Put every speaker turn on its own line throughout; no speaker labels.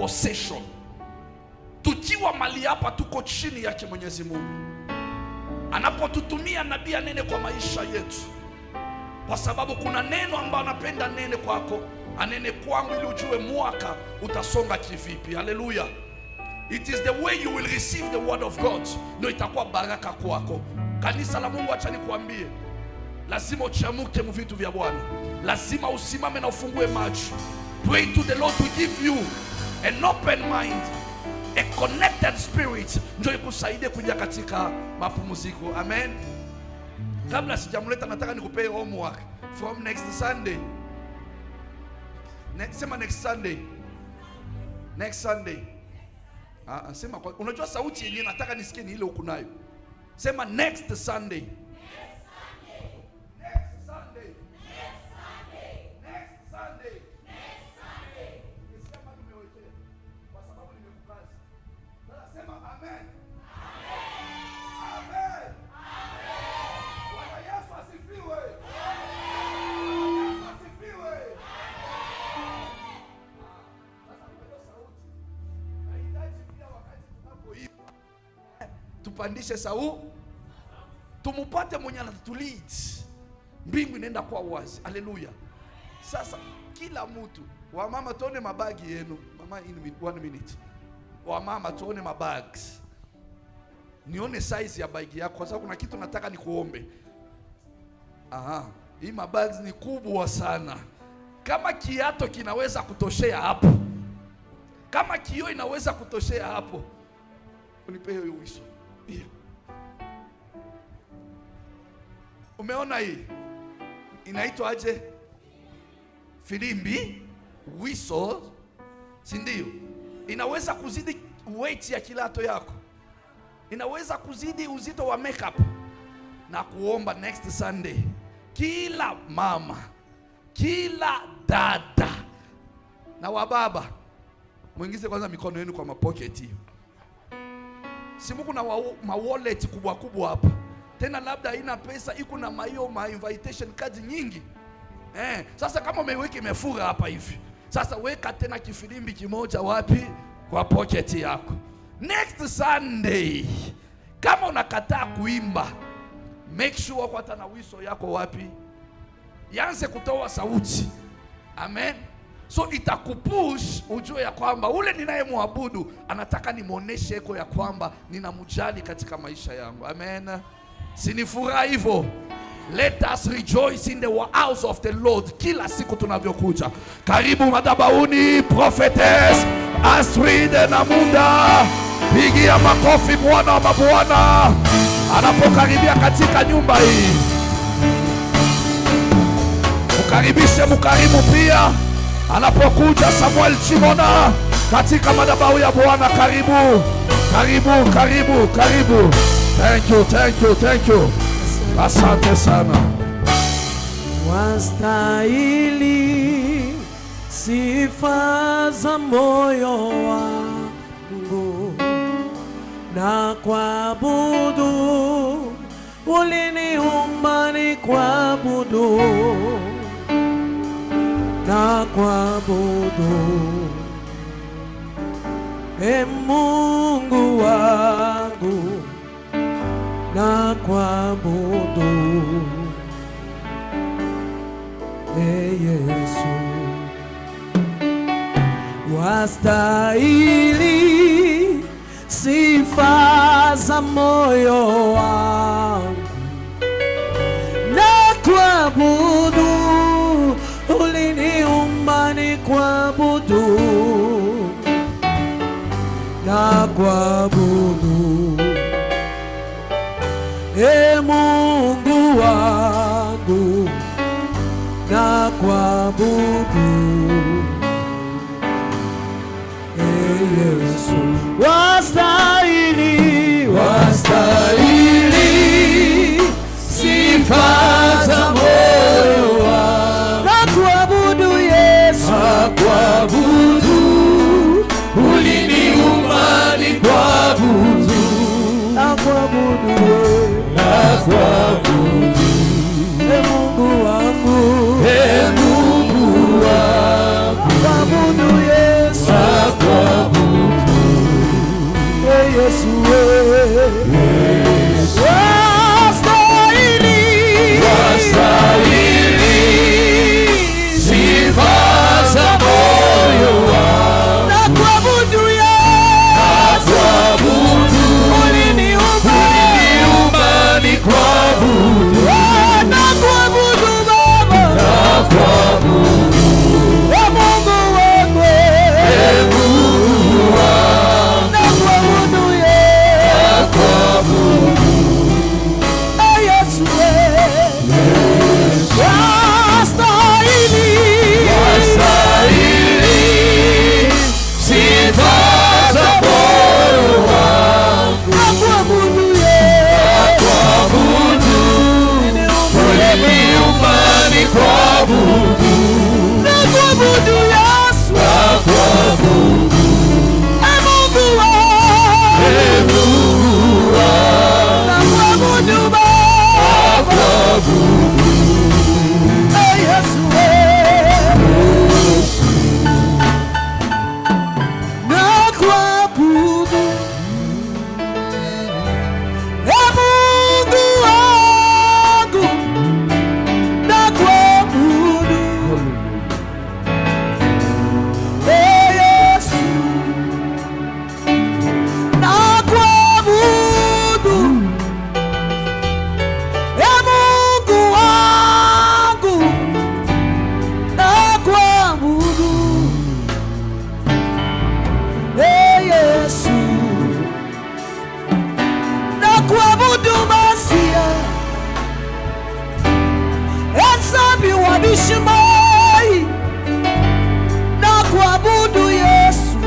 possession. Tukiwa mali hapa tuko chini yake Mwenyezi Mungu. Anapotutumia nabii anene kwa maisha yetu, kwa sababu kuna neno ambalo anapenda nene kwako, anene kwangu, ili ujue mwaka utasonga kivipi. Haleluya. It is the way you will receive the word of God, ndio itakuwa baraka kwako. Kanisa la Mungu, acha nikwambie, lazima uchamuke mu vitu vya Bwana. Lazima usimame na ufungue macho. Pray to the Lord to give you an open mind, a connected spirit, ndio ikusaidie kuja katika mapumziko. Amen. Kabla sijamleta, nataka nikupee homework from next Sunday. Sema next Sunday. Next Sunday. Sema, unajua sauti yenyewe nataka nisikie ni ile uko nayo. Sema next Sunday. Tupandishe sauti, tumupate mwenye anatulead, mbingu inaenda kwa wazi. Haleluya. Sasa kila mtu, wa mama tuone mabagi yenu. Mama, in 1 minute. Wa mama tuone mabags. Nione size ya bagi yako, kwa sababu kuna kitu nataka nikuombe. Hii mabags ni kubwa sana. Kama kiato kinaweza kutoshea hapo, kama kio inaweza kutoshea hapo, unipe hiyo wiso. Umeona hii? Inaitwa aje? Filimbi, whistle, si ndio? Inaweza kuzidi weight ya kilato yako. Inaweza kuzidi uzito wa makeup. Na kuomba next Sunday, kila mama, kila dada na wababa, muingize kwanza mikono yenu kwa mapocket hiyo. Simu kuna ma wallet kubwa kubwa hapa. Tena labda haina pesa, iko na ma invitation cards nyingi. Sasa kama umeweka imefura hapa hivi, sasa weka tena kifilimbi kimoja wapi? Kwa pocket yako. Next Sunday, kama unakataa kuimba, make sure kwa tanawiso yako wapi? Yanze kutoa sauti. Amen. So itakupush ujue ya kwamba ule ninayemwabudu anataka nimuoneshe eko ya kwamba ninamjali katika maisha yangu. Amen. Sinifurahi hivyo. Let us rejoice in the house of the Lord kila siku tunavyokuja. Karibu madhabahuni Prophetess Astrid na Munda. Pigia makofi Bwana wa mabwana anapokaribia katika nyumba hii. Mukaribishe mkarimu pia anapokuja Samuel Chimona katika madhabahu ya Bwana. Karibu, karibu, karibu, karibu. Thank you, thank you, thank you. Asante sana.
Wastahili sifa za moyo wangu na kuabudu, uliniumba ni kuabudu na kuabudu, Mungu wangu na kuabudu, Yesu. Wastahili sifa za moyo wangu na kuabudu, uliniumba ni kuabudu na kuabudu, Mungu wangu na kuabudu, Yesu. Wastahili, wastahili sifa za moyo wangu na kuabudu, Yesu, na kuabudu, uliniumba ni kuabudu, na kuabudu, na kuabudu, Mungu wangu, Mungu wangu, kuabudu, Yesu, na kuabudu, Yesu wastahili,
wastahili sifa za moyo wangu.
nakuabudu Yesu,
Nakuabudu,
uliniumba
nikuabudu,
nakuabudu Baba,
nakuabudu,
Mungu wangu, nakuabudu Yesu, wastahili,
wastahili sifa za moyo wangu.
nakuabudu
Nakuabudu, uliniumba nikuabudu,
nakuabudu Yesu,
nakuabudu,
Mungu wangu, nakuabudu Baba, Yesu nakuabudu Mungu wangu, nakuabudu Yesu, nakuabudu Mungu wangu, nakuabudu Yesu, nakuabudu Masia, Ensabi wa Bishimai, nakuabudu Yesu,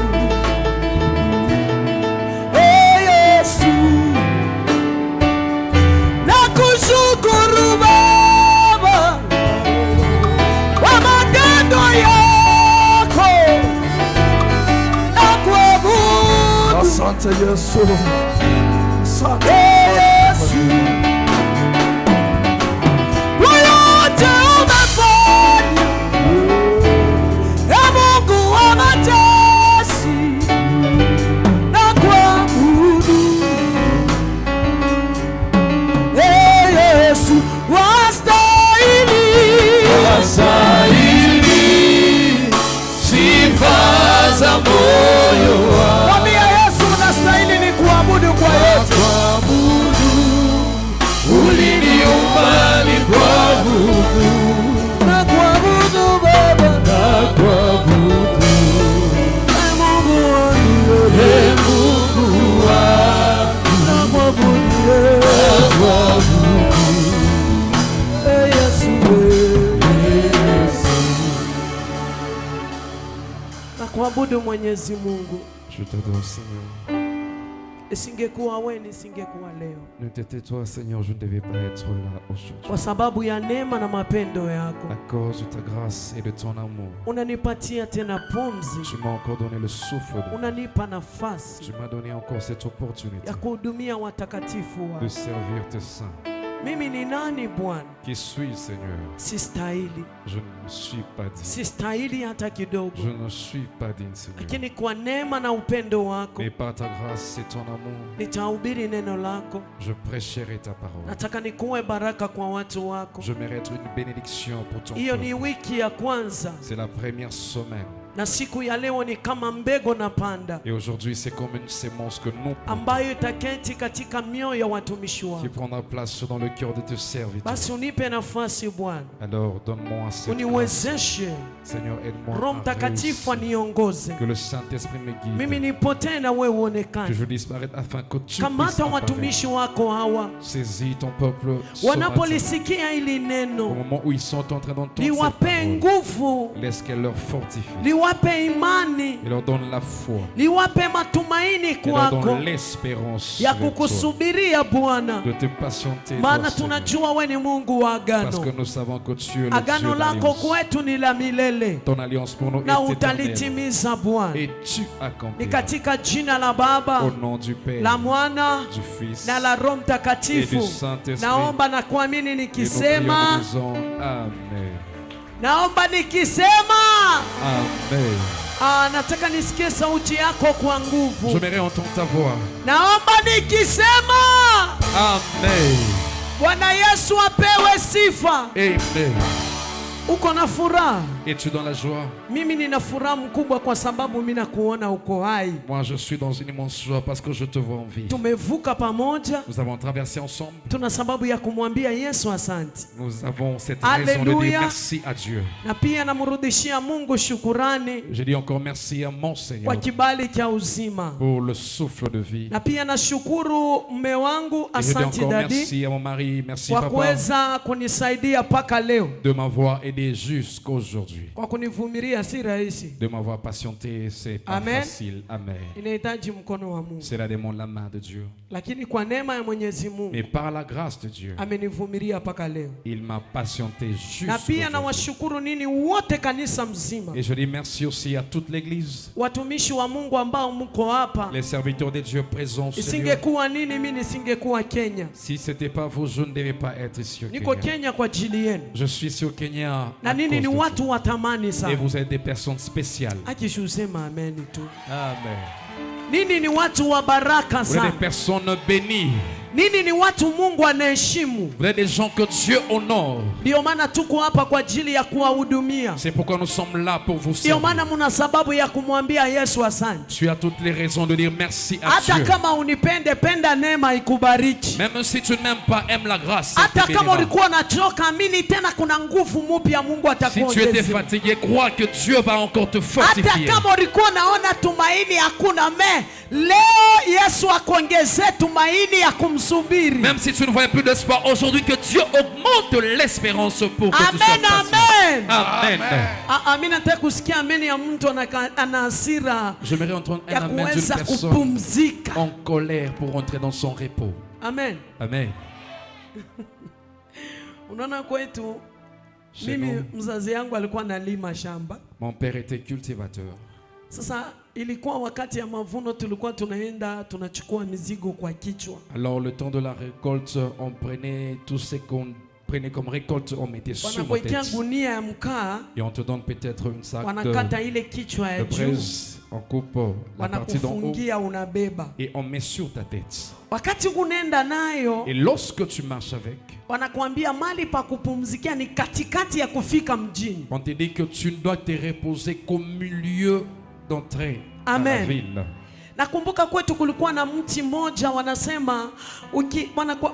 Yesu, nakushukuru Baba kwa matendo yako, nakuabudu
Asante Yesu. Asante.
Yesu, kwa yote umefanya, Mungu wa majeshi, nakuabudu Yesu, wastahili,
wastahili sifa za moyo wangu.
mwambie Yesu unastahili ni kuabudu kwa yote.
Nakuabudu, uliniumba nikuabudu,
Nakuabudu Baba,
nakuabudu,
Mungu wangu,
Mungu wangu,
nakuabudu Yesu, nakuabudu Mwenyezi Mungu.
Je t'adore, Seigneur.
Isingekuwa wewe, nisingekuwa leo,
Ne t'étais toi, Seigneur, je ne devais pas être là aujourd'hui.
kwa sababu ya neema na mapendo yako.
À cause de ta grâce et de ton amour,
Unanipatia tena pumzi,
tu m'as encore donné le souffle de
unanipa nafasi
Tu m'as donné encore cette opportunité
ya kuhudumia watakatifu
de
wako.
servir tes saints.
Mimi ni nani Bwana?
Qui suis, Seigneur?
Sistahili,
Je ne suis pas digne.
sistahili hata kidogo,
Je ne suis pas digne, Seigneur.
lakini kwa neema na upendo wako
Mais par ta grâce et ton amour,
nitahubiri neno lako.
je prêcherai ta parole.
Nataka nikuwe baraka kwa watu wako.
Je mérite une bénédiction pour ton
Hiyo ni
peuple.
wiki ya kwanza,
C'est la première semaine.
na siku ya leo ni kama mbegu na panda
Et aujourd'hui, c'est comme une sémence que nous plantons,
ambayo itaketi katika mioyo ya watumishi
qui
wako.
prendra place dans le cœur de tes serviteurs.
Basi unipe nafasi Bwana,
Alors donne-moi cette grâce.
uniwezeshe.
Seigneur, aide-moi
Roho
à
Mtakatifu
réussir.
aniongoze,
Que le Saint-Esprit me
mimi
guide.
nipotee na wewe
Que
uonekane.
je disparaisse afin que tu puisses
Kamata
apparaître.
watumishi wako hawa,
Saisis ton peuple ce matin.
wanapolisikia hili
Au
neno,
moment où ils sont en train d'entendre cette
liwape
parole,
nguvu,
laisse qu'elle leur fortifie.
liwape imani,
Et leur donne la foi.
liwape matumaini
Et leur
kwako
donne l'espérance
ya
vers toi.
kukusubiria Bwana,
De te patienter.
maana
toi, Seigneur.
tunajua wewe ni Mungu wa
Parce que
agano.
nous savons que tu es le
Agano
Dieu
lako
d'alliance.
kwetu ni la milele
Ton alliance pour nous
na
est éternelle.
utalitimiza Bwana.
Et tu
Ni
accomplis.
katika jina la Baba,
Au nom du Père,
la Mwana
du Fils
na la Roho
et du
Mtakatifu,
Saint-Esprit.
naomba na kuamini
Et nous
nikisema,
prions, nous disons Amen.
naomba nikisema
Amen.
Nataka nisikie sauti yako kwa nguvu.
J'aimerais entendre ta voix.
Naomba nikisema
Amen.
Bwana Yesu apewe sifa.
Amen.
Uko na furaha?
Es-tu dans la joie?
Mimi nina furaha mkubwa kwa sababu mimi nakuona uko hai.
Moi, je suis dans une immense joie parce que je te vois en vie.
Tumevuka pamoja.
Nous avons traversé ensemble.
Tuna sababu ya kumwambia Yesu asante.
Nous avons cette raison de dire merci à Dieu.
Na pia namrudishia Mungu shukurani
Je dis encore merci à mon Seigneur
kwa kibali cha uzima.
pour le souffle de vie.
Na pia nashukuru mume wangu,
Et je dis
asante
encore
dadi,
merci à mon mari, merci
kwa
papa,
kuweza kunisaidia mpaka leo,
de m'avoir aidé jusqu'aujourd'hui.
kwa kunivumilia. Si rahisi,
De m'avoir patienté, c'est pas
Amen.
facile. Amen.
inahitaji mkono wa Mungu,
Cela demande la main de Dieu.
lakini kwa neema ya Mwenyezi Mungu
Mais par la grâce de Dieu,
amenivumilia mpaka leo.
il m'a patienté
Na pia
jusqu'aujourd'hui.
nawashukuru nini wote kanisa mzima,
Et je dis merci aussi à toute l'église,
watumishi wa Mungu ambao mko hapa.
les serviteurs de Dieu présents. Seigneur.
Isingekuwa nini mimi nisingekuwa Kenya.
Si ce n'était pas vous, je ne devais pas être ici au
Niko
Kenya.
Kenya kwa ajili yenu,
Je suis ici au Kenya
na
à
nini
cause
ni
de vous.
watu wa thamani
Et
sana.
vous êtes des personnes spéciales.
Akishusema ameni tu.
Amen.
Nini ni watu wa baraka
Vous êtes des
sana.
personnes bénies.
Nini ni watu Mungu anaheshimu.
Vous êtes des gens que Dieu honore.
Ndio maana tuko hapa kwa ajili ya kuwahudumia.
C'est pourquoi nous sommes là pour vous
Ndio
servir.
maana muna sababu ya kumwambia Yesu asante.
Tu as toutes les raisons de dire merci à
Hata
Dieu.
kama unipende, penda neema ikubariki.
Même si tu ne m'aimes pas, aime la grâce. elle te
Hata kama
bénira.
ulikuwa unachoka, amini tena kuna nguvu mpya Mungu
Si tu étais
atakuongezea.
fatigué, crois que Dieu va encore te
Hata
fortifier.
kama ulikuwa unaona tumaini hakuna, leo Yesu akuongezee tumaini ya kumsubiri.
Même si tu ne voyais plus d'espoir aujourd'hui, que Dieu augmente l'espérance pour que tu sois
Amen,
patient.
amen.
Amen.
Amina, nataka kusikia ameni ya mtu ana hasira
J'aimerais entendre un
ya
amen d'une
kuweza
personne
kupumzika.
en colère pour rentrer dans son repos.
Amen.
Amen.
Unaona kwetu,
Chez
mimi
nous,
mzazi yangu alikuwa analima shamba.
mon père était cultivateur.
Sasa ilikuwa wakati ya mavuno, tulikuwa tunaenda tunachukua mizigo kwa kichwa.
Alors, le temps de la récolte, on prenait tout ce qu'on prenait comme récolte, on mettait sur nos
Wanakuwekea
têtes.
gunia ya mkaa,
Et on te donne peut-être une sac
wanakata ile kichwa ya
de
juu,
braise, on coupe la partie d'en haut
wanakufungia, unabeba.
et on met sur ta tête.
Wakati unaenda nayo,
Et lorsque tu marches avec,
wanakuambia mali pa kupumzikia ni katikati ya kufika mjini.
on te dit que tu ne dois te reposer qu'au milieu d'entrer dans la
Amen.
ville.
Nakumbuka kwetu kulikuwa na mti mmoja, wanasema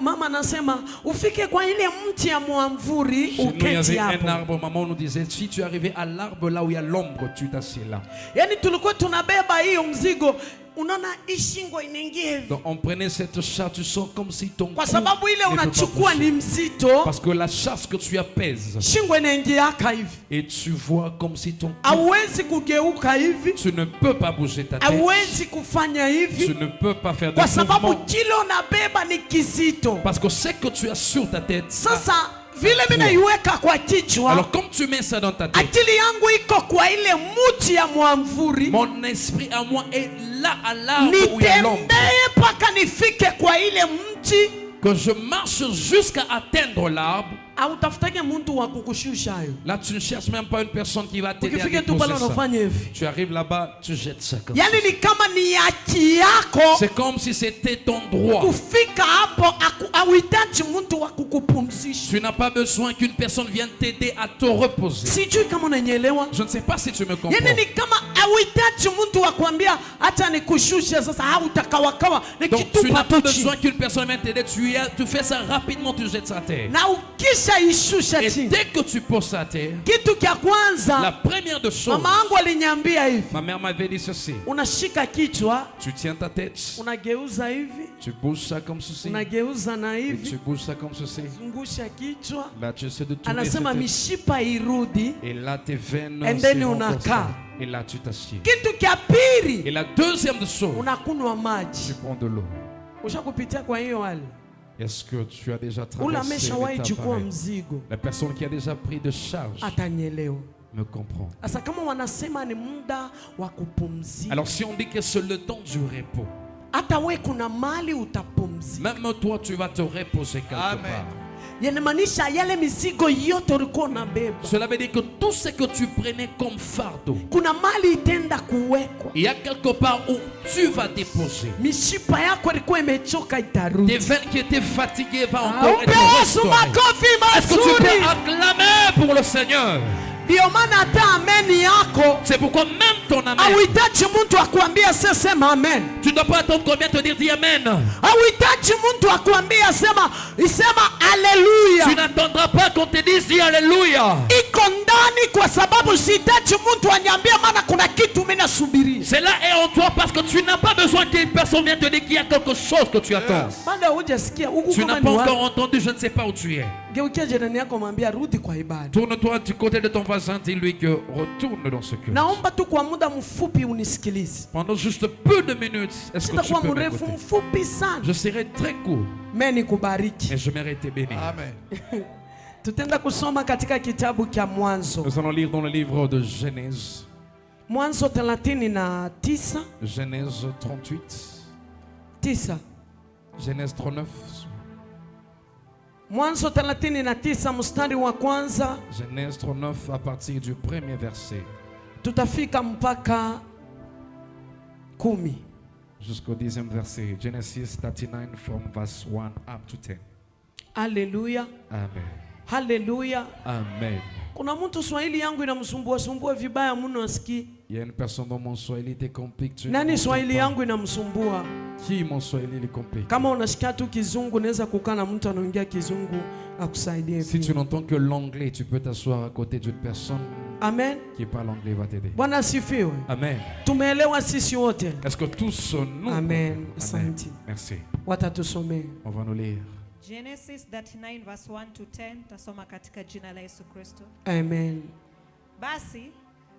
mama anasema ufike kwa ile mti ya mwamvuri
Chez nous, il y
uketi
avait un
hapo.
arbre. Maman nous disait, si tu arrivais à l'arbre là où il y a l'ombre, tu t'assieds là.
Yani tulikuwa tunabeba hiyo mzigo, unaona ishingo inaingia hivi,
Donc on prenait cette chasse, tu sens comme si ton
kwa
cou
sababu ile
ne peut pas
unachukua
bouger.
ni mzito,
Parce que la chasse que tu as pèse.
shingo inaingia haka hivi,
Et tu vois comme si ton cou,
hauwezi kugeuka hivi,
tu ne peux pas bouger ta tête.
hauwezi kufanya
Tu
hivi,
ne peux pas faire de
kwa sababu
mouvement.
kile unabeba ni kizito.
Parce que ce que tu as sur ta tête.
Sasa vile mimi naiweka kwa kichwa,
Alors comme tu mets ça dans ta tête,
akili yangu iko kwa ile muti ya mwamvuri,
mon esprit à moi est là à l'arbre où il y a l'ombre.
nitembee mpaka nifike kwa ile mti.
Que je marche jusqu'à atteindre l'arbre.
Hautafutake mtu wa kukushusha hayo.
Là, tu ne cherches même pas une personne qui va t'aider à
Ukifika tu
déposer
pale
ça.
unafanya hivi,
Tu arrives là-bas, tu jettes ça comme ça.
yani ni kama ni haki yako
C'est comme si c'était ton droit.
kufika hapo. Hauhitaji mtu wa kukupumzisha.
Tu n'as pas besoin qu'une personne vienne t'aider à te reposer.
Sijui kama unanielewa.
Je ne sais pas si tu me comprends.
Yani ni kama hauhitaji mtu wa kuambia hata nikushushe sasa, hautakawakawa
Donc tu
nikitupa
n'as pas
tu chini.
besoin qu'une personne vienne t'aider. Tu fais ça rapidement, tu jettes ça à terre.
Na ukisha ishusha
Et
chini,
dès que tu poses ça à terre,
kitu kya
la
kwanza
première de choses,
mama yangu aliniambia hivi,
ma mère m'avait dit ceci.
unashika kichwa,
Tu tiens ta tête,
unageuza hivi,
tu bouges ça comme ceci,
unageuza na
et
hivi,
tu bouges ça comme ceci.
zungusha kichwa,
Là, tu essaies de tourner
anasema
cette tête.
mishipa irudi.
Et là, tes veines
And
se
then
renforcent.
unakaa.
Et là, tu t'assieds.
Kitu kya pili,
Et la deuxième de chose,
unakunywa
tu
maji.
prends de l'eau.
Ushakupitia kwa hiyo hali,
Est-ce que tu as déjà
ule
traversé
ameshawahi
l'étape
chukua
pareille?
mzigo
La personne qui a déjà pris de charge
atanyelewa.
me comprend.
Sasa kama wanasema ni muda wa kupumzika,
Alors si on dit que c'est le temps du repos,
hata we kuna mali utapumzika.
même toi tu vas te reposer quelque
Amen.
part.
Yanamaanisha yale mizigo yote ulikuwa unabeba.
Cela veut dire que tout ce que tu prenais comme fardeau,
Kuna mali itenda kuwekwa.
il y a quelque part où tu vas déposer.
Mishipa yako ilikuwa imechoka itarudi.
Tes veines qui étaient fatiguées vont encore être
Yesu
restaurées.
makofi
Est-ce que tu
mazuri.
peux acclamer pour le Seigneur?
Ndio maana hata ameni yako
C'est pourquoi même ton amen,
hauhitaji mtu akuambia sema amen.
tu ne dois pas attendre combien te dire dis amen.
Hauhitaji mtu akuambia sema
Tu
haleluya.
n'attendras pas qu'on te dise dis alléluia.
Iko ndani kwa sababu sihitaji mtu aniambie maana kuna kitu mimi nasubiria.
Cela est en toi parce que tu n'as pas besoin qu'une personne vienne te dire qu'il y a quelque chose que tu attends.
Bado hujasikia huku
Tu
kama
n'as
ni
pas
wapi.
encore entendu, je ne sais pas où tu es.
Geukia jirani yako mwambie rudi kwa ibada.
Tourne-toi du côté de ton voisin, dis-lui que retourne dans ce culte.
Naomba tu kwa muda mfupi unisikilize.
Pendant juste peu de minutes, est-ce que tu
Sitakuwa
peux
mrefu
m'écouter?
mfupi sana.
Je serai très court
Mimi nikubariki.
et je m'aurai été béni.
Amen.
Tutaenda kusoma katika kitabu cha Mwanzo.
Nous allons lire dans le livre de Genèse,
Mwanzo 39.
Genèse 38,
9.
Genèse 39,
Mwanzo 39 mstari wa kwanza
Genèse 39 à partir du premier verset
tutafika mpaka 10.
jusqu'au 10e verset. Genesis 39 from verse 1 up to 10.
Haleluya.
Amen.
Haleluya.
Amen.
Kuna mtu Swahili yangu inamsumbua vibaya mno asikii.
Il y a une personne dans mon Swahili te complique. Tu
Nani
n'entends
Swahili
pas.
yangu inamsumbua?
Qui mon Swahili le complique?
Kama unasikia tu kizungu naweza kukaa na mtu anaongea kizungu akusaidie.
Si tu n'entends que l'anglais, tu peux t'asseoir à côté d'une personne
Amen.
qui parle anglais, va t'aider.
Bwana asifiwe.
Amen.
Tumeelewa sisi wote.
Est-ce que tous nous...
Amen. Asante.
Merci.
Watatusomea.
On va nous lire.
Genesis 39 verse 1 to 10, tasoma katika jina la Yesu Kristo.
Amen.
Basi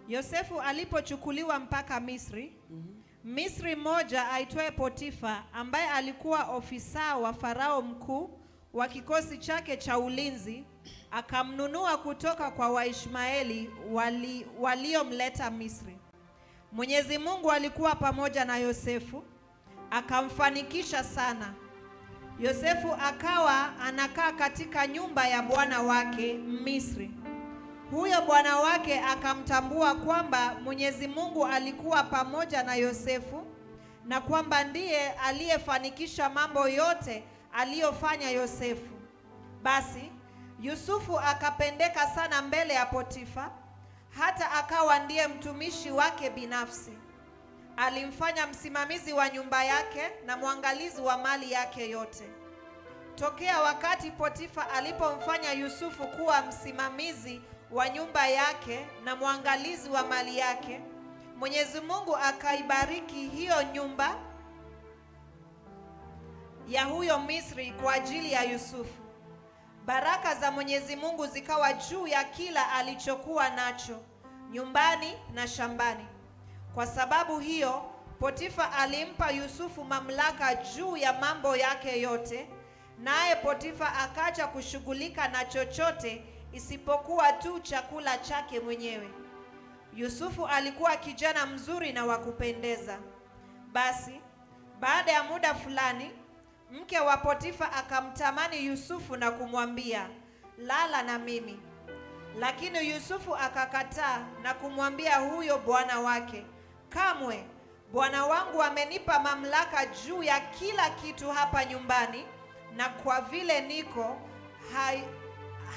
Yosefu alipochukuliwa mpaka Misri, Misri mmoja aitwaye Potifa, ambaye alikuwa ofisa wa Farao mkuu wa kikosi chake cha ulinzi, akamnunua kutoka kwa Waishmaeli waliomleta Misri. Mwenyezi Mungu alikuwa pamoja na Yosefu, akamfanikisha sana. Yosefu akawa anakaa katika nyumba ya bwana wake Misri. Huyo bwana wake akamtambua kwamba Mwenyezi Mungu alikuwa pamoja na Yosefu na kwamba ndiye aliyefanikisha mambo yote aliyofanya Yosefu. Basi Yusufu akapendeka sana mbele ya Potifa, hata akawa ndiye mtumishi wake binafsi. Alimfanya msimamizi wa nyumba yake na mwangalizi wa mali yake yote. Tokea wakati Potifa alipomfanya Yusufu kuwa msimamizi wa nyumba yake na mwangalizi wa mali yake, Mwenyezi Mungu akaibariki hiyo nyumba ya huyo Misri kwa ajili ya Yusufu. Baraka za Mwenyezi Mungu zikawa juu ya kila alichokuwa nacho, nyumbani na shambani. Kwa sababu hiyo, Potifa alimpa Yusufu mamlaka juu ya mambo yake yote, naye Potifa akaja kushughulika na chochote isipokuwa tu chakula chake mwenyewe. Yusufu alikuwa kijana mzuri na wa kupendeza. Basi, baada ya muda fulani, mke wa Potifa akamtamani Yusufu na kumwambia, "Lala na mimi." Lakini Yusufu akakataa na kumwambia huyo bwana wake, "Kamwe, bwana wangu amenipa mamlaka juu ya kila kitu hapa nyumbani, na kwa vile niko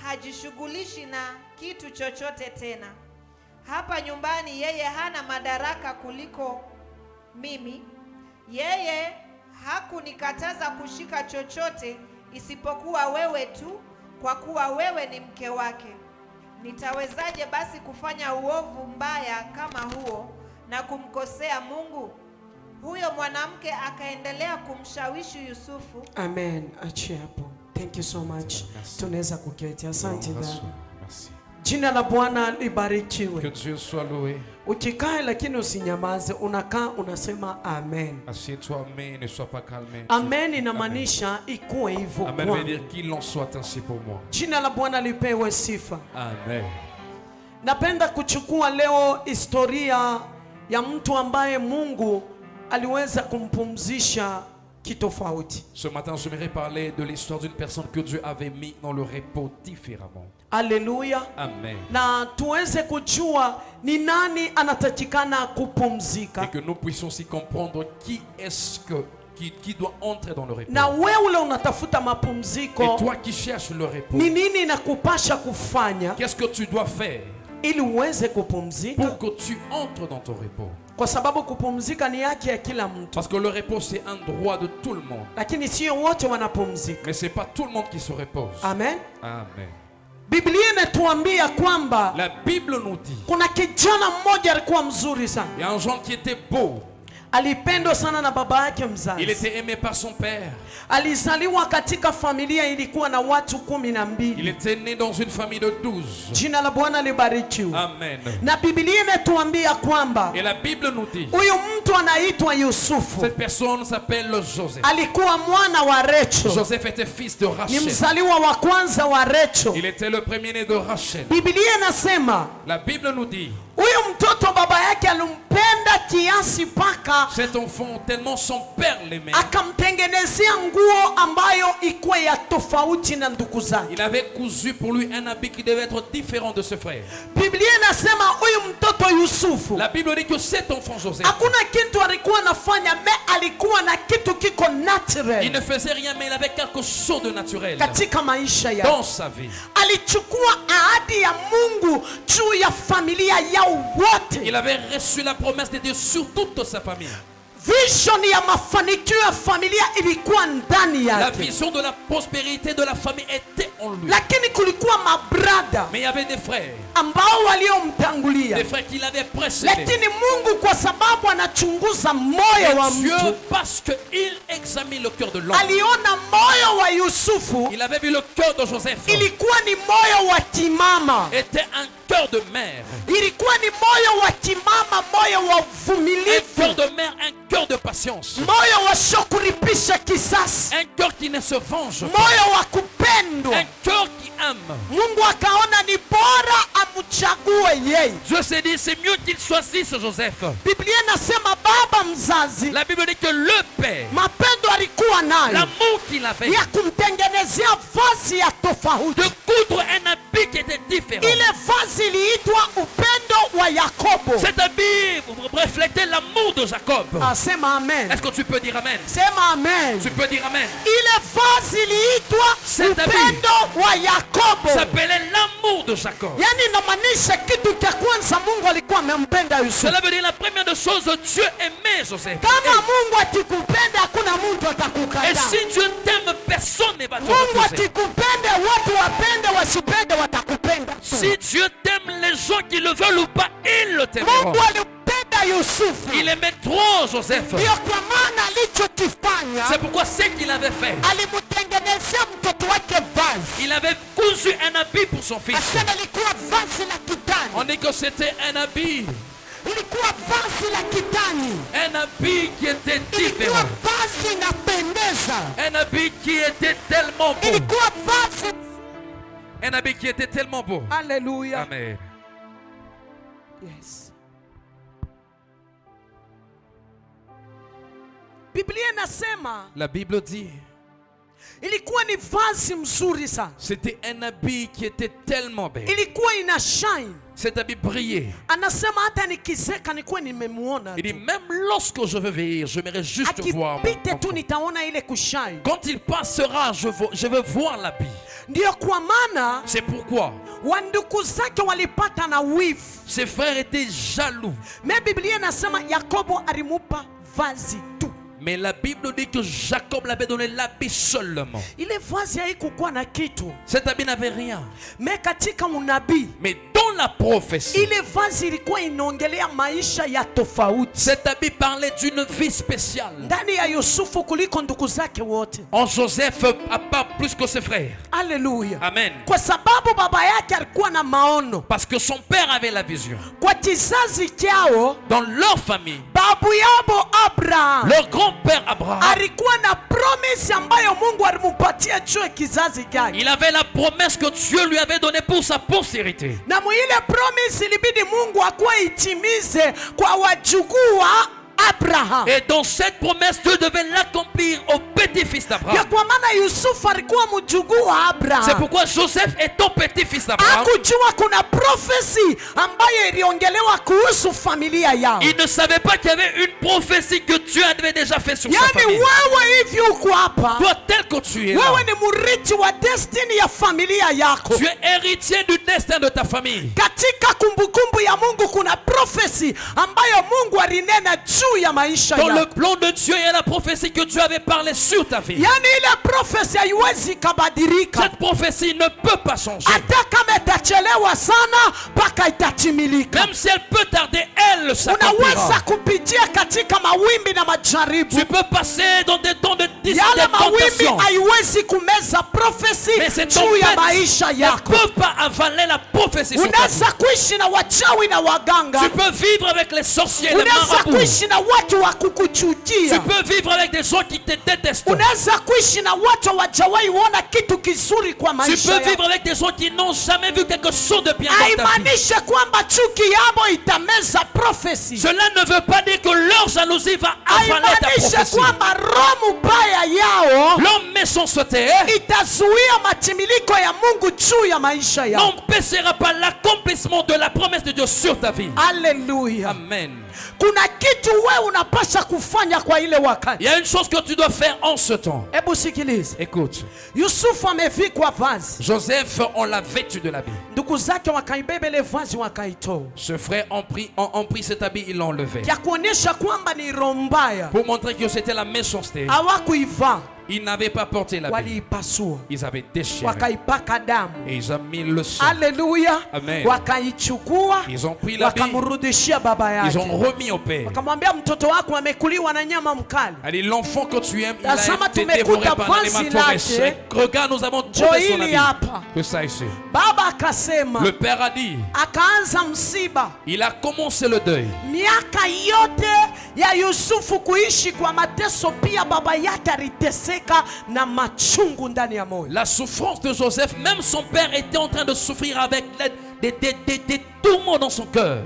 hajishughulishi na kitu chochote tena. Hapa nyumbani yeye hana madaraka kuliko mimi. Yeye hakunikataza kushika chochote isipokuwa wewe tu, kwa kuwa wewe ni mke wake. Nitawezaje basi kufanya uovu mbaya kama huo na kumkosea Mungu?" Huyo mwanamke akaendelea kumshawishi Yusufu.
Amen. Achia hapo. Thank you so much. Tunaweza kuketi. Asante dada.
Merci.
Jina la Bwana libarikiwe.
Que Dieu soit loué.
Ukikae lakini usinyamaze, unakaa unasema amen.
Assieds-toi, mais ne sois pas calmé.
Amen inamaanisha ikuwe hivyo.
Amen veut dire qu'il en soit ainsi pour moi.
Jina la Bwana lipewe sifa.
Amen.
Napenda kuchukua leo historia ya mtu ambaye Mungu aliweza kumpumzisha kitofauti.
Ce matin, j'aimerais parler de l'histoire d'une personne que Dieu avait mis dans le repos différemment.
Haleluya.
Amen.
Na tuweze kujua ni nani anatakikana
Et
kupumzika.
que nous puissions aussi comprendre qui est-ce qui doit entrer dans le repos.
Na wewe ule unatafuta
Et
mapumziko,
toi qui cherches le repos,
ni nini inakupasha kufanya
qu'est-ce que tu dois faire
ili uweze kupumzika?
pour que tu entres dans ton repos?
Kwa sababu kupumzika ni haki ya kila mtu,
Parce que le repos, c'est un droit de tout le monde.
lakini sio wote wanapumzika.
Mais ce n'est pas tout le monde qui se repose.
Amen.
Amen.
Biblia inatuambia kwamba
La Bible nous dit,
kuna kijana mmoja alikuwa mzuri sana,
il y a un jeune qui était beau.
alipendwa sana na baba yake
Il
mzazi.
était aimé par son père.
Alizaliwa katika familia ilikuwa na watu
Il
12.
était né dans une famille de 12.
Jina la Bwana libarikiwe.
Amen.
Na Biblia inatuambia kwamba
Et la Bible nous dit,
huyu mtu anaitwa Yusufu,
cette personne s'appelle Joseph.
alikuwa mwana wa Recho,
Joseph était fils de
ni
Rachel.
mzaliwa wa kwanza wa Recho.
Il était le premier-né de Rachel.
Biblia inasema
La Bible nous dit,
huyu mtoto baba yake alimpenda kiasi mpaka
cet enfant, tellement son père l'aimait,
akamtengenezea nguo ambayo ikuwa ya tofauti na ndugu zake.
il avait cousu pour lui un habit qui devait être différent de ses frères.
Biblia inasema huyu mtoto Yusufu
La Bible dit que cet enfant Joseph,
hakuna kitu alikuwa anafanya, me alikuwa na kitu kiko
il
natural
ne faisait rien, mais il avait quelque chose de naturel
katika maisha yake.
dans sa vie.
Alichukua ahadi ya Mungu juu ya familia yao wote.
Il avait reçu la promesse de Dieu sur toute sa famille.
Vision ya mafanikio ya familia ilikuwa ndani
La
yake,
vision de la prospérité de la famille était en lui.
lakini kulikuwa mabrada
Mais il y avait des frères
ambao waliomtangulia.
qui l'avaient précédé.
Lakini Mungu kwa sababu anachunguza moyo wa
Et Dieu,
mtu,
parce qu'il examine le cœur de l'homme,
aliona moyo wa Yusufu
il avait vu le cœur de Joseph
ilikuwa ni moyo wa timama,
était un cœur de mère.
ilikuwa ni moyo wa timama, moyo wa
Un cœur
uvumilivu,
de mère, un cœur de patience.
moyo wa shokulipisha kisasi,
Un cœur qui ne se venge pas.
moyo wa kupendwa.
Un cœur qui aime.
Mungu akaona ni bora amchague yeye.
Dieu s'est dit, c'est mieux qu'il choisisse Joseph.
Biblia inasema baba mzazi
La Bible dit que le père,
mapendo alikuwa nayo
l'amour qu'il avait,
ya kumtengenezea vazi ya
de
tofauti.
coudre un habit qui était différent.
Ile vazi iliitwa upendo wa Yakobo.
Cet habit reflétait l'amour de Jacob.
Asema amen.
Est-ce que tu peux dire amen?
Sema amen.
Tu peux dire amen.
Ile vazi iliitwa
Cet habit
upendo wa Yakobo.
s'appelait l'amour de Jacob.
Yani inamaanisha kitu cha kwanza Mungu alikuwa amempenda Yusufu.
Cela veut dire la première des choses, Dieu aimait Joseph.
Kama Mungu atikupenda hakuna mtu
Et
atakukataa.
si Dieu t'aime, personne ne va te
Mungu
refuser.
atikupende, watu wapende wasipende watakupenda tu.
Si Dieu t'aime, les gens qui le veulent ou pas, ils le t'aimeront.
Mungu alimpenda Yusufu.
Il aimait trop Joseph.
Ndio kwa maana alichokifanya
C'est pourquoi ce qu'il avait fait,
alimtengenezea mtoto wake vazi.
il avait cousu un habit pour son fils.
Asema ilikuwa vazi la kitani.
On dit que c'était un habit
Ilikuwa vazi la kitani.
Un habit qui était
Ilikuwa
différent.
vazi inapendeza.
Un habit qui était tellement beau.
Ilikuwa vazi.
Un habit qui était tellement beau.
Haleluya.
Amen.
Yes. Biblia inasema
La Bible dit,
ilikuwa ni vazi mzuri sana.
c'était un habit qui était tellement belle.
Ilikuwa ina shine.
Cet habit brillait.
Anasema hata nikizeka nikuwe nimemuona
Il dit,
tu.
même lorsque je veux vieillir, j'aimerais juste voir mon
Akipite tu
enfant.
nitaona ile kushine.
Quand il passera, je veux voir l'habit.
Ndio kwa maana
C'est pourquoi
wandugu zake walipata na wivu.
ses frères étaient jaloux.
Me Biblia inasema Yakobo alimupa vazi tu.
Mais la Bible dit que Jacob l'avait donné l'habit seulement.
Ile vazi haikukuwa na kitu.
Cet habit n'avait rien.
Me katika unabii
Mais dans la prophétie,
ile vazi ilikuwa inaongelea maisha ya tofauti
cet habit parlait d'une vie spéciale.
ndani ya Yusufu kuliko ndugu zake wote.
En Joseph, à part plus que ses frères.
Haleluya.
Amen.
Kwa sababu baba yake alikuwa na maono.
Parce que son père avait la vision.
Kwa kizazi chao
Dans leur famille,
babu yabo Abraham
leur grand-père Abraham,
alikuwa na promise ambayo Mungu alimpatia juu ya kizazi chake.
il avait la promesse que Dieu lui avait donnée pour sa postérité.
Na mwile promise ilibidi Mungu akuwa itimize kwa wajukuu wa Abraham.
Et dans cette promesse, Dieu devait l'accomplir au petit-fils
Ya
d'Abraham.
kwa maana Yusufu alikuwa mjukuu wa Abraham.
C'est pourquoi Joseph est ton petit-fils d'Abraham.
Hakujua kuna prophecy ambayo iliongelewa kuhusu familia yao.
Il ne savait pas qu'il y avait une prophétie que Dieu avait déjà fait sur sa
Yani
famille.
wewe hivi uko hapa,
Toi, tel que tu es là,
wewe ni mrithi wa destiny ya familia yako.
tu es héritier du destin de ta famille.
Katika kumbukumbu ya Mungu kuna prophecy ambayo Mungu alinena juu ya maisha
Dans le
yako.
plan de Dieu, il y a la prophétie que Dieu avait parlé sur ta vie.
Yani ile prophecy haiwezi kabadilika.
Cette prophétie ne peut pas changer.
Hata kama itachelewa sana mpaka itatimilika.
Même si elle peut tarder, elle s'accomplira.
Unaweza kupitia katika mawimbi na majaribu.
Tu peux passer dans des temps de
Yale mawimbi
tentation.
haiwezi kumeza prophecy
Mais ces
juu ya
tempêtes
maisha
ne
yako.
peuvent pas avaler la prophétie sur ta vie.
Unaweza kuishi na wachawi na waganga.
Tu peux vivre avec les sorciers et les
Unaweza
marabouts.
kuishi na watu wa
Tu
kukuchukia.
peux vivre avec des gens qui te détestent.
Unaweza kuishi na watu hawajawahi kuona kitu kizuri kwa
Tu
maisha
peux
yako.
vivre avec des gens qui n'ont jamais vu quelque chose de bien dans ta vie.
Haimaanishi kwamba chuki yabo itameza prophecy.
Cela ne veut pas dire que leur jalousie va avaler ta
Haimaanishi
prophétie.
kwamba roho mbaya yao
L'homme méchanceté
itazuia matimiliko ya Mungu juu ya maisha yao.
n'empêchera pas l'accomplissement de la promesse de Dieu sur ta vie.
Haleluya.
Amen.
Kuna kitu wewe unapasha kufanya kwa ile
Il
wakati.
y a une chose que tu dois faire en ce temps.
Hebu sikilize.
Écoute,
Yusufu amevikwa vazi.
Joseph, on l'a vêtu de l'habit.
Ndugu zake wakaibeba ile vazi wakaitoa.
Ce frère ont pris cet habit, ils l'ont enlevé.
Ya kuonyesha kwamba ni roho mbaya.
Pour montrer que c'était la méchanceté.
Hawakuivaa,
Ils n'avaient pas porté l'habit.
waliipasua.
Ils avaient déchiré.
Wakaipaka damu.
Et ils ont mis le sang.
Haleluya.
Amen.
Wakaichukua,
Ils ont pris l'habit.
wakamrudishia baba
Ils ont
yake.
remis au père.
Wakamwambia mtoto wako amekuliwa na nyama mkali.
Allez, l'enfant que tu aimes, il
Tazama
a été
tumekuta
dévoré par un
vazi
animal forestier.
lake.
Regarde, nous avons trouvé son
Joili
habit.
hapa.
Que ça ici.
Baba akasema,
Le père a dit,
akaanza msiba.
il a commencé le deuil.
Miaka yote ya Yusufu kuishi kwa mateso, pia baba yake aliteseka na machungu ndani ya moyo.
La souffrance de Joseph, même son père était en train de souffrir avec des tourments dans son cœur.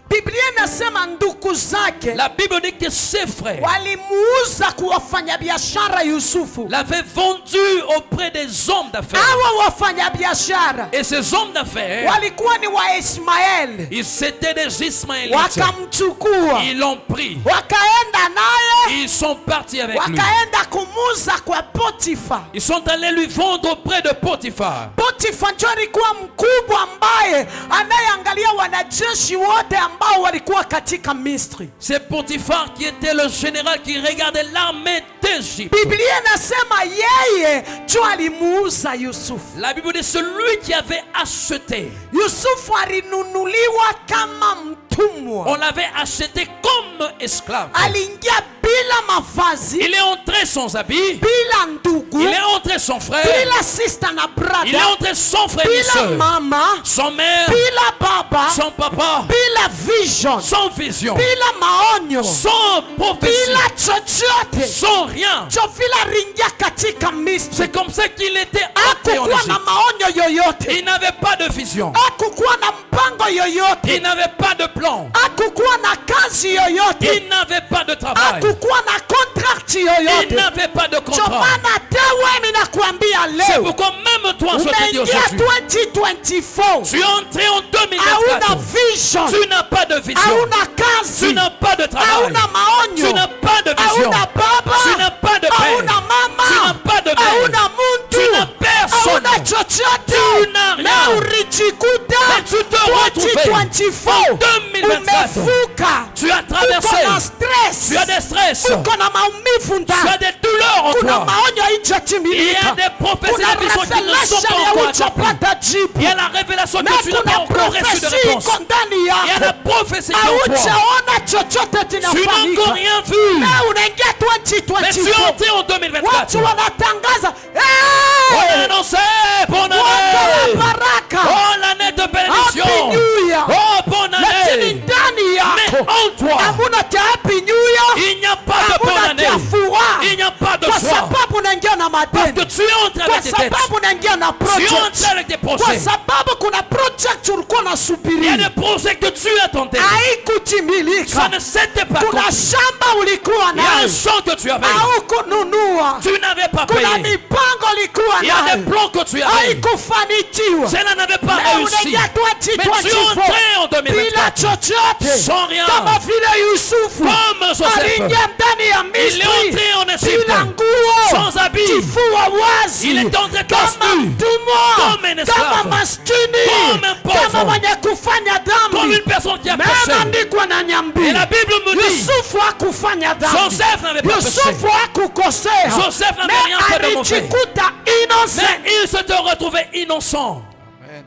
Biblia inasema ndugu zake
La Bible dit que ses frères
walimuuza kwa wafanyabiashara Yusufu.
l'avaient vendu auprès des hommes d'affaires.
Hawa wafanyabiashara
Et ces hommes d'affaires,
walikuwa ni wa Ismaeli.
ils étaient des Ismaélites.
Wakamchukua,
Ils l'ont pris.
wakaenda naye,
Ils sont partis avec lui.
wakaenda kumuuza kwa Potifa.
Ils sont allés lui vendre auprès de Potiphar.
Potifa ndio alikuwa mkubwa ambaye anayeangalia wanajeshi wote ambao walikuwa katika Misri.
C'est Potiphar qui était le général qui regardait l'armée d'Égypte.
Biblia inasema yeye ndio alimuuza Yusufu.
La Bible dit celui qui avait acheté.
Yusufu alinunuliwa kama mtumwa.
On l'avait acheté comme esclave.
Aliingia bila mavazi,
Il est entré sans habit.
bila ndugu,
Il est entré sans frère.
bila sister na
Il est
brother,
entré sans frère ni
bila
soeur.
mama,
Sans mère.
bila baba,
Sans papa.
bila vision,
Sans vision.
bila maonyo,
Sans prophétie.
bila chochote.
Sans rien.
Ndio vile aliingia katika Misri.
C'est comme ça qu'il était entré en
Hakukuwa na
Égypte.
maonyo yoyote,
Il n'avait pas de vision.
hakukuwa na mpango
Il
yoyote,
n'avait pas de plan.
hakukuwa na kazi yoyote,
Il n'avait pas de travail.
hakukuwa na contract
Il
yoyote.
n'avait pas de
Ndio
contrat.
maana hata wewe ninakuambia
C'est
leo
pourquoi même toi, je te dis
umeingia
aujourd'hui,
2024,
tu es entré en
hauna
2024.
vision,
Tu n'as pas de vision.
hauna
Tu
kazi,
n'as pas de travail.
hauna
Tu
maonyo,
n'as pas de vision.
hauna baba,
Tu n'as pas de père.
hauna mama,
Tu n'as pas de
hauna
mère. Tu
muntu,
n'as personne.
hauna chochote.
Tu n'as rien.
Na ulijikuta
Mais tu te retrouves
2024
2024.
umevuka,
Tu as
uko
traversé.
na stress,
Tu as des stress.
uko na maumivu
Tu
ndani,
as des douleurs en
kuna
toi.
maonyo
Il y a
haijatimilika,
des prophéties
kuna
et des visions qui ne sont
revelation
pas
ya
encore accomplies.
hujapata jibu,
Il y a la révélation
na
que tu n'as pas
kuna
encore reçue de
profesi
réponse.
iko ndani
Il y a la
yako,
prophétie qui est en toi.
haujaona chochote
Tu n'as encore
kinafanyika.
rien vu.
Na unaingia
Mais tu es
2024,
entré en 2024.
watu wanatangaza
On a
hey!
annoncé bonne
Mwaka wa
année.
baraka,
Oh, l'année de bénédiction.
Happy New Year.
Oh, bonne
lakini
année.
ndani
Mais
yako
en toi,
hamuna cha Happy New Year,
il n'y a pas de bonne
hamuna
année.
cha furaha,
Il n'y a pas de
kwa
foi.
sababu unaingia na
Parce que
madeni,
tu es entré
kwa
avec tes dettes.
sababu unaingia na
Tu es entré
project,
avec des
kwa
projets.
sababu kuna project project ulikuwa
Il y a
unasubiri
des projets que tu attendais. Ça
haikutimilika.
ne s'était pas
Kuna
accompli.
shamba ulikuwa
Il y a un
nayo
champ que tu avais.
haukununua.
Tu n'avais pas
Kuna
payé.
mipango ulikuwa
Il y a des
nayo
plans que tu avais.
haikufanikiwa.
Cela n'avait pas
Leo
réussi.
unaingia
Mais tu es entré en
2024 bila
2024
chochote,
sans rien.
kama vile Yusufu
Comme Joseph.
aliingia ndani ya
Il est
Misri
entré en Égypte
bila nguo,
sans habit.
kifua wazi,
Il est entré torse
kama
nu,
mtumwa,
comme un esclave,
kama maskini,
comme un pauvre,
kama mwenye kufanya
comme
dhambi.
une personne qui a
Maana
péché.
andikwa na
Et
nyambi,
la Bible me dit,
Yusufu hakufanya dhambi,
Joseph n'avait pas péché.
Yusufu hakukosea,
Joseph n'avait rien fait de mauvais.
alijikuta innocent,
Mais il se retrouvait innocent.
Amen.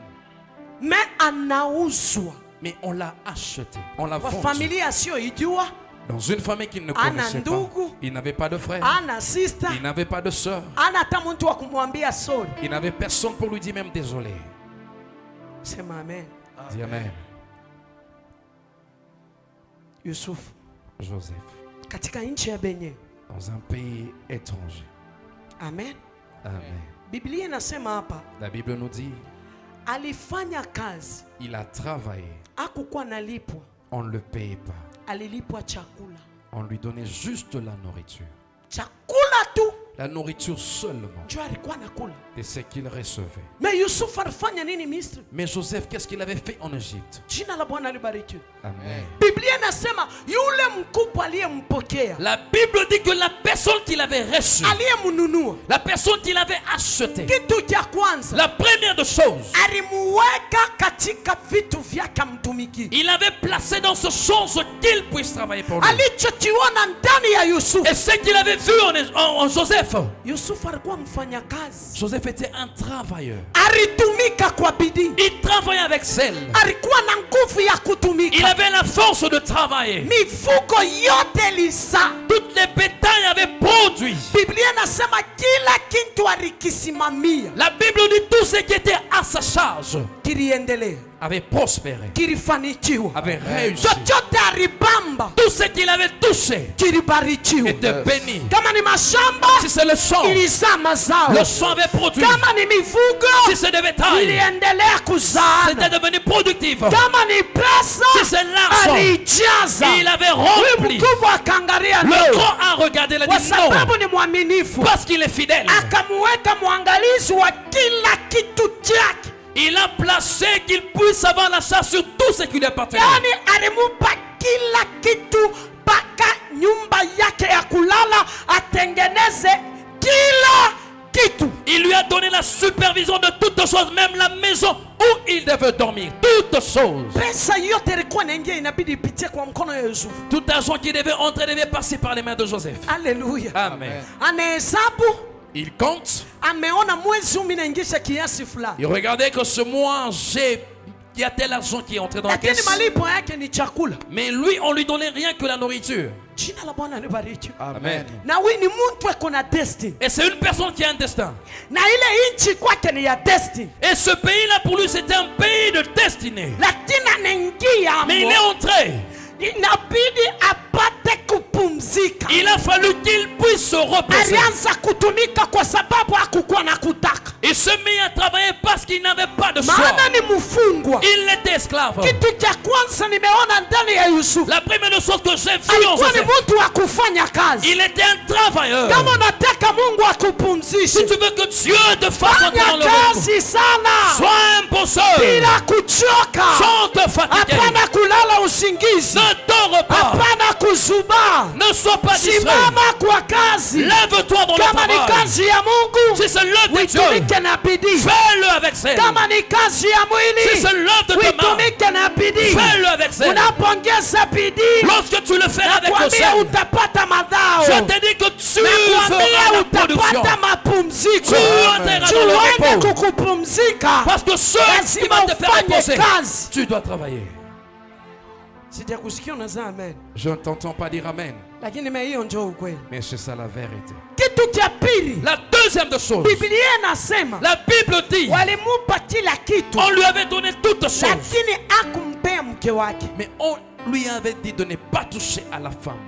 mais anauzwa
Mais on l'a acheté. On l'a
kwa
vendu.
familia asiyoijua,
Dans une famille qu'il ne
Ana
connaissait pas.
ndugu.
Il n'avait pas de frère.
ana sister,
Il n'avait pas de soeur.
ana hata mtu wa kumwambia sorry.
Il n'avait personne pour lui dire même désolé.
Sema amen.
Dis Amen.
Yusufu
Joseph,
katika nchi ya Benye.
dans un pays étranger.
Amen.
Amen.
Biblia inasema hapa
La Bible nous dit,
alifanya kazi,
il a travaillé.
hakukuwa nalipwa,
On ne le payait pas.
alilipwa chakula.
On lui donnait juste la nourriture.
Chakula tu
La nourriture seulement.
ndio alikuwa nakula.
Et ce qu'il recevait.
Mais Yusufu alifanya nini Misri?
Mais Joseph, qu'est-ce qu'il avait fait en Égypte?
Jina la Bwana libarikiwe.
Amen.
Biblia inasema yule mkubwa aliyempokea,
La Bible dit que la personne qu'il avait reçue,
aliyemnunua,
la personne qu'il avait achetée,
kitu cha kwanza
la première de choses,
alimuweka katika vitu vyake amtumikie.
il avait placé dans ce chose qu'il puisse travailler pour lui.
Alichokiona ndani ya Yusufu,
Et ce qu'il avait vu en Joseph,
Yusufu alikuwa mfanyakazi,
Joseph était un travailleur.
alitumika kwa bidii,
Il travaillait avec zèle.
alikuwa na nguvu ya
Il
kutumika.
avait la force de travailler.
Mifugo yote lisa.
Toutes les bétails avaient produit.
Biblia inasema kila kitu alikisimamia,
La Bible dit tout ce qui était à sa charge
kiliendelea,
avait prospéré,
kilifanikiwa.
avait réussi.
Chochote alibamba
Tout ce qu'il avait touché
kilibarikiwa.
était béni.
Kama ni mashamba
Si c'est le champ,
ilizaa mazao,
le champ avait produit.
kama ni mifugo
Si c'est des bétails,
iliendelea
c'était
kuzaana,
devenu productif.
kama ni pesa
Si c'est l'argent,
alijaza.
il avait
Huyu
rempli.
mkubwa akaangalia
Le
leo,
grand a regardé, il a
kwa
dit non,
sababu ni mwaminifu,
parce qu'il est fidèle.
akamuweka mwangalizi wa kila kitu chake.
Il a placé qu'il puisse avoir la charge sur tout ce qui lui appartenait.
Yani alimupa kila kitu, mpaka nyumba yake ya kulala atengeneze kila kitu.
Il lui a donné la supervision de toutes choses, même la maison où il devait dormir. Toutes choses.
Pesa yote ilikuwa inaingia, inabidi ipitie kwa mkono ya Yusufu.
Tout argent qui devait entrer devait passer par les mains de Joseph.
Haleluya.
Amen.
Anahesabu,
Il compte.
ameona mwezi huu minaingisha kiasi fulani,
Il regardait que ce mois, il y a tel argent qui est entré dans la
lakini
caisse.
malipo yake ni chakula.
Mais lui, on lui donnait rien que la nourriture.
Jina la Bwana libariki.
Amen.
Na huyu ni mtu ako na destiny,
Et c'est une personne qui a un destin.
na ile nchi kwake ni ya destiny,
Et ce pays-là, pour lui, c'était un pays de destinée.
lakini anaingia
Mais il est
amo,
entré.
inabidi apate kupumzika.
Il a fallu qu'il puisse se reposer.
Alianza kutumika kwa sababu hakukuwa na kutaka,
Il se mit à travailler parce qu'il n'avait pas de choix.
maana ni mfungwa.
Il était esclave.
Kitu cha kwanza nimeona ndani ya Yusufu,
La première chose que j'ai vue en
alikuwa ni
Joseph,
mtu wa kufanya kazi.
il était un travailleur.
Kama unataka Mungu
Si
akupumzishe,
tu veux que Dieu te fasse entrer dans
fanya
le repos,
kazi sana
sois un bosseur
bila kuchoka,
sans te fatiguer.
hapana kulala usingizi,
Ne dors pas.
hapana kuzuba.
Ne sois pas distrait.
Simama kwa kazi.
Lève-toi dans le
Kama ni
travail.
kazi ya Mungu,
Si c'est l'œuvre de Dieu,
uitumike na bidii.
fais-le avec zèle.
Kama ni kazi ya
Si
mwili,
c'est l'œuvre de tes mains,
uitumike na bidii.
fais-le avec zèle.
Unapoongeza bidii,
Lorsque tu le fais avec le
nakwambia
zèle,
utapata madhao,
je te dis que tu feras
nakwambia
la production.
utapata mapumziko.
Tu entreras dans le
Tuende
repos.
kukupumzika,
Parce que ce qui
lazima
va te faire
ufanye
reposer,
kazi.
tu dois travailler.
Sijakusikia unasema amen,
Je ne t'entends pas dire Amen,
lakini mimi hiyo ndio ukweli.
mais c'est ça la vérité.
Kitu cha pili,
La deuxième de choses,
Biblia inasema
la Bible dit,
walimupa kila kitu,
on lui avait donné toutes choses,
lakini akumpea mke wake.
mais on lui avait dit de ne pas toucher à la femme.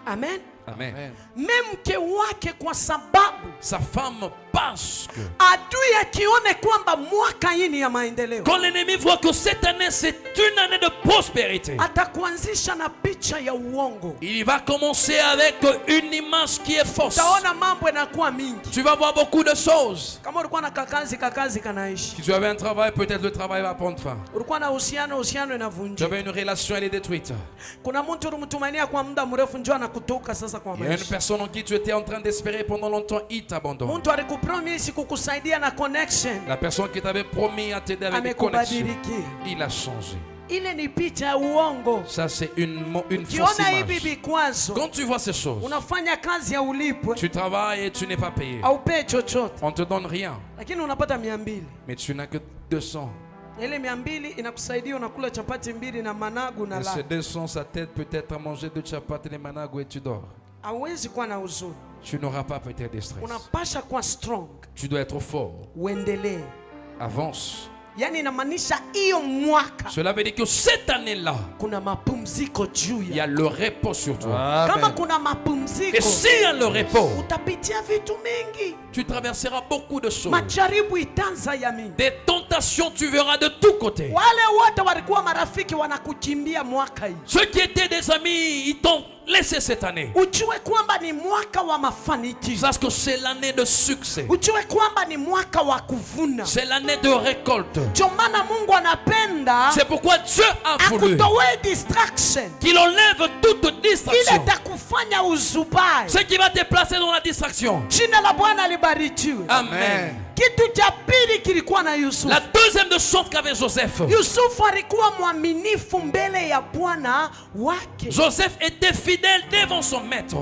Amen.
Amen.
Amen.
Me mke wake, kwa sababu
Sa femme, Parce que
adui akione kwamba mwaka hii ni ya maendeleo,
quand l'ennemi voit que cette année c'est une année de prospérité,
atakuanzisha na picha ya uongo.
il va commencer avec une image qui est fausse.
Utaona mambo yanakuwa mingi.
Tu vas voir beaucoup de choses.
Kama ulikuwa na kakazi kanaishi,
Si tu avais un travail, peut-être le travail va prendre fin.
ulikuwa na uhusiano
Tu
inavunjika.
avais une relation, elle est détruite.
Kuna mtu ulimtumainia kwa muda mrefu, njoo anakutoka sasa kwa
Il y a une
maisha.
personne en qui tu étais en train d'espérer pendant longtemps, il t'abandonne.
Mtu alikupromise kukusaidia na connection,
La personne qui t'avait promis à t'aider avec des connexions,
amekubadilikia.
il a changé.
Ile ni picha ya uongo.
Ça, c'est une fausse
Ukiona hivi
image.
vikwazo,
Quand tu vois ces choses,
unafanya kazi ya ulipwe
tu travailles et tu n'es pas payé.
au pay chochote,
On te donne rien,
lakini unapata 200.
mais tu n'as que 200.
Na ile 200 inakusaidia unakula chapati mbili na managu na
Et
la.
ces 200, ça t'aide peut-être à manger 2 chapates et les managos et tu dors.
Hauwezi kuwa na huzuni.
Tu n'auras pas peut-être de stress.
Unapasha kuwa strong,
Tu dois être fort.
uendelee.
Avance.
Yani inamaanisha hiyo mwaka
Cela veut dire que cette année-là,
kuna mapumziko juu
il y a
ya.
le repos sur toi.
Kama kuna
Et
mapumziko,
s'il y a le repos,
utapitia vitu mingi.
tu traverseras beaucoup de choses.
Majaribu itaanza ya mingi.
Des tentations, tu verras de tous côtés.
Wale wote walikuwa marafiki wanakukimbia mwaka hii,
Ceux qui étaient des amis, ils t'ont laissé cette année.
ujue kwamba ni mwaka wa mafanikio.
Sache que c'est l'année de succès.
Ujue kwamba ni mwaka wa kuvuna.
C'est l'année de récolte.
Ndio maana Mungu anapenda
C'est pourquoi Dieu a voulu
akutowe distraction
qu'il enlève toute
ile
distraction.
itakufanya uzubae.
Ce qui va te placer dans la distraction.
Jina la Bwana libarikiwe.
Amen.
Kitu cha pili kilikuwa na Yusufu.
La deuxième de chose qu'avait Joseph.
Yusufu alikuwa mwaminifu mbele ya Bwana wake.
Joseph était fidèle devant son maître.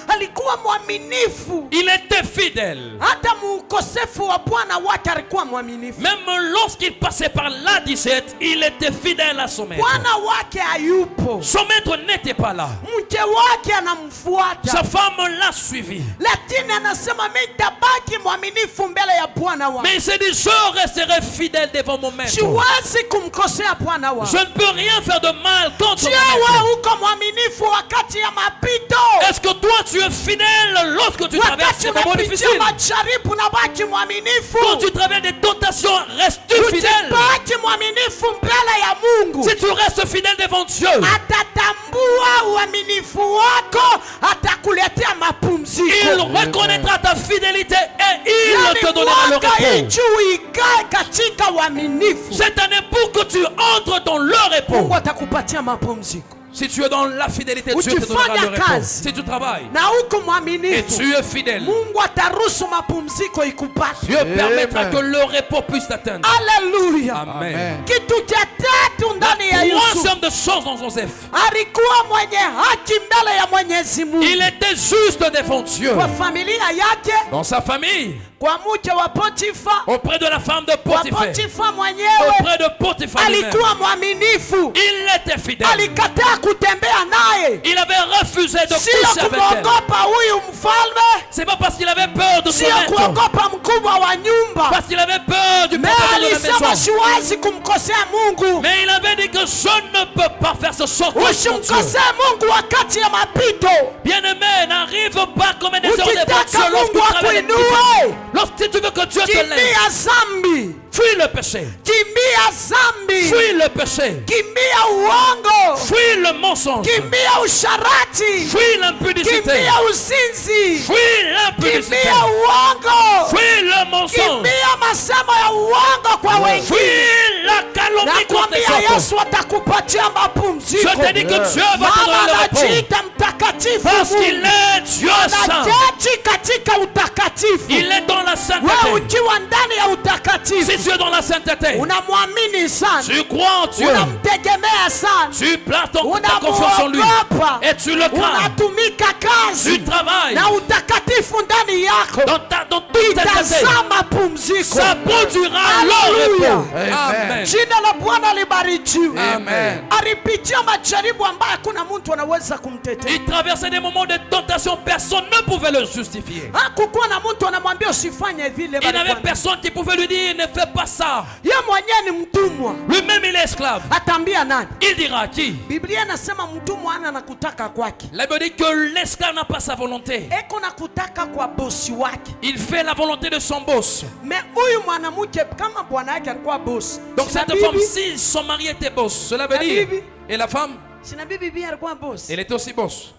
Alikuwa mwaminifu
Il était fidèle.
hata mukosefu wa Bwana wake alikuwa mwaminifu.
Même lorsqu'il passait par la 17, il était fidèle à son maître.
Bwana wake hayupo,
Son maître n'était pas là.
mke wake anamfuata,
Sa femme l'a suivi.
lakini anasema mimi nitabaki mwaminifu mbele ya Bwana wangu.
Mais il s'est dit, je resterai fidèle devant mon maître.
Siwezi kumkosea Bwana
Je
wangu.
ne peux rien faire de mal contre
Je
mon maître.
wewe uko mwaminifu wakati ya mapito,
Est-ce que toi tu es fidèle lorsque tu traverses
wakati
ces moments
unapitia
difficiles?
majaribu na baki mwaminifu.
Quand tu traverses des tentations, reste fidèle.
Baki mwaminifu mbele ya Mungu.
Si tu restes fidèle devant Dieu,
Atatambua uaminifu wako, atakuletea mapumziko.
il reconnaîtra ta fidélité et il te donnera le
mwaka hii
repos.
juu ikae katika uaminifu,
Cette année, pour que tu entres dans le repos,
Mungu atakupatia mapumziko.
si tu es dans la fidélité, Dieu te donnera le repos. Si tu travailles
Na uko
et
mwaminifu,
tu es fidèle,
Mungu ataruhusu mapumziko ikupate.
Dieu permettra que le repos puisse t'atteindre.
Haleluya.
Amen.
Kitu cha tatu ndani ya Yusufu,
Troisième de choses dans Joseph,
alikuwa mwenye haki mbele ya Mwenyezi Mungu.
il était juste devant Dieu.
Kwa familia yake,
Dans sa famille,
kwa mke wa Potifa,
auprès de la femme de
kwa
Potiphar,
Potifa mwenyewe,
auprès de Potiphar lui-même.
alikuwa mwaminifu.
Il était fidèle.
Alikataa kutembea naye,
Il avait refusé de
sio
coucher avec elle.
kumwogopa huyu mfalme,
C'est pas parce qu'il avait peur de son
sio
maître,
kuogopa mkubwa wa nyumba,
parce qu'il avait peur du
mais
propriétaire de la
alisema
maison.
siwezi kumkosea Mungu.
Mais il avait dit que je ne peux pas faire ce sort contre Dieu.
Usimkosee Mungu wakati ya mapito.
Bien-aimé, n'arrive pas comme un essor de
Ukitaka
Dieu lorsque
Mungu
tu traverses des
akuinue,
difficultés. Lorsque tu veux que Dieu te lève,
kimbia zambi,
fuis le péché.
kimbia zambi,
Fuis le péché.
kimbia uongo,
Fuis le mensonge.
kimbia usharati,
Fuis l'impudicité.
kimbia uzinzi,
Fuis l'impudicité.
kimbia uongo,
Fuis le mensonge.
kimbia masemo ya uongo kwa wengine.
Fuis la calomnie contre les
Nakwambia
autres.
Yesu atakupatia mapumziko.
Je te dis que Dieu va te
Maana
donner le repos.
anajiita mtakatifu
Parce qu'il
Mungu.
est Dieu saint.
Anaketi katika utakatifu.
Il est dans la
Wewe
sainteté.
ukiwa ndani ya utakatifu,
Si tu es dans la sainteté,
unamwamini sana,
tu crois en Dieu.
unamtegemea sana,
Tu places ta confiance en lui.
unamuogopa,
Et tu le crains.
unatumika kazi
Tu travailles.
na utakatifu ndani yako,
Dans toute ta tête.
itazaa mapumziko.
Ça produira le
Hallelujah.
repos. Amen.
Jina la Bwana libarikiwe.
Amen.
Alipitia majaribu ambayo hakuna mtu anaweza kumtetea.
Il traversait des moments de tentation. Personne ne pouvait le justifier.
Hakukuwa na mtu anamwambia usifanye vile.
Il n'avait personne qui pouvait lui dire ne fais pas ça.
Yeye mwenyewe ni mtumwa.
Lui-même il est esclave.
Ataambia nani?
Il dira à qui?
Biblia inasema mtumwa ana nakutaka kwake.
La Bible dit que l'esclave n'a pas sa volonté.
eko na kutaka kwa bosi wake.
Il fait la volonté de son boss.
Mais huyu mwanamke kama bwana yake alikuwa boss.
Donc
Sina
cette
bibi?
femme, si son mari était boss, cela veut
La
dire.
bibi?
Et la femme,
Sina bibi pia alikuwa boss.
elle est aussi boss.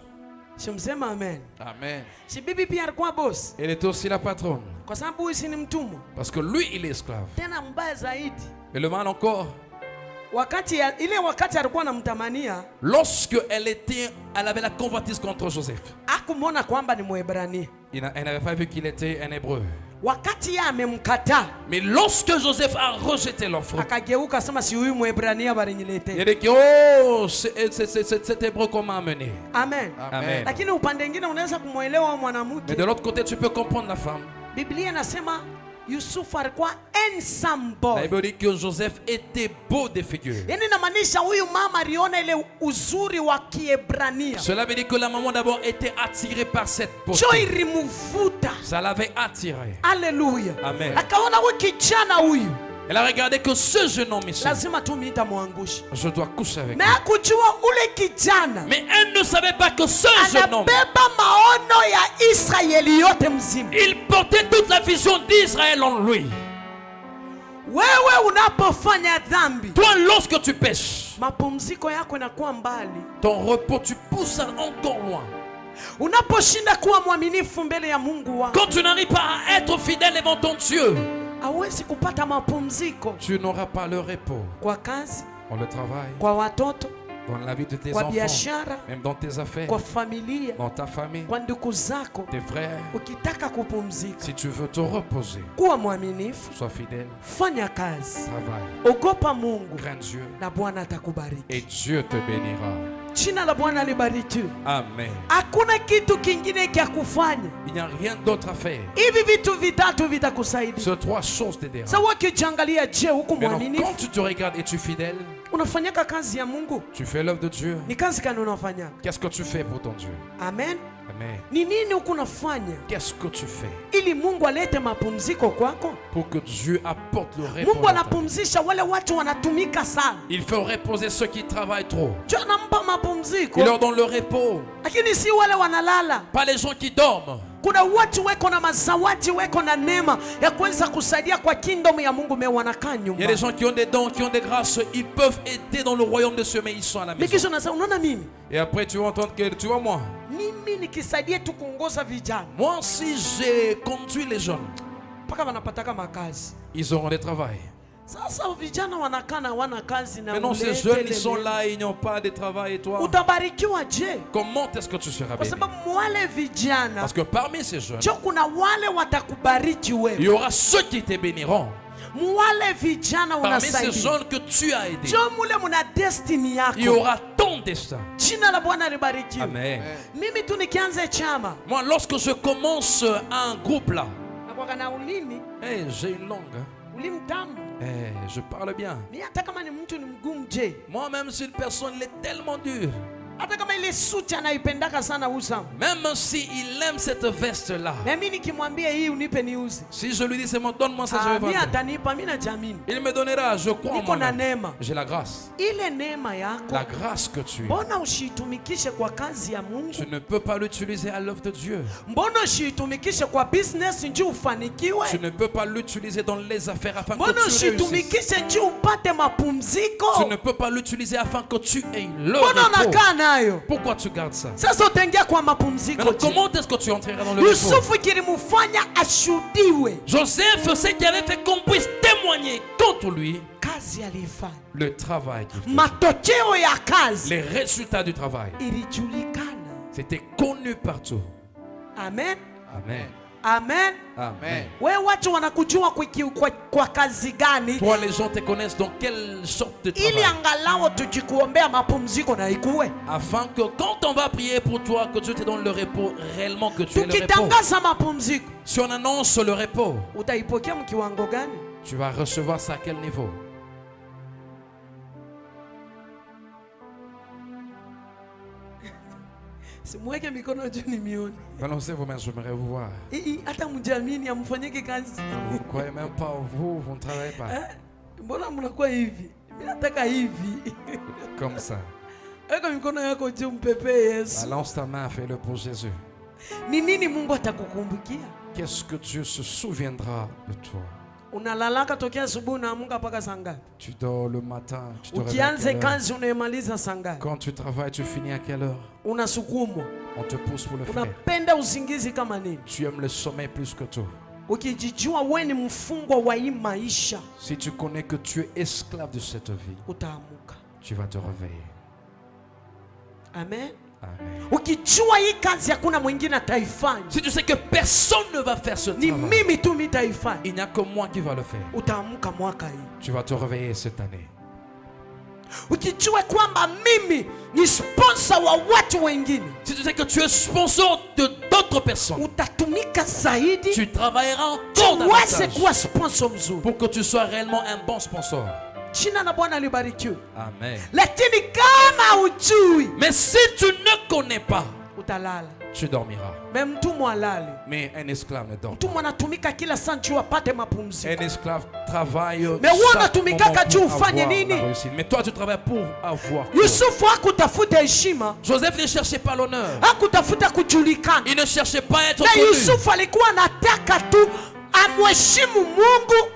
Simsema amen.
Amen.
Si bibi pia alikuwa boss.
Elle est aussi la patronne.
Kwa sababu huyu si ni mtumwa.
Parce que lui, il est esclave.
Tena mbaya zaidi.
Et le mal encore,
Wakati alikuwa anamtamania,
lorsque elle avait la convoitise contre Joseph,
hakumwona kwamba ni Mwebrania.
elle n'avait pas vu qu'il était un hébreu.
Wakati yeye amemkataa,
Mais lorsque Joseph a rejeté l'offre,
akageuka sema si huyu Mwebrania bali niletee.
il a dit que, oh, c'est cet hébreu qu'on m'a amené.
Amen.
Amen.
Lakini upande mwingine unaweza kumwelewa
Mais
mwanamke.
de l'autre côté, tu peux comprendre la femme.
Biblia inasema Yusufu alikuwa handsome
La
boy.
Bible dit que Joseph était beau de figure.
Yaani inamaanisha huyu mama aliona ile uzuri wa Kiebrania.
Cela veut dire que la maman d'abord était attirée par cette
Cho
beauté.
ilimvuta.
Ça l'avait attirée.
Haleluya.
Amen.
Akaona huyu kijana huyu
Elle a regardé que ce jeune homme ici,
lazima tu muangushe.
je dois coucher avec lui.
Na hakujua ule kijana
Mais elle ne savait pas que ce jeune homme,
anabeba maono ya Israeli yote mzima.
il portait toute la vision d'Israël en lui.
Wewe unapofanya dhambi,
Toi, lorsque tu pêches,
mapumziko yako yanakuwa mbali.
ton repos, tu pousses encore loin.
Unaposhinda kuwa mwaminifu mbele ya Mungu wako,
Quand tu n'arrives pas à être fidèle devant ton Dieu,
hauwezi kupata mapumziko
tu n'auras pas le repos.
kwa kazi,
Dans le travail,
kwa watoto,
dans la vie de tes
kwa
enfants,
biashara,
même dans tes affaires,
kwa familia,
dans ta famille,
kwa ndugu zako.
tes frères.
Ukitaka kupumzika,
Si tu veux te reposer,
kuwa mwaminifu,
sois fidèle,
fanya kazi,
travaille,
ogopa Mungu
crains Dieu
na Bwana atakubariki.
et Dieu te bénira.
Jina la Bwana libarikiwe.
Amen.
Hakuna kitu kingine cha kufanya.
Il n'y a rien d'autre à faire.
Hivi vitu vitatu vitakusaidia.
Ces trois choses t'aideront.
Sasa ukijiangalia, je, huko
Maintenant,
mwaminifu?
quand tu te regardes et tu es fidèle,
Unafanyaka kazi ya Mungu?
tu fais l'œuvre de Dieu.
Ni kazi gani unafanya?
Qu'est-ce que tu fais pour ton Dieu?
Amen.
Amen.
Ni nini huko unafanya
Qu'est-ce que tu fais
ili Mungu alete mapumziko kwako?
pour que Dieu apporte le repos
Mungu
dans ta vie?
anapumzisha wale watu wanatumika sana.
Il faut reposer ceux qui travaillent trop.
Je anampa mapumziko.
Il leur donne le repos.
Lakini si wale wanalala.
Pas les gens qui dorment.
Kuna watu weko na mazawadi, weko na neema ya kuweza kusaidia kwa kingdom ya Mungu, me wanakaa
Il y a
nyumba.
des gens qui ont des dons, qui ont des grâces. Ils peuvent aider dans le royaume de Dieu, mais ils sont à la maison.
Mikisho nasema unaona mimi?
Et après, tu vas entendre que, tu vois,
Mimi nikisaidia tu kuongoza vijana
moi, si j'ai conduit les jeunes,
mpaka wanapataka makazi.
ils auront des travail.
Sasa vijana wanakaa na wana kazi na
Maintenant, ces
ulete
jeunes, ils
ile
sont
neema.
là, ils n'ont pas de travail. Et toi,
Utabarikiwa je?
comment est-ce que tu seras
Kwa
béni?
sababu wale vijana
Parce que parmi ces jeunes,
jo kuna wale watakubariki
il
wewe.
y aura ceux qui te béniront.
Wale vijana
Parmi ces
unasaidia.
jeunes que tu as aidés,
Jo mule muna destiny
il y
yako.
aura ton destin.
Jina la Bwana libarikiwe.
Amen.
Mimi tu nikianza chama
Moi, lorsque je commence un groupe là,
nakuwa na ulimi
j'ai une langue. Hein.
ulimi tamu.
Je parle bien.
Mimi hata kama ni mtu ni mgumu je,
Moi-même, si une personne elle est tellement dure,
hata kama ile suti anaipendaka sana usa,
même si il aime cette veste-là,
na mimi nikimwambia hii unipe niuze,
si je lui dis c'est mon, donne-moi ça, je vais
mimi
vendre.
atanipa, mimi najiamini.
Il me donnera, je crois en
Niko na
moi.
neema.
J'ai la grâce.
Ile neema yako
La grâce que tu as.
mbona ushiitumikishe kwa kazi ya Mungu?
Tu ne peux pas l'utiliser à l'œuvre de Dieu.
Mbona ushiitumikishe kwa business nje ufanikiwe?
Tu ne peux pas l'utiliser dans les affaires afin que
Mbona
tu réussisses.
ushiitumikishe nje upate mapumziko?
Tu ne peux pas l'utiliser afin que tu aies le
Mbona
repos.
unakaa nayo?
Pourquoi tu gardes ça?
Sasa utaingia kwa mapumziko.
Maintenant,
je.
comment est-ce que tu entreras dans le repos?
Yusufu kilimufanya ashuhudiwe
Joseph, ce qui avait fait qu'on puisse témoigner contre lui,
kazi aliifanya.
le travail qu'il faisait.
Matokeo ya kazi
Les résultats du travail.
ilijulikana.
C'était connu partout.
Amen.
Amen.
Amen.
Amen.
We watu wanakujua kwa kazi gani,
Toi, les gens te connaissent dans quelle sorte de
ili
travail.
angalau tujikuombea mapumziko na ikuwe.
Afin que quand on va prier pour toi, que Dieu te donne le repos, réellement que tu aies le repos.
Tukitangaza mapumziko,
Si on annonce le repos,
utaipokea mkiwango gani?
tu vas recevoir ça à quel niveau?
Simweke mikono juu ni mioni.
Balancez vos mains, j'aimerais vous voir.
Hata mjamini amfanyike kazi.
Vous ne croyez même pas en vous, vous ne travaillez pas.
Mbona mnakuwa hivi? Mimi nataka hivi.
Comme ça.
Weka mikono yako juu, mpepee Yesu.
Balance ta main, fais-le pour Jésus.
Ni nini Mungu atakukumbukia?
Qu'est-ce que Dieu se souviendra de toi?
Unalalaka tokea asubuhi na Mungu mpaka saa ngapi?
Tu dors le matin, tu te réveilles à
Ukianze
quelle heure?
kazi unaimaliza saa ngapi?
Quand tu travailles, tu finis à quelle heure?
Unasukumwa.
On te pousse pour le faire.
Unapenda usingizi kama nini?
Tu aimes le sommeil plus que tout.
Ukijijua wewe ni mfungwa wa hii maisha,
Si tu connais que tu es esclave de cette vie,
utaamuka.
tu vas te réveiller.
Amen.
Amen.
Ukijua hii kazi hakuna mwingine ataifanya,
Si tu sais que personne ne va faire ce
ni
travail,
mimi tu nitaifanya,
il n'y a que moi qui va le faire.
utaamuka mwaka hii.
Tu vas te réveiller cette année.
Ukijua kwamba mimi ni sponsor wa watu wengine,
Si tu sais que tu es sponsor de d'autres personnes,
utatumika zaidi
tu travailleras encore
uweze
davantage
kuwa sponsor mzuri.
pour que tu sois réellement un bon sponsor.
Jina la Bwana libarikiwe.
Amen.
Lakini kama hujui,
Mais si tu ne connais pas,
utalala.
tu dormiras.
Me mtumwa alale.
Mais un esclave ne dort pas.
Mtumwa anatumika kila saa juu apate mapumziko.
Un esclave travaille
Mais wewe
chaque
unatumikaka
moment
juu
pour
ufanye
avoir
nini?
la réussite. Mais toi tu travailles pour avoir quoi?
Yusufu hakutafuta heshima,
Joseph ne cherchait pas l'honneur.
hakutafuta kujulikana.
Il ne cherchait pas à être
Na
connu.
Yusufu alikuwa anataka tu amheshimu Mungu,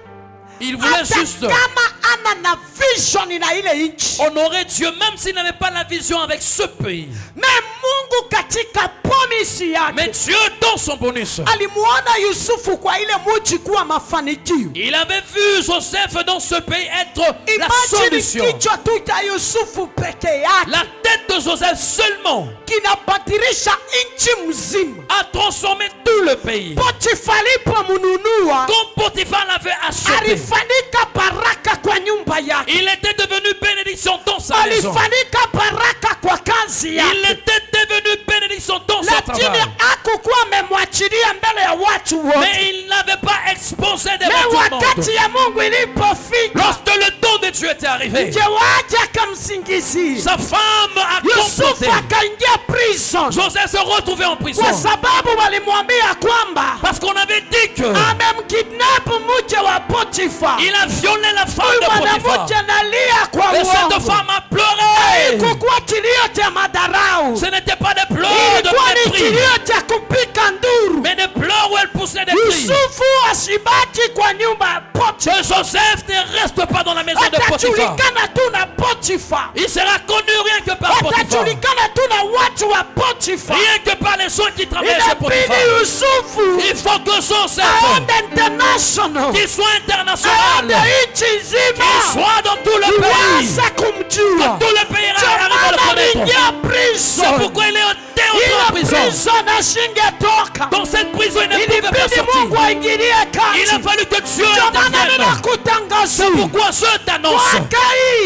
Il voulait
hata
juste
kama ana na vision na ile nchi.
honorer Dieu même s'il n'avait pas la vision avec ce pays.
Na Mungu katika promisi
Mais
yake
Dieu dans son bonus,
alimuona Yusufu kwa ile mji kuwa mafanikio.
il avait vu Joseph dans ce pays être la
Imagine
solution.
kichwa tu cha Yusufu peke yake
La tête de Joseph seulement
kinabadilisha nchi mzima.
a transformé tout le pays.
Potifa alipomununua
Comme Potiphar l'avait acheté,
alifanyika baraka kwa nyumba yake,
il était devenu bénédiction dans sa maison.
alifanyika baraka kwa kazi
Il
yake,
était devenu bénédiction dans son
lakini
travail.
hakukuwa amemwachilia mbele ya watu wote.
Mais il n'avait pas exposé
Na
devant tout le monde.
wakati ya Mungu ilipofika,
Lorsque le temps de Dieu était arrivé,
mke wake akamsingizia,
sa femme a
Yusufu
comploté.
akaingia prison
Joseph se retrouvait en prison
kwa sababu walimwambia kwamba
parce qu'on avait dit que
amemkidnap mke wa Potifa.
il a violé la femme
Huyu
de Potiphar.
mwanamke analia kwa
Et cette
uongo.
femme a pleuré.
Haikukuwa kilio cha madharau,
Ce n'était pas des pleurs de
ilikuwa ni
mépris,
kilio cha kupika nduru.
mais des pleurs où elle poussait des cris.
Yusufu asibaki kwa nyumba ya Potifa,
Que Joseph ne reste pas dans la maison de Potiphar.
atajulikana tu na Potifa,
Il sera connu rien que par Potiphar.
atajulikana tu na watu wa Potifa.
Rien que par les gens qui travaillent chez
Inabidi
Potiphar.
Yusufu
Il faut que Joseph,
aende international,
qu'il soit
aende
international,
nchi
qu'il
nzima,
soit dans tout le pays,
iweze kumjua.
tout le pays
Ndio
arrive à
maana
le connaître.
aliingia
C'est
prison.
pourquoi il est entré en
Ile
prison.
prison asingetoka,
Dans cette prison, il ne pouvait pas
ilibidi
sortir.
Mungu aingilie
Il a
kati.
fallu que Dieu
Ndio maana
intervienne.
ninakutangazia
Pourquoi je t'annonce,
mwaka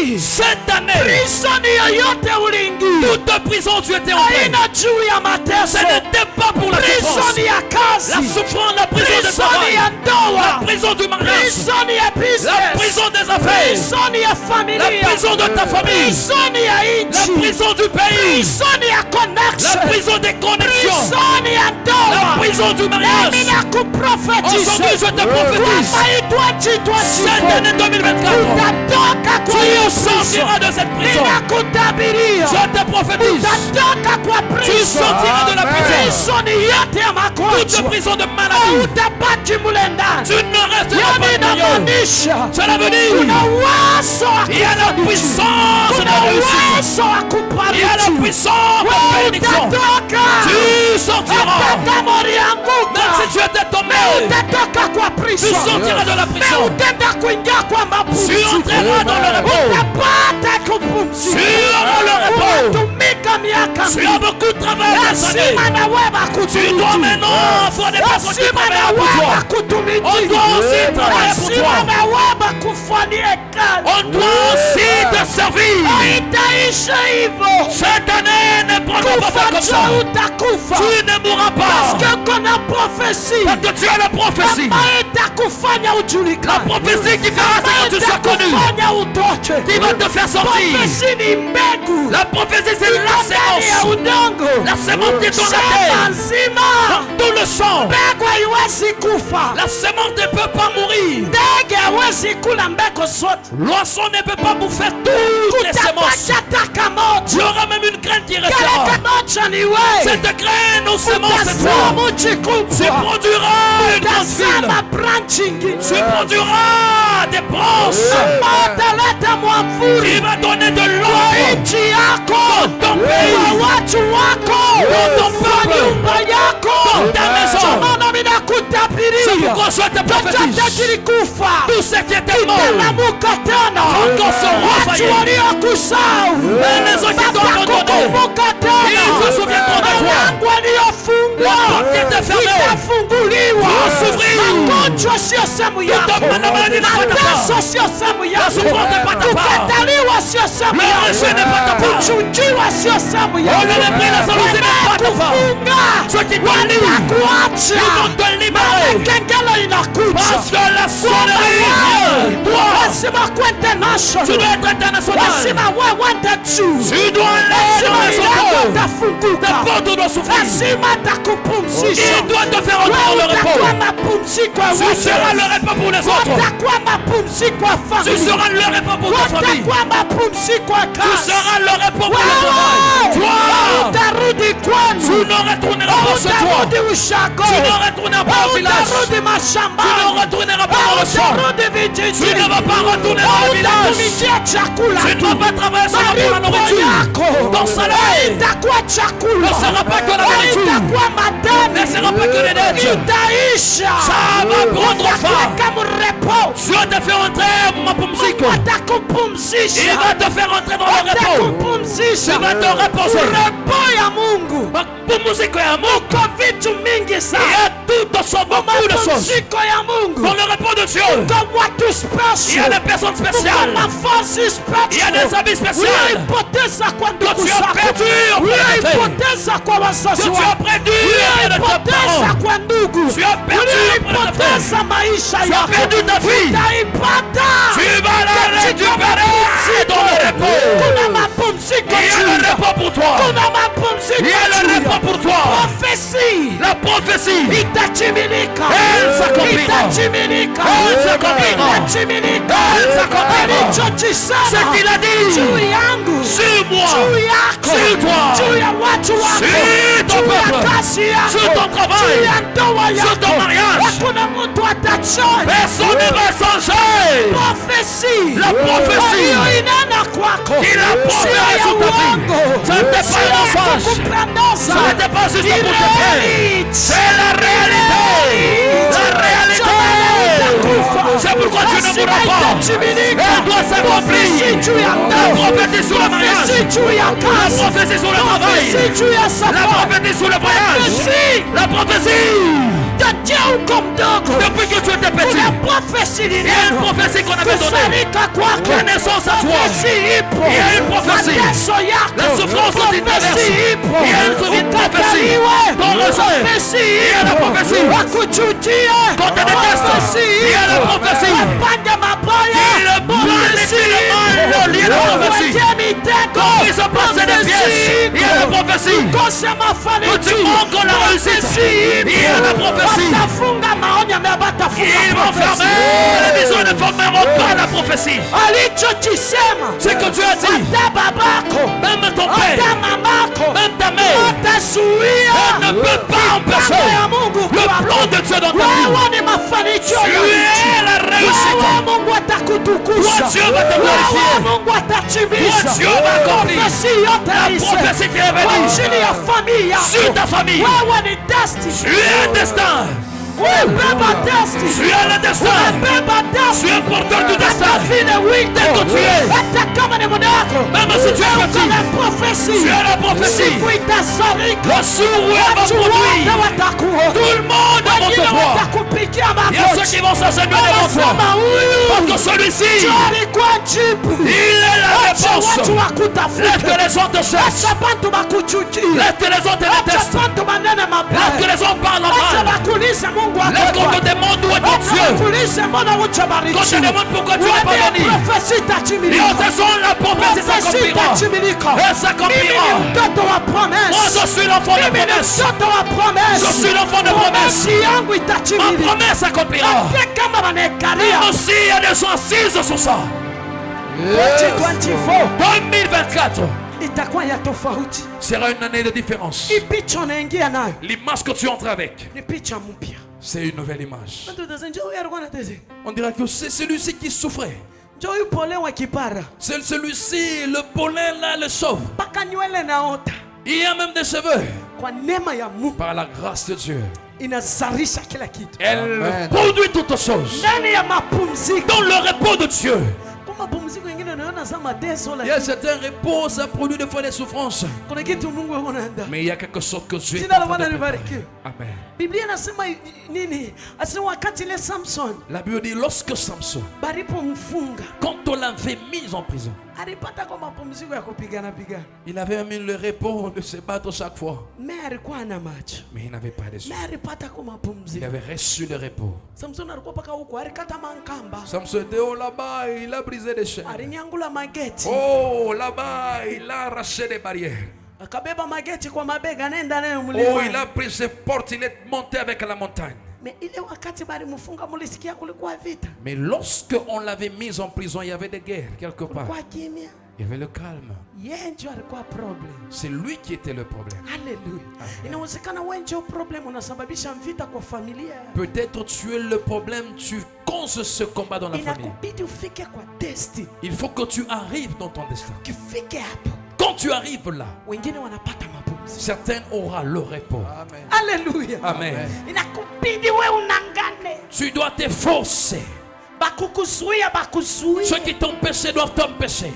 hii
cette année,
prison yoyote uliingia
toute prison tu étais entré,
haina juu ya mateso,
ce n'était pas pour la
prison
souffrance.
ya
La
kazi,
souffrance, la prison de
prison
travail,
ya
la
ndoa,
prison du mariage,
prison ya
la
business,
prison des affaires,
prison ya
la
familia,
prison de ta famille,
prison ya
la
nchi,
prison du pays,
prison ya
la
connection,
prison des connexions,
prison ya
la
ndoa.
prison du mariage.
Nami nakuprofetisha
Aujourd'hui, je te prophétise,
kwamba
cette année 2024,
utatoka kwa hiyo
tu sortiras de cette prison.
ninakutabiria,
Je te prophétise,
utatoka kwa
tu
prison.
sortiras de la prison.
Prison yote ya
Toute
magonjwa
prison de maladie,
utabaki mule ndani.
tu ne resteras
Yani
pas milieu.
inamaanisha
Cela veut dire,
kuna uwezo wa
il y a la
kufanikiwa.
puissance de
Kuna
la réussite.
uwezo wa
Il y a la
kubariki.
puissance de la bénédiction.
Utatoka
Tu sortiras.
hata kama ulianguka,
Même si tu étais tombé,
utatoka kwa
tu
prison.
sortiras de la
Na
prison.
utaenda kuingia kwa
Tu
mapumziko.
entreras dans le repos.
Utapata kupumzika.
Tu auras le repos.
Unatumika miaka
Tu as
mingi.
beaucoup de travail à cette année.
Lazima na wewe
Tu dois
bakutumikie.
maintenant faire des personnes qui
Lazima na
travaillent pour
wewe
toi.
bakutumikie.
On doit aussi travailler pour
Lazima
toi.
na wewe bakufanyie kazi.
On doit aussi te servir.
Haitaisha hivyo.
Cette année ne prendra pas faire comme ça.
Kufa utakufa.
Tu ne mourras
Parce
pas.
que kuna prophétie
Parce que tu as la prophétie.
ambayo itakufanya
La
ujulikane.
prophétie qui fera ce que tu sois connu.
Itakufanya utoke.
Qui va te faire sortir.
Prophétie ni mbegu.
La prophétie, c'est la
ndani ya
sémence,
udongo,
la sémence qui est dans la
shamba
terre,
nzima,
dans tout le champ,
mbegu haiwezi kufa,
la sémence ne peut pas mourir.
ndege hawezi kula mbegu zote,
L'oiseau ne peut pas bouffer toutes les semences.
kutapata taka
Il y
moja,
aura même une graine qui
kile
restera.
kamoja ni wewe.
Cette graine aux semences, c'est
Utazaa
toi.
mti
Tu
kubwa,
produiras une grande
utazama
ville.
branch ingine,
Tu produiras des branches.
utaleta mwamvuri
Il va donner de
kwa
l'eau
nchi yako,
dans ton
kwa
pays,
watu wako,
dans ton
kwa
peuple,
nyumba yako.
dans ta maison.
Maana mimi
C'est
nakutabiria
pourquoi je te
chochote
prophétise.
kilikufa
Tout ce qui était mort,
kitalamuka tena.
Encore se
Watu
refaire.
waliokusahau
les autres qui t'ont abandonné,
watakukumbuka tena.
ils se souviendront de toi.
Malango yaliyofungwa
La porte qui était fermée
itafunguliwa.
va s'ouvrir.
Magonjwa sio sehemu yako,
maladie n'est pas ta part.
mateso sio sehemu yako,
souffrance n'est pas ta part.
kukataliwa sio sehemu
Le
yako,
rejet n'est pas ta part.
kuchukiwa sio sehemu yako,
le mépris, la jalousie n'est pas ta part.
kufunga
Ceux qui t'ont lié,
wanakuacha.
ils vont te libérer.
Kengele inakuja.
Parce que la sonnerie vient. Toi,
Lazima kuwa international.
tu dois être international.
Lazima wewe uende juu.
Tu dois aller dans
Lazima
les
milango
eaux.
itafunguka.
Ta porte doit s'ouvrir.
Lazima atakupumzisha.
Il doit te faire entrer dans le
Utakuwa
repos.
mapumziko ya
Tu seras le repos pour les autres.
Utakuwa mapumziko ya
Tu
familia.
seras le repos pour ta famille.
Utakuwa mapumziko ya
Tu
kazi.
seras le repos pour le
Wewe
travail. Toi,
utarudi kwenu.
tu ne retourneras pas chez toi.
Utarudi ushago.
Tu ne retourneras pas au village.
Utarudi
Tu
mashambani.
ne retourneras pas dans le champ.
Utarudi
Tu
vijijini.
ne vas pas retourner dans le village.
Utatumikia chakula
Tu ne
tu.
vas pas travailler seulement pour la
Malipo
nourriture.
yako
Ton salaire
itakuwa chakula.
ne sera pas que la nourriture.
Itakuwa madeni.
Ne sera pas que les dettes.
Itaisha.
Ça va prendre fin.
Utakuweka mrepo.
Je vais te faire entrer mapumziko.
Watakupumzisha.
Il va te faire entrer dans le repos.
Watakupumzisha.
Il va te reposer.
Repo ya Mungu.
Mapumziko ya Mungu.
Uko vitu mingi
Il y
sana.
a tout sur beaucoup de choses.
Mapumziko ya Mungu.
Dans le repos de Dieu,
Uko watu
il y a
special.
des personnes
Uko
spéciales.
nafasi
Il y a des
special.
habits spéciaux.
Uliipoteza kwa
Que
ndugu
tu as
zako.
perdu au
Uliipoteza kwa
Que
wazazi
tu as
wako.
perdu auprès de tes
Uliipoteza
parents.
kwa ndugu.
Tu as perdu auprès de tes
Uliipoteza maisha
Tu as
yako.
perdu ta vie.
Utaipata.
Tu vas la récupérer dans le repos.
Kuna mapumziko
Il y a
juu
le
yako.
repos pour toi.
Kuna mapumziko
Il y a le
juu
repos
yako.
pour toi.
Prophecy
La prophétie.
itatimilika.
Elle s'accomplira.
Itatimilika.
Elle s'accomplira.
Itatimilika.
Elle s'accomplira.
Alichokisema
Ce qu'il a dit.
juu yangu,
Sur moi.
juu yako,
Sur toi.
juu ya watu wako,
Sur ton
juu ya
peuple.
kazi yako,
Sur ton travail.
juu ya ndoa
Sur
yako.
ton mariage.
Hakuna mtu atachoka.
Personne ne va changer.
Prophecy.
La prophétie.
Iliyoinena kwako.
Il a proféré
Sio
sur ta vie.
uongo.
Ce n'était pas
Sio
un mensonge.
kukupendeza.
Ce n'était pas juste
Ni
pour te plaire.
reality.
C'est la réalité. La réalité. C'est pourquoi tu ne mourras pas. Elle doit s'accomplir. La prophétie sur le mariage. La prophétie sur le travail. La prophétie sur le voyage. La prophétie. Depuis que tu étais petit, il y a une prophétie qu'on avait donnée. La naissance à toi. Il y a une prophétie. La souffrance que tu traverses. Il y a une prophétie. Ton rejet. Il y a la prophétie. Quand tu détestes, il y a la prophétie. Il le planifie le mal. Il y a la prophétie. Quand il se passe des pièges, il y a la prophécie. Quand tu manques la réussite, il y a la prophétie. Ils vont fermer les visions ne fermeront pas la prophétie. Ce que tu as dit, même ton père, même ta mère, elle ne peut pas empêcher le plan de Dieu dans ta vie. Tu es la réussite. Toi, Dieu va te glorifier. Toi, Dieu va accomplir la prophétie qui est venue sur ta famille. Tu es un destin. Tu es le destin. Tu es porteur du destin. Dès que tu es, même si tu es petit, tu es la prophétie. Le jour où elle va produire, tout le monde va
wengine
toi.
watakupigia
Il y a ceux
magoti.
qui vont s'agenouiller devant toi.
Wanasema
Parce
huyu
que celui-ci,
ndio alikuwa jibu.
il est la
Acha
réponse.
watu
Laisse
wakutafute.
que les gens te cherchent.
Acha bantu bakuchukie.
Laisse que les gens te
Acha
détestent.
bantu manene
Laisse que
mabaya.
les gens parlent
Acha
mal.
bakuulize Mungu wako
Laisse qu'on te
wapi.
demande où est ton
Acha
Dieu.
bakuulize mbona
Quand je
hujabarikiwa.
demande pourquoi tu n'es pas
Waambie
béni.
profesi
Et
itatimilika.
en faisant la prophétie
Profesi
s'accomplira.
itatimilika.
Elle
Mimi
s'accomplira.
ni mtoto wa
Moi,
promesse.
je suis l'enfant de
Mimi ni
promesse.
mtoto wa promesse.
Je suis l'enfant de promesse.
Promesse yangu
Ma
itatimilika.
promesse s'accomplira.
Hata kama wanaekalia.
Même s'il y a des gens assises sur ça.
2024
2024
itakuwa ya tofauti.
sera une année de différence.
Hii picha unaingia nayo
L'image que tu entres avec,
ni picha mpya.
c'est une nouvelle image.
Mtu utazenja huyu alikuwa anateze.
On dira que c'est celui-ci qui souffrait.
Njoo huyu pole wa kipara.
C'est celui-ci, le pollen là, le chauve.
Mpaka nywele naota.
Il y a même des cheveux.
Kwa neema ya Mungu
Par la grâce de Dieu,
inazarisha kila kitu.
elle produit toutes choses.
Ndani ya mapumziko.
Dans le repos de Dieu.
Kwa mapumziko mengine unaona za mateso
Il y a
la.
certains repos, ça produit des fois des souffrances.
Kuna kitu Mungu yuko anaandaa.
Mais il y a quelque chose que Dieu est
Jina la
en train
Bwana
de préparer.
libarikiwe.
Amen.
Biblia inasema nini? Asema wakati ile Samson
La Bible dit lorsque Samson,
balipomfunga
quand on l'avait mis en prison,
alipata kwa mapumziko ya kupigana pigana.
il avait mis le repos de se battre chaque fois.
Mais alikuwa na macho.
Mais il n'avait pas les yeux.
Mais alipata kwa
Il
mapumziko.
avait reçu le repos.
Samson alikuwa paka huko alikata mankamba.
Samson était oh là-bas, il a brisé des chaînes.
Alinyangula mageti.
Oh là-bas, il a arraché des barrières.
Akabeba mageti kwa mabega nenda nayo
Oh,
mlimani.
il a pris ses portes, il est monté avec la montagne.
Mais ile wakati bali mfunga mulisikia kulikuwa vita.
Mais lorsque on l'avait mis en prison, il y avait des guerres quelque part.
Kulikuwa kimya.
Il y avait le calme.
Yeye ndio alikuwa problem.
C'est lui qui était le problème.
Haleluya. Inawezekana wewe ndio problem unasababisha vita kwa familia.
Peut-être tu es le problème, tu causes ce combat dans la famille.
Inakubidi ufike kwa testi.
Il faut que tu arrives dans ton destin.
Ukifike hapo,
Quand tu arrives là,
wengine wanapata mapumziko.
certains auront le repos.
Haleluya.
Amen.
Inakubidi wewe unangane.
Tu dois t'efforcer.
Bakukuzuia bakuzuia.
Ceux qui t'empêchent doivent t'empêcher.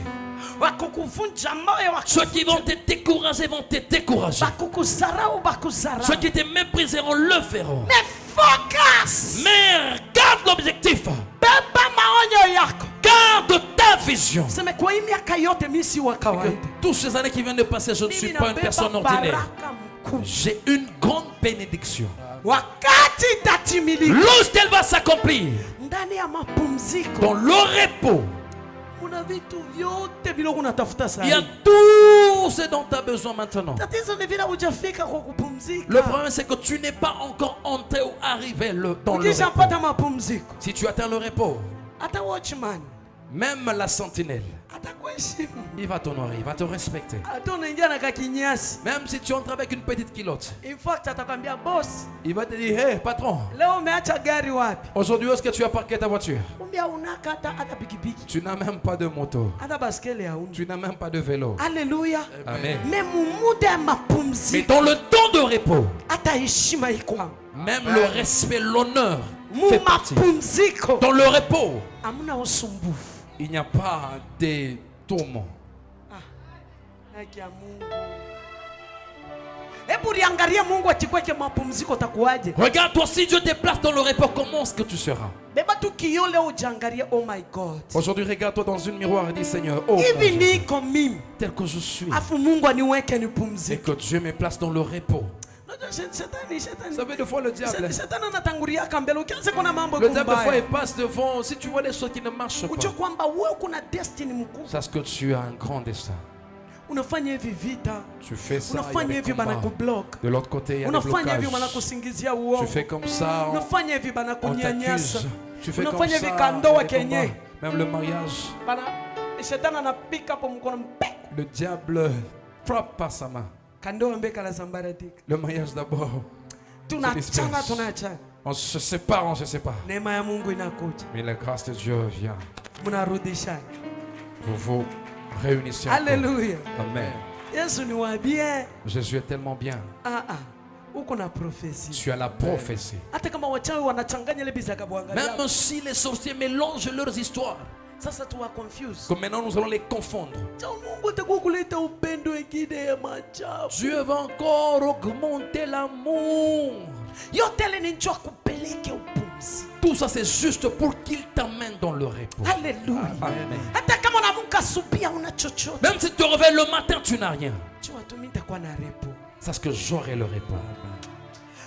Wakukuvunja moyo
Ceux qui vont te décourager vont te décourager.
bakukuzarau bakuzarau.
Ceux qui te mépriseront le feront.
Mais focus.
Mais garde l'objectif.
Beba maonyo yako.
Garde ta vision.
Sema kwa hii miaka yote mimi si wa kawaida.
Toutes ces années qui viennent de passer, je ne suis
Mimi
pas une
nabeba
personne ordinaire.
baraka mkuu.
J'ai une grande bénédiction.
Wakati itatimilika
Lorsqu'elle va s'accomplir
ndani ya mapumziko,
dans le repos,
kuna vitu vyote vile unatafuta
il y a
sana.
tout ce dont tu as besoin maintenant.
Tatizo ni vile hujafika kwa kupumzika.
Le problème, c'est que tu n'es pas encore entré ou arrivé dans le repos.
Ukishapata mapumziko,
Si tu atteins le repos,
hata watchman
même la sentinelle,
atakuheshimu.
il va t'honorer, il va te respecter.
Hata unaingia na kakinyasi,
Même si tu entres avec une petite culotte,
in fact atakwambia boss,
il va te dire, hey patron,
leo umeacha gari wapi?
aujourd'hui où est-ce que tu as parqué ta voiture?
Kumbia unaka hata pikipiki,
Tu n'as même pas de moto,
hata baskeli hauna.
tu n'as même pas de vélo.
Haleluya.
Amen.
Mais muda ya
Mais
mapumziko,
dans le temps de repos,
hata heshima iko.
même le respect, l'honneur
Mu
fait partie.
mapumziko
Dans le repos,
hamna usumbufu.
il n'y a pas de tourments.
Haki ya Mungu. Hebu liangalia Mungu atikweke mapumziko takuwaje?
Regarde-toi, si Dieu te place dans le repos, comment est-ce que tu seras?
Beba tu kioo leo ujiangalie, oh my God.
Aujourd'hui, regarde-toi dans une miroir et dis, Seigneur, oh mon
Hivi
Dieu,
niko mimi.
tel que je suis,
Afu Mungu aniweke
et
nipumzike.
que Dieu me place dans le repos.
Unajua shetani
Vous savez, des fois, le diable,
shetani anatangulia mbele. Ukianza kuna mambo
le diable, des fois, il
kubaya.
passe devant. Si tu vois des choses qui ne marchent
Ujue
pas,
kwamba wewe kuna destiny mkubwa.
sache que tu as un grand destin.
Unafanya hivi vita.
Tu fais ça, il y a
Unafanya
des
hivi bana
combats.
kublock.
De l'autre côté, il y a des
Unafanya hivi bana
blocages.
kusingizia
Tu
uongo.
fais comme ça,
Unafanya hivi bana
on
kunyanyasa.
t'accuse. Tu fais comme
Unafanya
ça,
hivi
il y a
kandoa
des combats.
kenye.
Même le mariage,
Bana shetani anapika hapo mkono mpe.
le diable frappe par sa main.
Kandoa mbeka la sambaratika.
Le mariage d'abord,
Tunachana
disperse.
tunachana.
on se sépare, on se sépare.
Neema ya Mungu inakuja.
Mais la grâce de Dieu vient.
Mnarudishana.
Vous vous réunissez encore.
Haleluya.
Amen.
Yesu niwaambie,
Jésus est tellement bien.
uko na profesi.
Tu as la prophétie.
Hata kama wachawi wanachanganya ile biza kabwangalia.
Même si les sorciers mélangent leurs histoires,
Sasa tuwa confuse.
comme maintenant nous allons les confondre.
Mungu atakuwa kuleta upendo wengine ya majabu.
Dieu va encore augmenter l'amour.
Yote ile ni njoo kupenda. akupeleke upumzike.
Tout ça, c'est juste pour qu'il t'amène dans le repos.
Haleluya.
Amen.
Hata kama unaamka asubuhi una chochote,
Même si tu te réveilles le matin, tu n'as rien.
jua tu mimi nitakuwa na repo.
Sache que j'aurai le repos.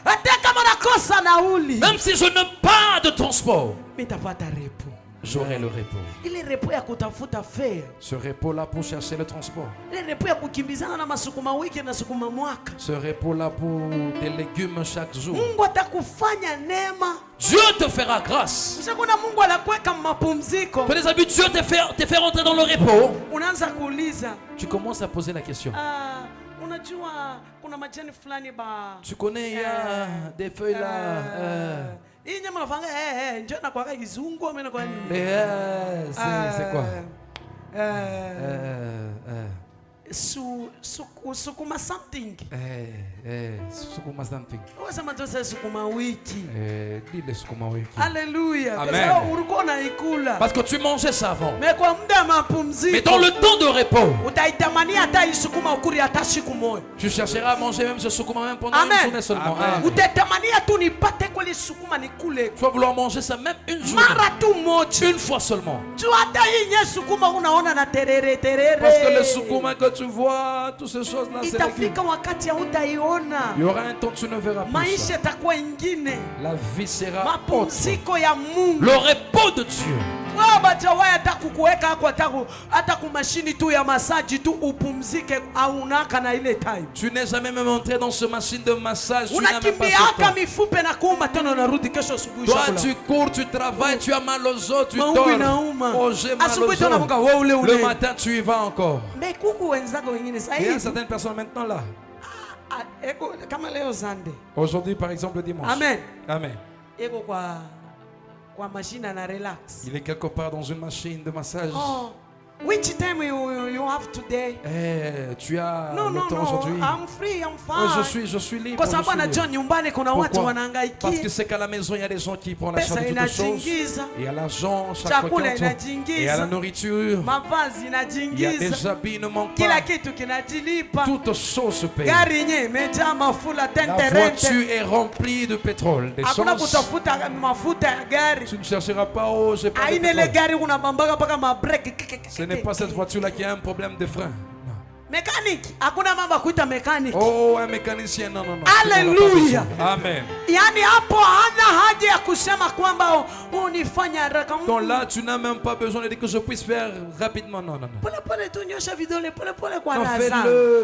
Hata kama unakosa nauli,
Même si je n'ai pas de transport,
mimi nitapata repo.
j'aurai le repos.
Ile repo ya kutafuta fare,
Ce repos-là pour chercher le transport.
ile repo ya kukimbizana na masukuma wiki na sukuma mwaka.
Ce repos-là pour des légumes chaque jour.
Mungu atakufanya neema.
Dieu te fera grâce.
Usikuna Mungu anakuweka mapumziko.
Tu as vu, Dieu te fait rentrer dans le repos.
Unaanza kuuliza,
Tu commences à poser la question.
unajua kuna majani fulani ba
Tu connais, il y a des feuilles là.
hii nyama nafanga njoo na kwa kizungu mimi na kwa nini?
C'est quoi?
Sukuma something.
Sukuma something.
Wasema tu sasa sukuma wiki.
Dis-le sukuma wiki.
Haleluya. Kwa
Amen.
sababu ulikuwa unaikula.
Parce que tu mangeais ça avant.
Mais kwa muda
Mais
mapumziko.
dans le temps de repos,
Utaitamania hata isukuma ukuri hata siku moja.
tu chercheras à manger même ce sukuma même pendant
Amen.
une journée seulement. Amen.
Utatamania tu nipate kweli sukuma nikule.
Tu vas vouloir manger ça même une journée.
Mara tu moja.
Une fois seulement.
Tu hata hii nye sukuma unaona na terere terere.
Parce que le sukuma que tu vois, toutes ces choses-là, c'est légumes.
Itafika wakati hautaiona.
Il y aura un temps tu ne verras plus
Maisha
ça.
itakuwa ingine.
La vie sera autre.
Mapumziko ya Mungu.
Le repos de Dieu.
Wewe bajawahi hata kukuweka hapo hata kumashini tu ya masaji tu upumzike au unaka na ile time.
Tu n'es jamais même entré dans ce machine de massage. Tu n'as même pas ce
Unakimbiaka
temps.
mifupe na kuuma tena unarudi kesho asubuhi
Toi,
chakula.
tu cours, tu travailles, tu as mal aux os, tu
Maungu
dors.
inauma.
Oh, j'ai mal aux
Asubuhi tena
os.
muka wewe ule
Le
ule.
matin, tu y vas encore.
Mais kuku wenzako wengine sasa
Il y a
hivi.
certaines personnes maintenant là.
Eko kama leo Sunday.
Aujourd'hui, par exemple, le dimanche.
Amen.
Amen.
Eko kwa mashine na relax.
Il est quelque part dans une machine de massage.
Oh, which time you have today?
Tu as
No,
le
no,
temps
no.
aujourd'hui.
I'm free, I'm
Oh,
fine.
je suis libre.
Kwa
je
sababu
suis
anajua
libre.
nyumbani kuna watu
Pourquoi? Parce que
wanahangaikia.
c'est qu'à la maison, il y a des gens qui prennent la charge
Pesa
de toutes choses.
inajingiza.
Il y a l'argent chaque fois
Chakula
qu'il entre.
inajingiza.
Il y a la nourriture.
Mavazi
Il y a
inajingiza.
des habits, ne manque
Kila
pas.
kitu kinajilipa.
Toutes choses se payent.
Gari yenyewe imejaa mafuta
La
tenterente.
voiture est remplie de pétrole,
Hakuna
d'essence.
kutafuta mafuta ya gari.
Tu ne chercheras pas, oh, j'ai pas de
Aina ile
pétrole.
gari unabambaga mpaka mabreki.
Ce n'est pas cette voiture-là qui a un problème de frein.
Mekaniki, hakuna mambo ya kuita mekaniki.
Oh, un mécanicien, non, non, non.
Alléluia.
Amen.
Yaani hapo hana haja ya kusema kwamba unifanya haraka.
Donc là, tu n'as même pas besoin de dire que je puisse faire rapidement. Non, non, non.
Pole pole tu nyosha vidole pole pole kwa
Non,
raza.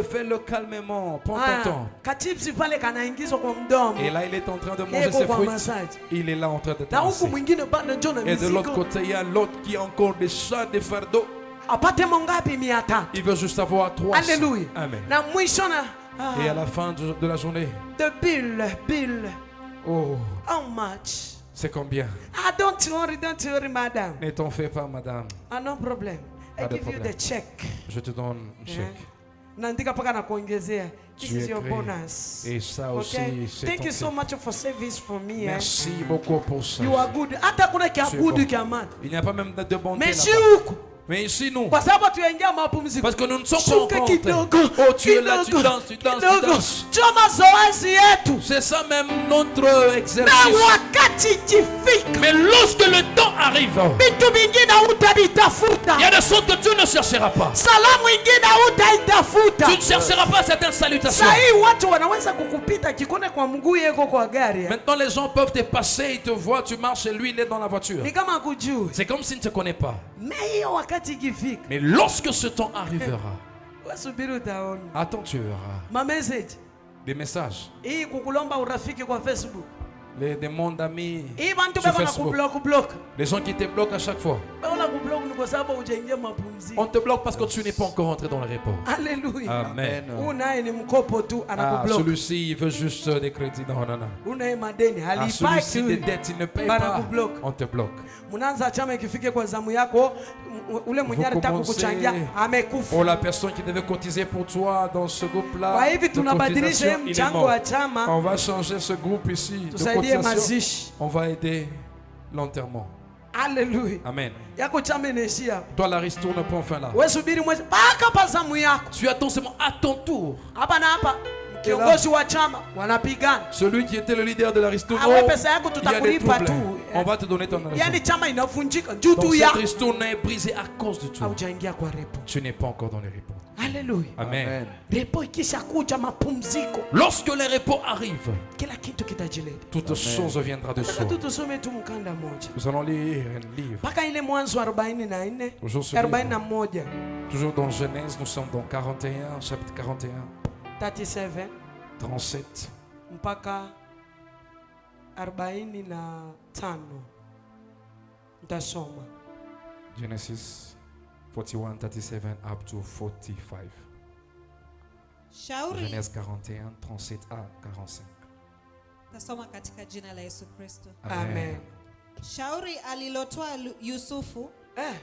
fais-le calmement. Prends ton temps.
Kachipsi pale kanaingizwa kwa mdomo.
Et là, il est en train de manger
Yeko
ses
kwa
fruits.
massage.
Il est là en train de
Na huku
danser.
mwingine bado njoo na
Et de l'autre
mizigo.
côté, il y a l'autre qui a encore des chats, des fardeaux.
Apate mongapi 300.
Il veut juste avoir 300.
Alléluia.
Amen.
Na mwisho na
Et à la fin de la journée,
the bill.
oh,
How much?
c'est combien?
Don't worry, madam.
Ne t'en fais pas, madame.
No problem. I
Pas de
give you
problème.
the check.
Je te donne un chèque.
Naandika paka na kuongezea. This
Tu
is your
écris.
bonus.
Et ça aussi,
Okay?
c'est
Thank
ton
you so
chèque.
much for service for me.
Merci beaucoup pour ça.
You are good. Hata kuna kia
Tu es
good
bon.
kia man.
Il n'y a pas même de bonté
Mais si
là-bas.
huku
Mais ici, nous,
kwa sababu tuingia mapumziko.
parce que nous ne sommes
Shuka
pas encore
kidogo.
entrés. Oh, tu es là, tu
kidogo,
danses, tu danses, tu
kidogo.
danses.
Ndio mazoezi yetu.
C'est ça même notre
Na
exercice.
wakati ikifika,
Mais lorsque le temps arrive,
vitu vingine hutavitafuta.
il y a des choses que tu ne chercheras pas.
Salamu ingine hutaitafuta.
Tu ne chercheras pas certaines salutations.
Saa hii watu wanaweza kukupita kikone kwa mguu yeko kwa gari.
Maintenant, les gens peuvent te passer, ils te voient, tu marches et lui, il est dans la voiture.
Ni kama kujui.
C'est comme s'il ne te connaît pas.
Mais hiyo wakati ikifika,
Mais lorsque ce temps arrivera,
wasubiri utaona.
attends, tu verras.
Ma message
Des messages,
hii kukulomba urafiki kwa Facebook.
les demandes d'amis,
Hii bantu
sur
bako na
Facebook.
kublock.
Les gens qui te bloquent à chaque fois.
Bako na kublock ni kwa sababu hujaingia mapumziko.
On te bloque parce que tu n'es pas encore rentré dans le repos.
Haleluya.
Amen.
Huyu naye ni mkopo tu
Ah,
anakublock.
celui-ci, il veut juste des crédits. Non, non, non.
Huyu naye madeni
Ah,
halipaki.
celui-ci, des dettes, il ne paye
Bana
pas.
kublock.
On te bloque.
Mnaanza chama ikifike kwa zamu yako, ule mwenye alitaka
commencez-
kukuchangia amekufa.
Oh, la personne qui devait cotiser pour toi dans ce groupe-là,
Kwa hivi
de
tunabadilisha
cotisation,
hii
il est
mchango
mort.
wa chama
On va changer ce groupe ici de
tusaidie
cotisation.
mazishi.
On va aider l'enterrement.
Haleluya.
Amen.
Yako chama inaishia hapo.
Toi, la ristourne ne prend fin là.
Wewe subiri mwezi mpaka pa zamu yako.
Tu attends seulement à ton tour.
Hapa na hapa kiongozi wa chama wanapigana.
Celui qui était le leader de la Ristourne,
Awe pesa yako
il y a des
tutakulipa
troubles.
tu.
On va te donner ton argent.
Yaani chama inavunjika juu
Donc
tu ya
cette Ristourne est brisée à cause de toi.
haujaingia kwa repo.
Tu n'es pas encore dans les repos.
Haleluya.
Amen.
Repo ikisha kuja mapumziko,
Lorsque les repos arrivent,
kila kitu kitajileta.
toute chose viendra de soi.
Nataka tu tusome tu mkanda moja
Nous allons lire un livre.
mpaka ile Mwanzo 44
Toujours ce livre.
41
Toujours dans Genèse, nous sommes dans 41, chapitre 41,
37
37.
mpaka 45 ntasoma.
Genesis 41, 37 up to 45.
Shauri,
Genèse 41, 37 à 45.
tasoma katika jina la Yesu Kristo.
Amen.
Shauri alilotoa Yusufu
Eh,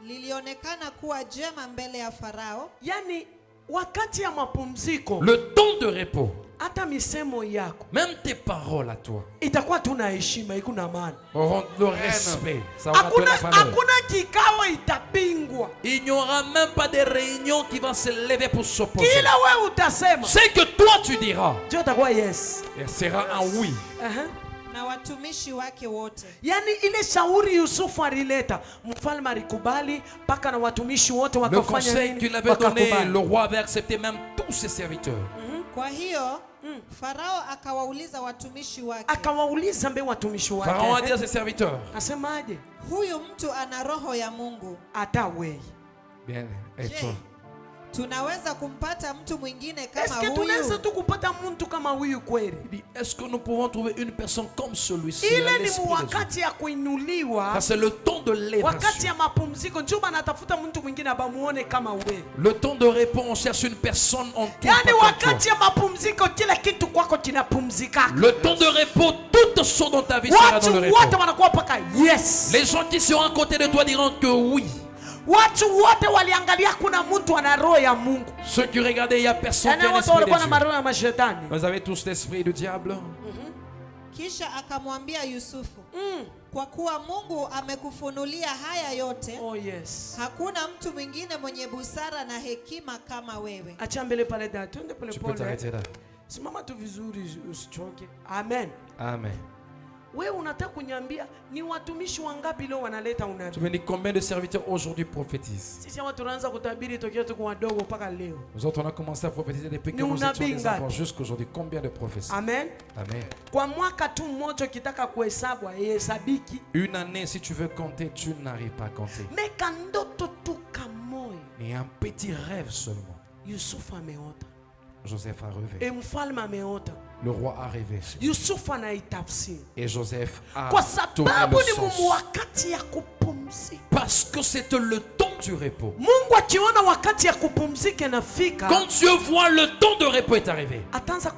lilionekana kuwa jema mbele ya Farao,
yani wakati ya mapumziko
Le temps de repos,
hata misemo yako
même tes paroles à toi,
itakuwa tuna heshima, ikuna maana.
auront le respect. Ça aura de
Hakuna
la valeur.
hakuna kikao itapingwa.
Il n'y aura même pas de réunion qui va se lever pour s'opposer.
Kila wewe utasema
C'est que toi tu diras.
ndio itakuwa yes.
Et sera un oui.
Aha.
na watumishi wake wote.
Yaani ile shauri Yusufu alileta, mfalme alikubali mpaka na watumishi wote
Le
wakafanya
conseil
nini?
qu'il avait donné,
Wakakubali.
le roi avait accepté même tous ses serviteurs.
Kwa hiyo Farao akawauliza watumishi wake,
Akawauliza mbe watumishi
Pharaon a dit à
wake.
ses serviteurs,
Asemaje?
huyu mtu ana roho ya Mungu.
Hata wewe.
bien, et
Je,
toi,
tunaweza kumpata mtu mwingine kama
Eske tunaweza
huyu?
tu kupata mtu kama huyu kweli?
il dit, est-ce que nous pouvons trouver une personne comme celui-ci?
Ile
à
ni
l'esprit de Dieu.
wakati ya kuinuliwa,
Ça, c'est le temps de
wakati
l'élévation.
ya mapumziko, ndio anatafuta mtu mwingine abamuone kama wewe.
Le temps de repos, on cherche une personne en tout.
Yaani
pas comme
wakati
toi.
ya mapumziko kila kitu kwako kinapumzika.
Le temps de repos, toutes choses dans ta vie sera
Watu
dans le
wote
repos.
wanakuwa paka yes.
Les gens qui seront à côté de toi diront que oui.
Watu wote waliangalia kuna mtu ana roho ya Mungu.
Ceux qui regardaient, il n'y a personne qui
Yaani
a
wote
l'esprit
walikuwa na
de
maroho ya mashetani.
Dieu. Vous avez tous l'esprit du diable.
Kisha akamwambia Yusufu, kwa kuwa Mungu amekufunulia haya yote,
Oh yes.
hakuna mtu mwingine mwenye busara na hekima kama wewe.
Acha mbele pale da, twende pole
Tu peux
pole.
t'arrêter là.
Simama tu vizuri usichoke. Amen.
Amen.
Wewe unataka kuniambia ni watumishi wangapi leo wanaleta
Tu
unabii?
me dis combien de serviteurs aujourd'hui prophétisent?
Sisi watu tunaanza kutabiri tokea tuko wadogo mpaka leo.
Nous autres, on a commencé à prophétiser depuis que
Nous
nous étions des
n'abinga.
enfants jusqu'à aujourd'hui. Combien de prophéties?
Amen.
Amen.
Kwa mwaka tu mmoja ukitaka kuhesabu hesabiki.
Une année, si tu veux compter, tu n'arrives pas à compter.
Meka ndoto tu kamoyo.
Et un petit rêve seulement.
Yusufu ameota.
Joseph a rêvé.
Mfalme ameota.
Le roi a rêvé.
Yusufu anaitafsiri.
Et Joseph a
Kwa
tourné
sababu
le
ni
sens.
wakati ya kupumzika.
Parce que c'était le temps du repos.
Mungu akiona wakati ya kupumzika inafika,
Quand Dieu voit le temps de repos est arrivé,
ataanza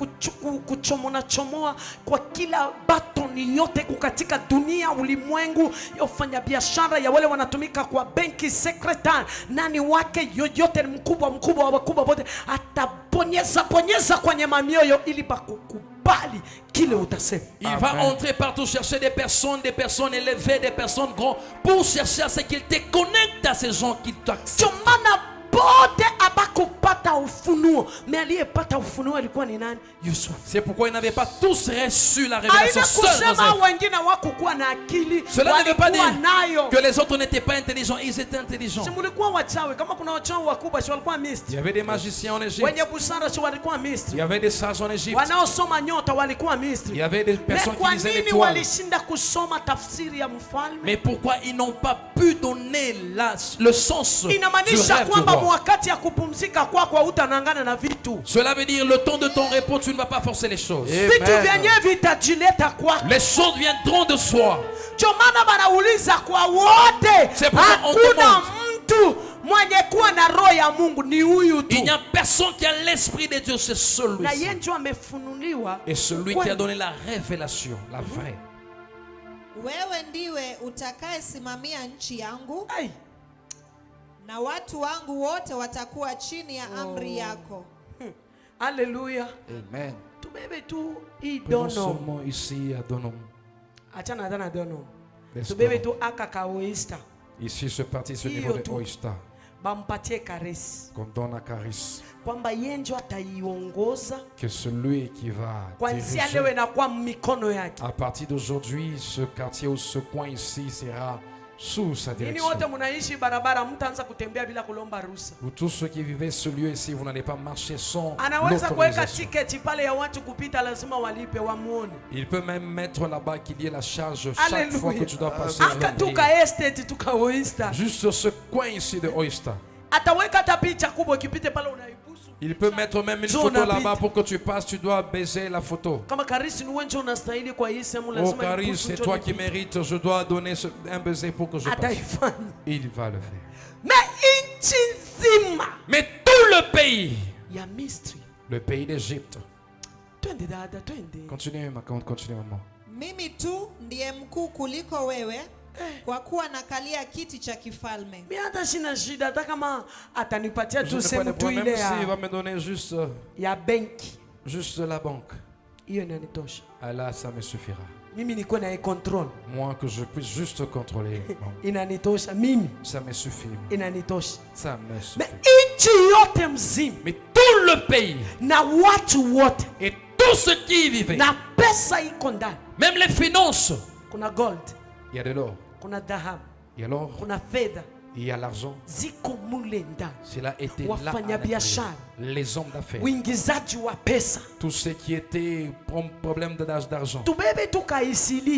kuchomona chomoa kwa kila batoni yote kukatika dunia, ulimwengu, ya ufanya biashara, ya wale wanatumika kwa benki, secretary, nani wake yoyote, ni mkubwa wa wakubwa wote, atabonyeza kwenye mamioyo ili bakukubali kile utasema.
il va entrer partout chercher des personnes élevées, des personnes grandes, pour chercher à ce qu'il te connecte à ces gens qui t'acceptent.
Chomana bote abakupata ufunuo, mais aliyepata ufunuo alikuwa ni nani? Yusuf.
C'est pourquoi ils n'avaient pas tous reçu la révélation.
Aina
Seul
kusema
Joseph.
wengine wakukuwa na akili,
Cela ne veut pas
walikuwa
dire
nayo.
que les autres n'étaient pas intelligents, ils étaient intelligents.
Si mulikuwa wachawi, kama kuna wachawi wakubwa si walikuwa
Il
Misri.
y avait des magiciens en Égypte,
Wenye busara si walikuwa
il
Misri.
y avait des sages en Égypte,
Wanaosoma nyota walikuwa
il y
Misri.
avait des
Mais
personnes
kwa
qui lisaient
nini
l'étoile.
walishinda kusoma tafsiri ya mfalme?
Mais pourquoi ils n'ont pas pu donner le sens du
Inamaanisha
rêve du
kwamba
roi?
wakati ya kupumzika kwako hutanangana na vitu.
Cela veut dire le temps de ton repos, tu ne vas pas forcer les choses.
Vitu vyenyewe vitajileta kwako.
Les choses viendront de soi.
Ndio maana wanauliza kwa wote,
C'est pourquoi on
hakuna
demande.
mtu mwenye kuwa na roho ya Mungu, ni huyu tu.
Il n'y a personne qui a l'esprit de Dieu, c'est
Na
celui-ci.
yeye ndio amefunuliwa.
Et celui qui a donné la révélation, la vraie.
Wewe ndiwe utakayesimamia nchi yangu,
Ai,
na watu wangu wote watakuwa chini ya amri yako.
haleluya.
Amen.
Tubebe tu hii
Prenons
dono.
seulement ici à Donom.
Achana hata na dono.
Laisse
Tubebe
Donom.
tu aka kaoista.
Ici, je parti ce
Hiyo
niveau de
tu.
Oyster.
bampatie karisi,
qu'on donne un charisme,
kwamba yeye ndio ataiongoza
que celui qui va
kwanzia
diriger,
leo inakuwa mikono yake.
à partir d'aujourd'hui, ce quartier ou ce coin ici sera sous sa
Nini
direction.
wote mnaishi barabara, mtaanza kutembea bila kulomba ruhusa.
Vous tous ceux qui vivez ce lieu ici, vous n'allez pas marcher sans
Anaweza kuweka
l'autorisation.
tiketi pale ya watu kupita, lazima walipe wamuone.
Il peut même mettre là-bas qu'il y ait la charge chaque
Alléluia.
fois que tu dois passer.
Aka
avec lui.
tuka estate tuka oista.
Juste ce coin ici de Oyster.
Ataweka hata picha kubwa ikipite pale unaibusu.
Il peut mettre même une
John
photo
Abit.
là-bas pour que tu passes, tu dois baiser la photo.
Kama karisi ni wewe ndio unastahili kwa hii sehemu,
Oh
lazima
Caris,
ibusu
c'est
ndio
toi qui
nipite.
mérites, je dois donner un baiser pour que je passe.
Ataifanya.
Il va le faire.
Na inchi nzima
Mais tout le pays,
ya Misri.
Le pays d'Égypte.
Twende dada, twende.
Continue, continue maman.
Mimi tu ndiye mkuu kuliko wewe, kwa kuwa nakalia kiti cha kifalme.
Mimi hata sina shida, hata kama atanipatia
Je
tu
n'ai pas de
sehemu tu
problème
ile
s'il va
ya
me donner
ya benki.
juste la banque.
Hiyo inanitosha.
Allah, ça me suffira.
Mimi niko na control.
Moi, que je puisse juste contrôler. Bon,
Inanitosha mimi.
ça me suffit.
Inanitosha.
Ça me
Na
suffit.
inchi yote mzima
mais tout le pays
na watu wote
et tout ce qui y vivait,
na pesa iko ndani.
même les finances,
Kuna gold,
Il y a de l'or,
kuna dhahabu,
il y a l'or,
kuna fedha
il y a l'argent.
ziko mule ndani.
Cela était là. à
Wafanyabiashara,
l'intérieur. Les hommes d'affaires.
uingizaji wa pesa.
Tout ce qui était problème d'argent.
Tubebe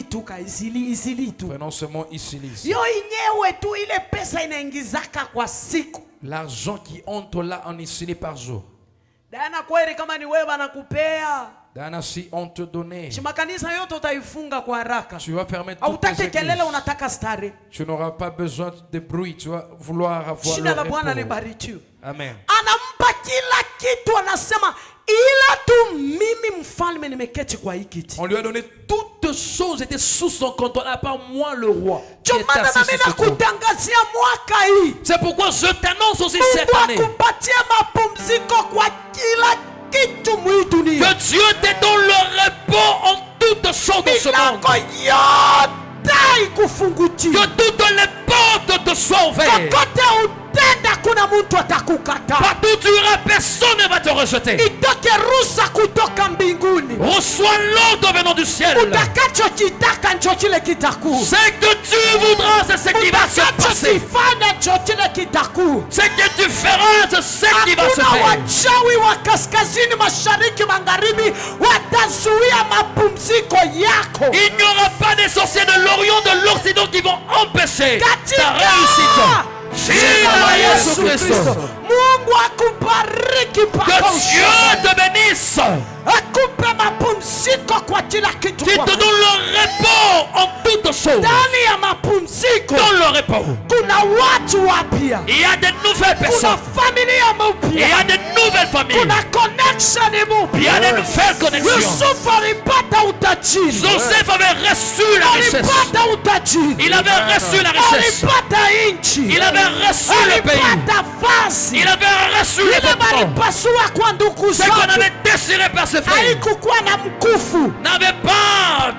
tukaisili isili tu.
Prenons ce mot ici.
Yo inyewe tu ile pesa inaingizaka kwa siku.
L'argent qui entre là en Isili par jour.
Dana kweli kama ni wewe banakupea.
Dana, si on te donnait,
Makanisa yote utaifunga kwa haraka.
tu vas fermer toutes
Hautaki
tes
kelele,
églises.
unataka stare.
Tu n'auras pas besoin de bruit. Tu vas vouloir avoir
Jina la
le
Bwana
repos.
libarikiwe.
Amen.
Anampa kila kitu, anasema ila tu mimi mfalme nimeketi kwa hii kiti.
on lui a donné toutes choses étaient sous son contrôle, à part moi le roi. qui
Ndio
est
maana
assis
nami
sur ce trône.
nakutangazia mwaka hii
C'est pourquoi je t'annonce aussi cette
Mungu
année
akupatie mapumziko kwa kila kitu mwi dunia.
que Dieu te donne le repos en toutes choses de ce monde.
Milango yote ikufungutie.
Que toutes les portes te soient ouvertes.
Kokote utenda kuna mtu atakukataa.
Partout où tu iras, personne ne va te rejeter.
Itoke ruhusa kutoka mbinguni.
Reçois l'ordre venant du ciel.
Utakachokitaka ndio kile kitakuwa.
Ce que tu voudras, c'est ce qui va se passer.
Utakachokifanya ndio kile kitakuwa.
Ce que tu feras, c'est ce qui va se
Hakuna
faire.
wachawi wa kaskazini, mashariki, magharibi watazuia mapumziko yako.
Il n'y aura pas des sorciers de l'Orient, de l'Occident qui vont empêcher ta
Katika
réussite.
jina la Yesu
Kristo.
Kristo. Mungu akubariki
Que
mpaka
Dieu te bénisse.
akupe mapumziko kwa kila kitu.
Qui te donne le repos en toutes choses.
Ndani ya mapumziko
Dans le repos.
kuna watu wapya,
Il y a de nouvelles
kuna
personnes.
familia
Il y a
mpya,
de nouvelles familles.
kuna connection
Il y
mpya.
a de nouvelles connexions.
Yusufu alipata utajiri,
Joseph avait reçu la richesse.
alipata utajiri,
Il avait reçu la richesse.
alipata inchi,
Il avait reçu le pays.
alipata vazi.
Il avait reçu le
Ile
vêtement.
balipasua kwa ndugu
Ce qu'on
zake
avait désiré par ses frères
haikukuwa na mkufu.
n'avait pas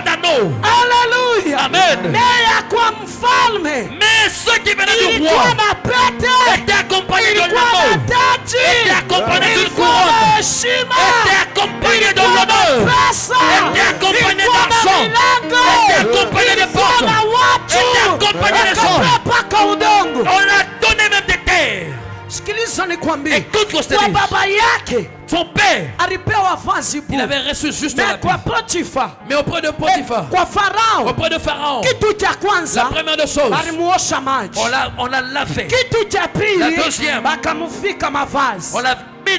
d'anneau.
Haleluya,
Amen.
naye kwa mfalme
Mais ceux qui venaient du
ilikuwa
roi
na pete,
étaient accompagnés de
ilikuwa na
l'anneau,
taji,
étaient accompagnés d'une
ilikuwa na
couronne,
heshima,
étaient accompagnés de
ilikuwa na
l'honneur,
pesa,
étaient accompagnés
ilikuwa na
d'argent,
milango,
étaient accompagnés de
ilikuwa
portes,
na watu,
étaient accompagnés de gens.
akapewa mpaka udongo.
On l'a donné même des terres.
Sikiliza nikwambie,
Écoute ce que je te
kwa
dis.
baba yake
Son père,
alipewa vazi
il
bure,
avait reçu juste
na
la
kwa
paix.
Potifa,
Mais auprès de Potiphar,
kwa Farao,
auprès de Pharaon,
kitu cha
la
kwanza
première des choses,
alimuosha maji,
on l'a lavé.
kitu cha
La
pili
deuxième,
bakamufika mavazi,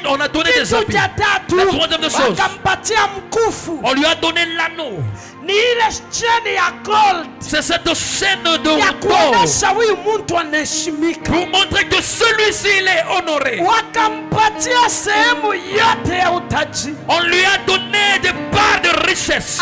on a donné des
kitu
habits.
cha tatu
La troisième des choses,
wakampatia mkufu.
on lui a donné l'anneau.
Ni ile cheni ya gold
C'est cette chaîne de
ya
d'or
kuonesha huyu mtu anaheshimika.
pour montrer que celui-ci il est honoré.
Wakampatia sehemu yote ya utaji.
On lui a donné des parts de richesse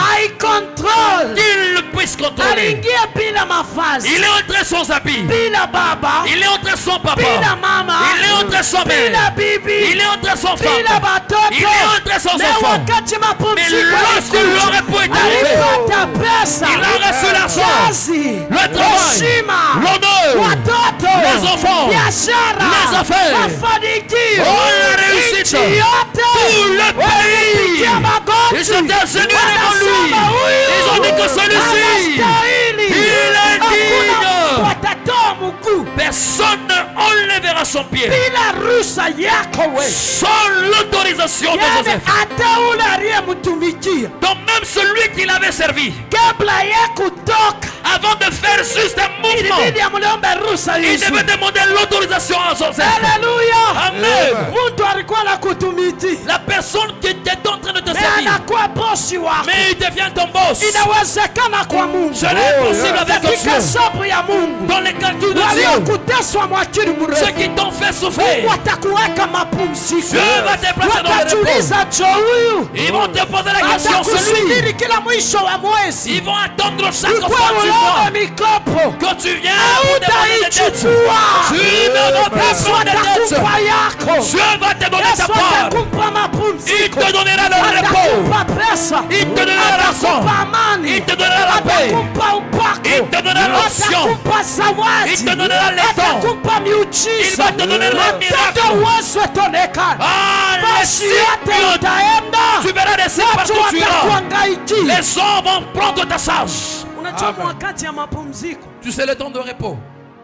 aikontrol,
qu'il puisse contrôler.
aliingia bila mavazi,
Il est entré sans habit.
bila baba,
Il est entré sans papa.
bila mama,
Il est entré sans
bila
mère.
bibi,
Il est entré sans
bila
femme.
batoto.
Il est entré sans
Na
enfant.
wakati
Mais
mapumziko
lorsque
yalikuja,
le repos est arrivé,
alipata pesa,
il a reçu l'argent,
kazi,
le travail,
heshima,
l'honneur,
watoto,
les enfants,
biashara,
les affaires,
mafanikio,
la réussite,
nchi yote,
tout le pays.
walipitia magoti,
Ils s'étaient agenouillés devant lui.
wanasema huyu
Ils ont dit que celui-ci,
anastahili.
il est
Hakuna
digne.
mtu atatoa mguu
Personne ne enlèvera son pied
bila ruhusa yako wewe.
sans l'autorisation de
Yani
Joseph.
hata ule aliyemtumikia
Donc même celui qui l'avait servi,
kabla ya kutoka
avant de faire juste un mouvement,
ilibidi amliombe ruhusa
il
Yesu.
devait demander l'autorisation à Joseph.
Haleluya.
Amen.
Mtu alikuwa na kutumiti
La personne qui était en train de te
na
servir,
anakuwa bosi wako.
mais il devient ton boss.
Inawezekana kwa Mungu,
Ce n'est possible avec
katika
Dieu.
sababu ya Mungu,
Dans les calculs de Dieu,
waliokuteswa mwakili
ceux
mrefu
qui t'ont fait souffrir,
watakuweka mapumziko,
Dieu va te placer dans le repos.
watajiuliza jo huyu
Ils vont te poser la question, celui.
atakusubiri kila mwisho wa mwezi
Ils vont attendre chaque
ikuwa
fois du mois
uombe mikopo
que tu viens pour demander des dettes.
hautaichukua.
Tu ne vas pas
Yesu
prendre des dettes.
atakupa yako,
Dieu va te donner ta
Yesu
part.
atakupa
Il
mapumziko,
te donnera le repos.
atakupa pesa,
Il te donnera l'argent.
atakupa amani,
Il te donnera la paix.
atakupa upako,
Il te donnera l'onction.
atakupa zawadi,
Il te donnera les dons.
atakupa
Il
miujiza,
va te donner le miracle.
mtoto Yesu atonekana.
Ah, les
Basi yote
signes.
utaenda,
Tu verras des signes
watu
partout où tu iras.
watakuangaikia.
Les gens vont prendre ta charge.
Unajua wakati ya mapumziko,
Tu sais le temps de repos.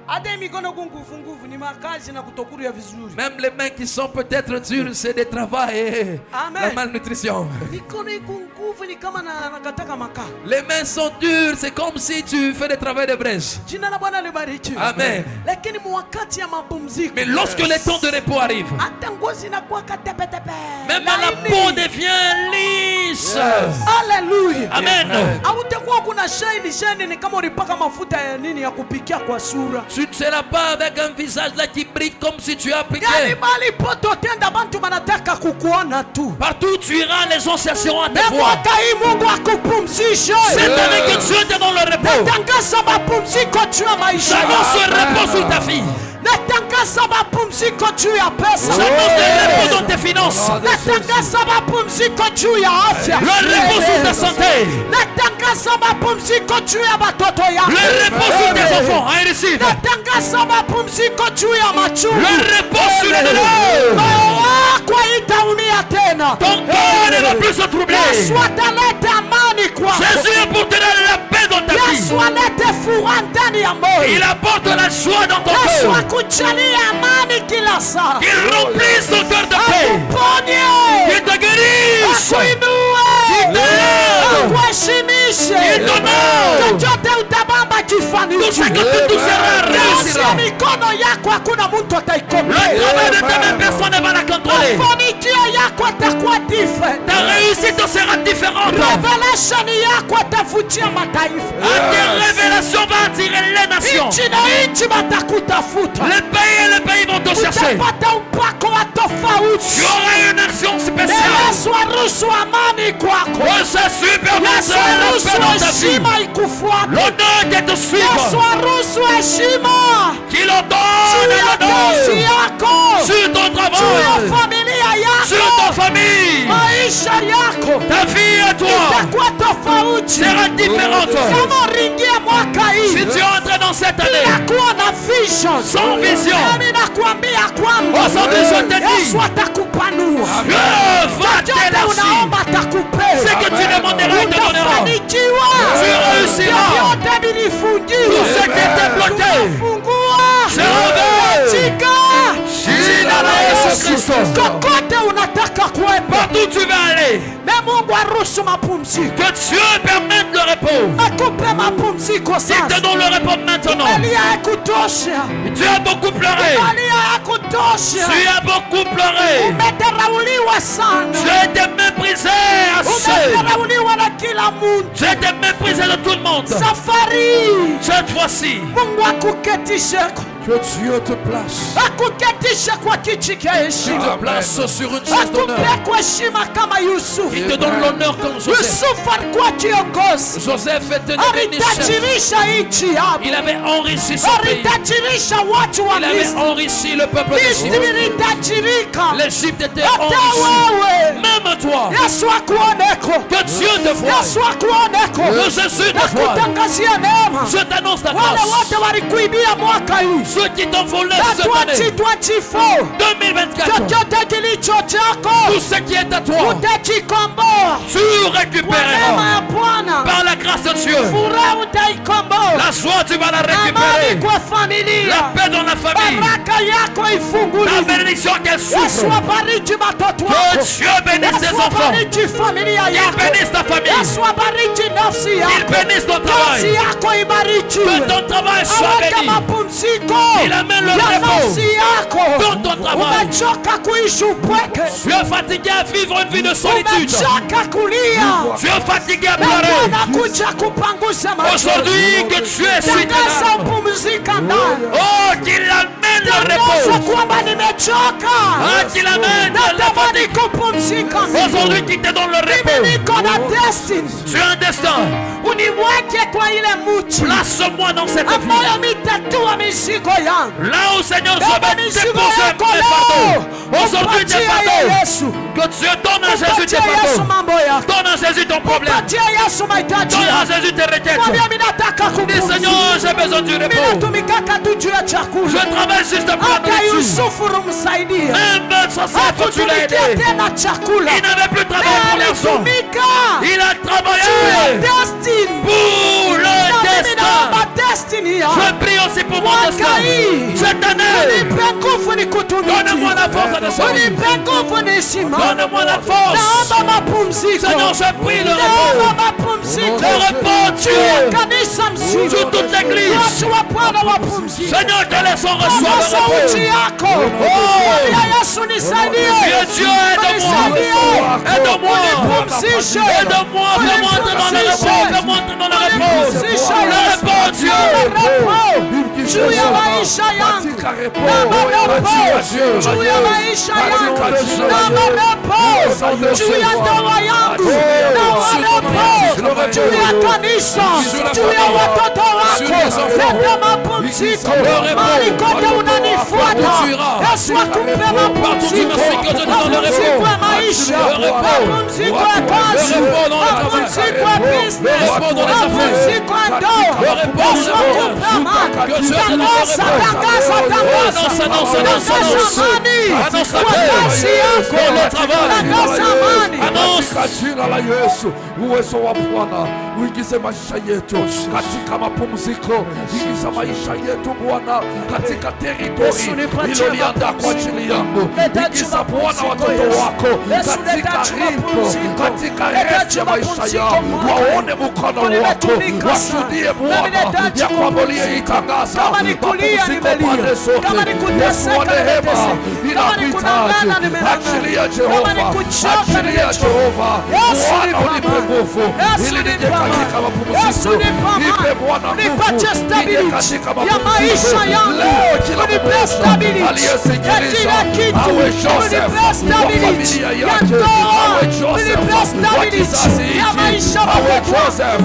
hata hii mikono nguvu ni makazi na kutokulia vizuri.
Même les mains qui sont peut-être dures, c'est des travaux et
Amen.
la malnutrition.
Mikono iko nguvu ni kama nakataka makaa.
Les mains sont dures, c'est comme si tu fais des travaux de brèche.
Jina la Bwana libarikiwe.
Amen.
Lakini wakati ya mapumziko,
Mais lorsque le temps de repos arrive,
hata ngozi inakuwa katepetepe.
même la peau devient lisse.
Haleluya.
Amen.
Hautakuwa kuna shine ni kama ulipaka mafuta ya nini ya kupikia kwa sura.
Tu ne seras pas avec un visage là qui brille comme si tu as
Yani
appliqué.
bali poto tenda bantu banataka kukuona tu.
Partout où tu iras, les gens chercheront à te
Na
voir.
mwaka hii Mungu akupumzishe.
C'est avec que Dieu te donne le repos.
Natangaza mapumziko juu ya maisha
J'annonce
yako.
un repos sur ta vie.
Natangaza mapumziko juu ya pesa.
J'annonce le repos dans tes finances.
Natangaza mapumziko juu ya afya.
Le repos sur ta santé.
Natangaza mapumziko juu ya watoto yako.
Le repos sur tes enfants. I receive.
Natangaza mapumziko juu ya machungu.
Le repos sur les douleurs.
Moyo wako haitaumia tena.
Ton cœur ne va plus se troubler.
Yesu ataleta amani kwako.
Jésus apportera la paix dans ta
Yesu
vie.
alete furaha ndani ya moyo.
Il apporte la joie dans ton
Yesu
cœur.
akujalie amani kila saa.
Qu'il remplisse ton cœur de paix.
Akuponye.
Qu'il te guérisse.
Akuinue. Akuheshimishe.
Qu'il t'honore.
Chochote utabamba
Tout
kifanikiwe.
ce que tu toucheras
Kazi ya
réussira.
mikono yako hakuna mtu
Le
ataikomea.
travail de tes mains, personne ne va la contrôler.
Mafanikio yako atakuwa different.
Ta réussite sera différente.
Revelation yako atavutia mataifa.
Tes révélations vont attirer les nations.
Nchi na nchi batakutafuta.
Les pays et les pays vont te chercher.
Utapata upako wa tofauti.
Tu auras une action
Na
spéciale.
Yesu aruhusu amani kwako.
Oh, c'est super
Yesu
la paix
aruhusu
dans ta vie.
heshima ikufuate.
L'honneur de te
Yesu
suivre.
aruhusu heshima
Qu'il
juu
ordonne
ya kazi
l'honneur
yako,
sur ton
juu ya
travail,
familia
sur
yako,
ta famille.
maisha yako
Ta vie à toi
itakuwa tofauti.
sera différente.
Kama uringie mwaka
Si
hii
tu entres dans cette année
bila kuwa na vision,
sans vision,
nami nakuambia kwamba
Oh, sans vision, te dis.
Yesu atakupanua.
Dieu va
Chochote
t'élargir.
unaomba atakupea.
Ce que tu demanderas, il te donnera.
Utafanikiwa.
Tu réussiras.
Vyote vilifungiwa.
Tout ce qui était bloqué
Tunafungua.
c'est ouvert.
Katika
Jina la Yesu Kristo.
kokote unataka kuwepo,
Partout tu vas aller,
na Mungu aruhusu mapumziko,
que Dieu permette le repos.
akupe mapumziko
Il te
sasa.
donne le repos maintenant.
Elia hakutosha,
Tu as beaucoup pleuré.
Elia hakutosha.
Tu as beaucoup pleuré.
Umedharauliwa sana,
Tu as été méprisé assez.
umedharauliwa na kila mtu.
Tu as été méprisé de tout le monde.
Safari
Cette fois-ci,
Mungu akuketishe
Que Dieu te place.
akuketishe kwa kiti cha
Il
heshima,
te place sur une chaise d'honneur.
akupe kwa heshima kama Yusufu.
Il te donne l'honneur comme Joseph.
Yusufu alikuwa kiongozi,
Joseph était devenu chef.
alitajirisha nchi yao,
Il avait enrichi son pays.
alitajirisha watu wa
Il avait
Misri.
enrichi le peuple
Misri
d'Égypte.
ilitajirika.
L'Égypte était
Hata
enrichie.
wewe
Même toi.
Yesu akuoneko,
Que Dieu te voie.
Yesu akuoneko,
Que Jésus te voie.
nakutangazia neema.
Je t'annonce ta
Wale
grâce.
wote walikuibia mwaka hii
Ceux qui t'ont volé
na
cette année
2024,
2024,
chochote kilicho chako
tout ce qui est à toi,
utakikomboa
tu
kwa neema
récupéreras
ya Bwana.
par la grâce de Dieu.
Furaha utaikomboa,
La joie, tu vas la
amani
récupérer.
kwa familia,
La paix dans la famille.
baraka yako
Ta
ifunguliwe.
bénédiction qu'elle
Yesu
souffre.
abariki watoto
Que
wako,
Dieu bénisse tes
Yesu
enfants.
abariki familia
Il
yako,
bénisse ta famille.
Yesu abariki nafsi
Il
yako,
bénisse ton
kazi
travail.
yako ibarikiwe.
Que ton travail soit
Aweka
béni.
mapumziko
Il amène le
ya
repos
nafsi yako.
dans ton travail.
Umechoka kuishi upweke,
Tu es fatigué à vivre une vie de solitude.
umechoka kulia,
Tu es fatigué à
na
pleurer.
anakuja kupanguza machozi.
Aujourd'hui, que Dieu essuie tes
Tangaza
larmes.
upumzika ndani.
Oh, qu'il amène le
Tangaza
repos.
kwamba nimechoka,
Ah, qu'il amène la
natamani
fatigue.
kupumzika.
Aujourd'hui, qu'il te donne le
Mimi
repos.
niko na destiny,
Tu as un destin.
uniweke kwa ile mti
Place-moi dans cette
ambayo
vie.
mitatua mizigo yangu.
Là où, Seigneur, je
Baba,
vais
mizigo
déposer
yako
mes
leo
fardeaux. Aujourd'hui, tes
umpatie yeye
fardeaux.
Yesu,
Que Dieu donne à Jésus
umpatie
tes
Yesu
fardeaux.
mambo yako,
Donne à Jésus ton problème.
umpatie Yesu mahitaji
Donne à
yako.
Jésus tes requêtes.
Mwambie mimi nataka
Dis,
kupumzika.
Seigneur, j'ai besoin du
Mimi
repos.
natumikaka tu juu ya
Je
chakula.
travaille juste pour la
Hata
nourriture.
Yusufu rumsaidia,
Même Joseph, tu l'as
hakutumikia
aidé.
tena chakula,
Il n'avait plus de
na
travail pour l'argent.
alitumika
Il a
juu ya
travaillé
destiny.
pour le
Na mimi
destin.
naomba destiny yako
Je prie aussi pour mon
mwaka
destin.
hii,
Cette année,
unipe nguvu nikutumikie,
donne-moi la force de sortir.
unipe nguvu nisimame.
Donne-moi la force.
Naomba mapumziko,
Seigneur, je prie le
naomba
repos.
mapumziko
Le repos,
juu ya
Dieu.
kanisa mzima,
Sur toute l'église.
watu wa Bwana wapumzike.
Seigneur, que les sons
Kwa
reçoivent le
sauti
repos.
yako, mwambia Yesu nisaidie,
Dieu, aide-moi. Aide-moi.
unipumzishe,
Aide-moi. Fais-moi entrer dans le repos. Fais-moi entrer dans le repos.
unipumzishe
Le repos, Dieu.
juu ya maisha yangu,
Katika repo.
na marepo
Katika
juu ya maisha yangu, na marepo juu ya ndoa yangu, na marepo juu ya kanisa, juu ya watoto wako. Leta mapumziko mahali kote unanifuata. Yesu akupe mapumziko, mapumziko ya maisha, mapumziko ya kazi, mapumziko ya business, mapumziko ya ndoa. Yesu akupe amani. Tangaza, tangaza, tangaza, tangaza amani kwa kazi yako, tangaza amani.
Katika jina la Yesu, uwezo wa Bwana uingize maisha yetu katika mapumziko, ingiza maisha yetu Bwana katika teritori iloliandaa kwa ajili yangu. Ingiza Bwana watoto wako katika ripo, katika resti ya maisha yao, waone mkono wako, washuhudie Bwana ya kwamba uliyeitangaza mapumziko pande zote. Yesu wa rehema, inakuhitaji. Achilia Jehova, achilia Jehova. Bwana unipe nguvu ili nije katika mapumziko. Nipe Bwana nguvu nije katika mapumziko. Leo kila mmoja aliyesikiliza awe Joseph wa familia yake, awe Joseph wa kizazi hiki, awe Joseph.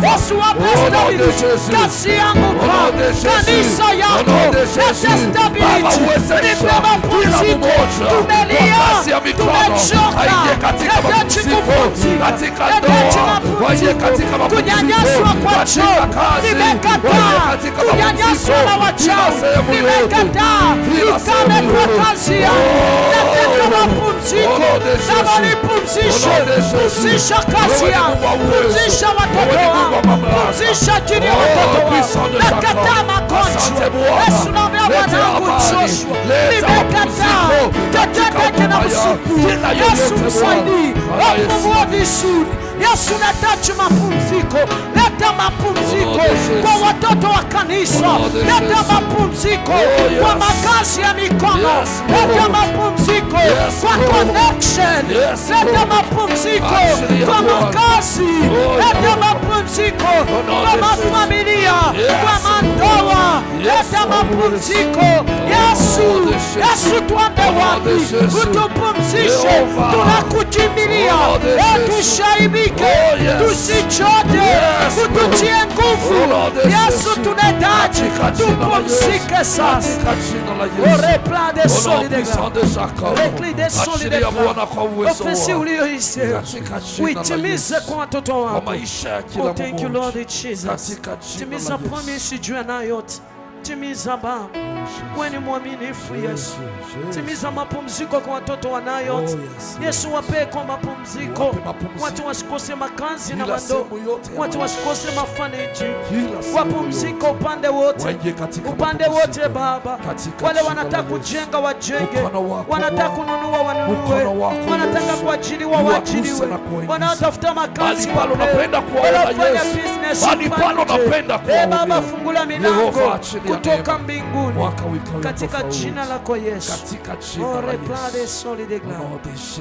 Au nom de Jésus,
Kazi yangu
au nom de Jésus,
kanisa
au
yako,
nom de Jésus.
leta
Baba,
stability,
uwezeshe
nipe
kila
mapumziko.
mmoja
Tumelia,
kwa kazi ya mikono
tumechoka,
aingie katika
leta
mapumziko,
kupumzika,
katika
leta
ndoa
mapumziko.
waingie katika
Kunyanyaswa
mapumziko,
kwa
katika
choo,
kazi
nimekataa.
waingie katika
Kunyanyaswa na
mapumziko, kila
wachawi,
sehemu yote,
nimekataa.
kila
Ikame
sehemu
kwa
yote.
kazi yangu, nataka mapumziko.
Au nom de Jésus.
Baba nipumzishe,
Au nom de Jésus.
pumzisha kazi
Wewe ni
yangu,
Mungu wa uwezo.
pumzisha watoto
Wewe ni Mungu wa
wangu,
mamlaka.
pumzisha chini ya
Oh,
watoto
puissant
wangu,
de Jacob.
nakataa magonjwa.
Asante Bwana.
Yesu naomba
Leta
mwanangu
amani.
Joshua,
Leta
nimekataa
mapumziko
chochote
katika
kinamsibu.
kila
Yesu
yoyote
msaidie,
Bwana. Bwana Yesu.
wapumua vizuri. Yesu natachi mapumziko, leta mapumziko
Oh, Yesu.
kwa watoto wa kanisa,
Oh, Yesu.
leta mapumziko
Oh, yes.
kwa makazi ya mikono,
Yes,
leta
Lord.
mapumziko
Yes,
kwa
Lord.
connection,
Yes,
leta
Lord.
mapumziko
Achilia
kwa
Bwana.
makazi,
Oh,
leta
Lord.
mapumziko
Lord,
kwa
Yesu.
mafamilia,
Yes,
kwa mandoa, leta mapumziko. Yesu tuambe wapi utupumzishe, tunakukimbilia, tushaibike, tusichote, ututie nguvu. Yesu tunahitaji tupumzike sasa. Repla de ofesi uliyoisema uitimize kwa watoto wako. Oh, thank you Lord Jesus. Timiza promise juu ya nayo yote. Timiza Baba, wewe ni mwaminifu Yesu. Timiza mapumziko kwa watoto wanayo yote. Yesu wape kwa mapumziko. Watu wasikose makazi na mandoa. Watu wasikose mafanikio. Wapumziko upande wote. Upande wote Baba. Wale wanataka kujenga wajenge. Wanataka kununua wanunue. Wanataka kuajiriwa waajiriwe. Wanatafuta makazi wanapenda kuona business. Baba, fungula milango kutoka mbinguni katika jina lako Yesu.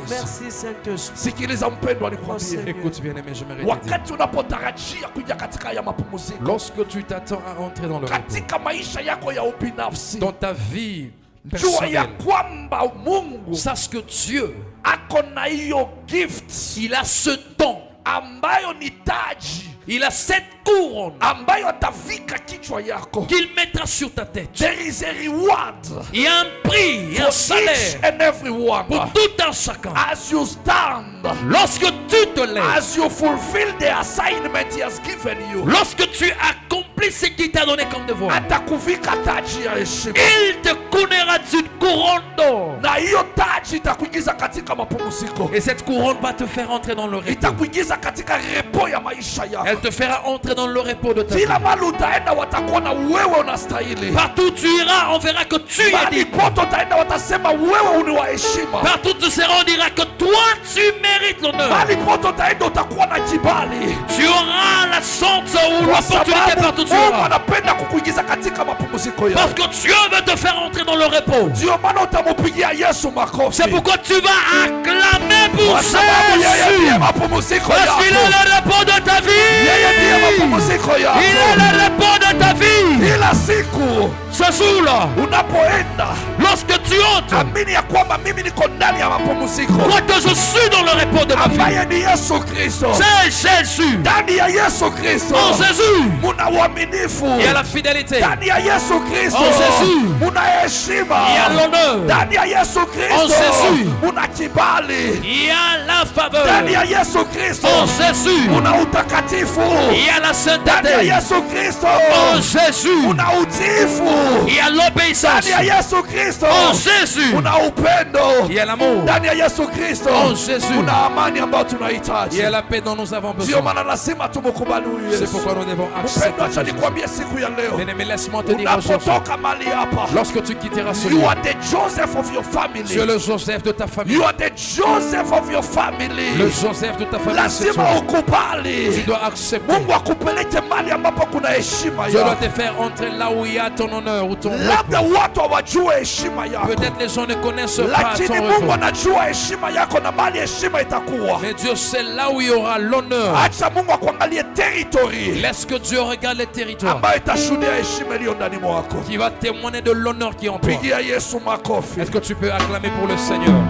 Merci Saint-Esprit.
Sikiliza mpendwa, nikwambie,
Écoute bien-aimé, je me répète.
wakati unapotarajia kuja katika haya mapumziko,
Lorsque tu t'attends à entrer dans le repos,
katika maisha yako ya ubinafsi,
dans ta vie
jua ya
personnelle,
kwamba Mungu
sache que Dieu,
ako na hiyo gift
il a ce don,
ambayo ni taji
il a cette couronne
ambayo atavika kichwa yako.
qu'il mettra sur ta tête.
There is a reward
Il y a un prix, il y a un
for each
salaire
and every one.
pour tout un chacun.
As you stand,
Lorsque tu te lèves,
as you fulfill the assignment he has given you,
lorsque tu accomplis ce qu'il t'a donné comme devoir,
atakuvika taji ya heshima,
il te cournera d'une couronne d'or.
na hiyo taji itakuingiza katika mapumziko,
Et cette couronne va te faire entrer dans le repos.
itakuingiza katika repo ya maisha yako.
Elle te fera entrer dans le repos de ta vie.
Kila mahali utaenda watakuona wewe unastahili.
Partout où tu iras, on verra que tu es
Mahali
digne.
pote utaenda watasema wewe ni wa heshima.
Partout où tu seras, on dira que toi, tu mérites l'honneur.
Mahali pote utaenda utakuwa na jibali.
Tu auras la chance ou
Kwa
l'opportunité
sababu
partout où tu
Mungu
iras.
anapenda kukuingiza katika mapumziko
Parce
yako.
que Dieu veut te faire entrer dans le repos.
Ndio maana utamupigia Yesu makofi.
C'est pourquoi tu vas acclamer pour
Kwa sababu yeye ndiye
Jésus.
mapumziko
Parce
yako.
qu'il est le repos de ta
Yeye ndiye
vie.
mapumziko
Il
yako.
est le repos de ta vie.
Kila siku
Ce jour-là,
unapoenda,
lorsque tu entres,
amini ya kwamba mimi niko ndani ya mapumziko
crois que je suis dans le repos de ma vie.
ambaye ni Yesu Kristo.
C'est Jésus.
Ndani ya Yesu Kristo
En Jésus,
muna uaminifu.
il y a la fidélité.
Ndani ya Yesu Kristo
En Jésus,
muna heshima.
il y a l'honneur.
Ndani ya Yesu Kristo
En Jésus,
muna kibali.
Il y a la faveur.
Ndani ya Yesu Kristo
En Jésus,
muna utakatifu.
il y a la
Ndani ya
sainteté.
Yesu Kristo
En Jésus,
muna utiifu.
il y a l'obéissance.
Ndani ya Yesu Kristo
En Jésus,
muna upendo.
il y a l'amour.
Ndani ya Yesu Kristo
En Jésus,
muna amani ambayo
il y
tunahitaji.
a la paix dont nous avons
Ndio
besoin.
maana lazima tumkubali huyu
C'est
Yesu.
pourquoi nous devons
Mpendwa,
accepter
acha
Jésus.
nikwambie siku ya leo,
Bien-aimé, laisse-moi te dire aujourd'hui,
unapotoka mali hapa,
lorsque tu quitteras ce
you
lieu,
are the Joseph of your
tu es
family.
le Joseph de ta famille.
You are the Joseph of your family.
Le Joseph de ta famille, c'est
Lazima
toi. Tu
ukubali
dois accepter.
Mungu akupeleke mali ambapo kuna heshima
Dieu doit
yako.
te faire entrer là où il y a ton honneur ou ton
Labda
repos.
watu hawajue heshima yako,
Peut-être les gens ne connaissent pas
lakini
ton
Mungu
repos.
anajua heshima yako na mali heshima itakuwa.
Mais Dieu sait là où il y aura l'honneur.
Acha Mungu akuangalie territory
Laisse que Dieu regarde les territoires
ambayo itashuhudia heshima iliyo ndani mwako.
qui va témoigner de l'honneur qui est en toi.
Pigia Yesu makofi.
Est-ce que tu peux acclamer pour le Seigneur?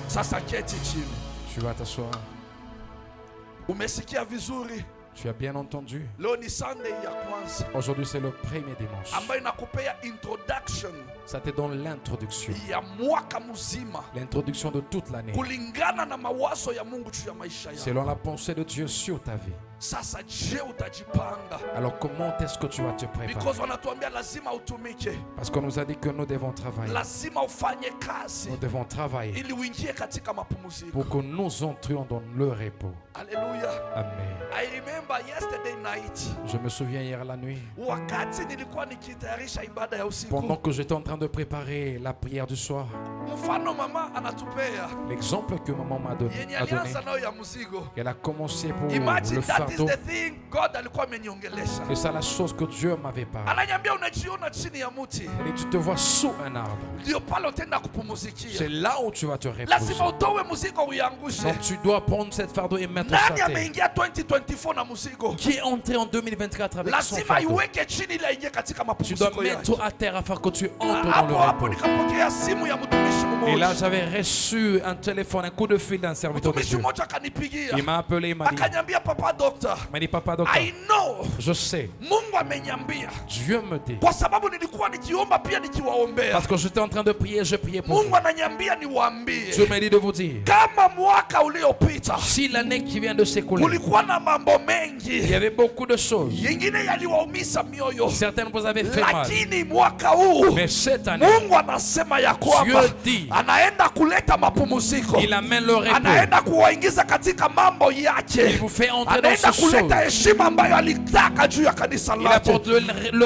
Sasa keti chini.
Tu vas t'asseoir.
Umesikia vizuri?
Tu as bien entendu.
Leo ni Sunday ya kwanza
Aujourd'hui, c'est le premier dimanche.
ambayo inakupea introduction
Ça te donne l'introduction.
ya mwaka mzima
L'introduction de toute l'année.
kulingana na mawazo ya Mungu juu ya maisha yako.
Selon la pensée de Dieu sur ta vie.
Sasa je, utajipanga?
Alors comment est-ce que tu vas te préparer?
Because wanatuambia lazima utumike,
Parce qu'on nous a dit que nous devons travailler.
lazima ufanye kazi
Nous devons travailler
ili uingie katika mapumziko.
pour que nous entrions dans le repos.
Haleluya.
Amen.
I remember yesterday night,
Je me souviens hier la nuit,
wakati nilikuwa nikitayarisha ibada ya usiku,
pendant que j'étais en train de préparer la prière du soir,
mfano mama anatupea
L'exemple que maman m'a donné,
yenye
a donné,
alianza nayo ya mzigo.
elle a commencé pour
Imagine
le
that is
fardeau.
the thing God alikuwa ameniongelesha.
C'est ça la chose que Dieu m'avait parlé.
Ananiambia unajiona chini ya mti.
Elle dit, tu te vois sous un arbre.
Ndio pale utaenda kupumuzikia.
C'est là où tu vas te reposer.
Lazima utoe mzigo uiangushe.
Donc tu dois prendre cette fardeau et mettre
Nani
sur terre.
ameingia 2024 na mzigo?
Qui est entré en 2024 avec son
Lazima
fardeau.
iweke chini ili aingie katika
Tu dois
mapumziko yake.
mettre à terre afin que tu entres dans le
Hapo hapo
repos.
nikapokea simu ya mtumishi
Et là,
mmoja.
j'avais reçu un téléphone, un coup de fil d'un serviteur de
Mtumishi
Dieu.
mmoja akanipigia.
Il m'a appelé, il m'a dit,
Akaniambia papa doctor,
papa docteur,
I know
je sais,
Mungu ameniambia
Dieu me dit,
kwa sababu nilikuwa nikiomba pia nikiwaombea.
parce que j'étais en train de prier, je priais pour vous.
Mungu ananiambia niwaambie
Dieu m'a dit de vous dire,
kama mwaka uliopita
si l'année qui vient de s'écouler,
kulikuwa na mambo
il
mengi
y avait beaucoup de choses,
yengine yaliwaumiza mioyo,
certaines vous avez fait mal,
lakini mwaka huu
mais cette année,
Mungu anasema ya kwamba
Dieu dit,
anaenda kuleta mapumziko,
il amène le repos,
anaenda kuwaingiza katika mambo
il
yake,
vous fait entrer dans
anaenda
ce chose,
kuleta heshima ambayo alitaka juu ya kanisa
il
lake.
apporte le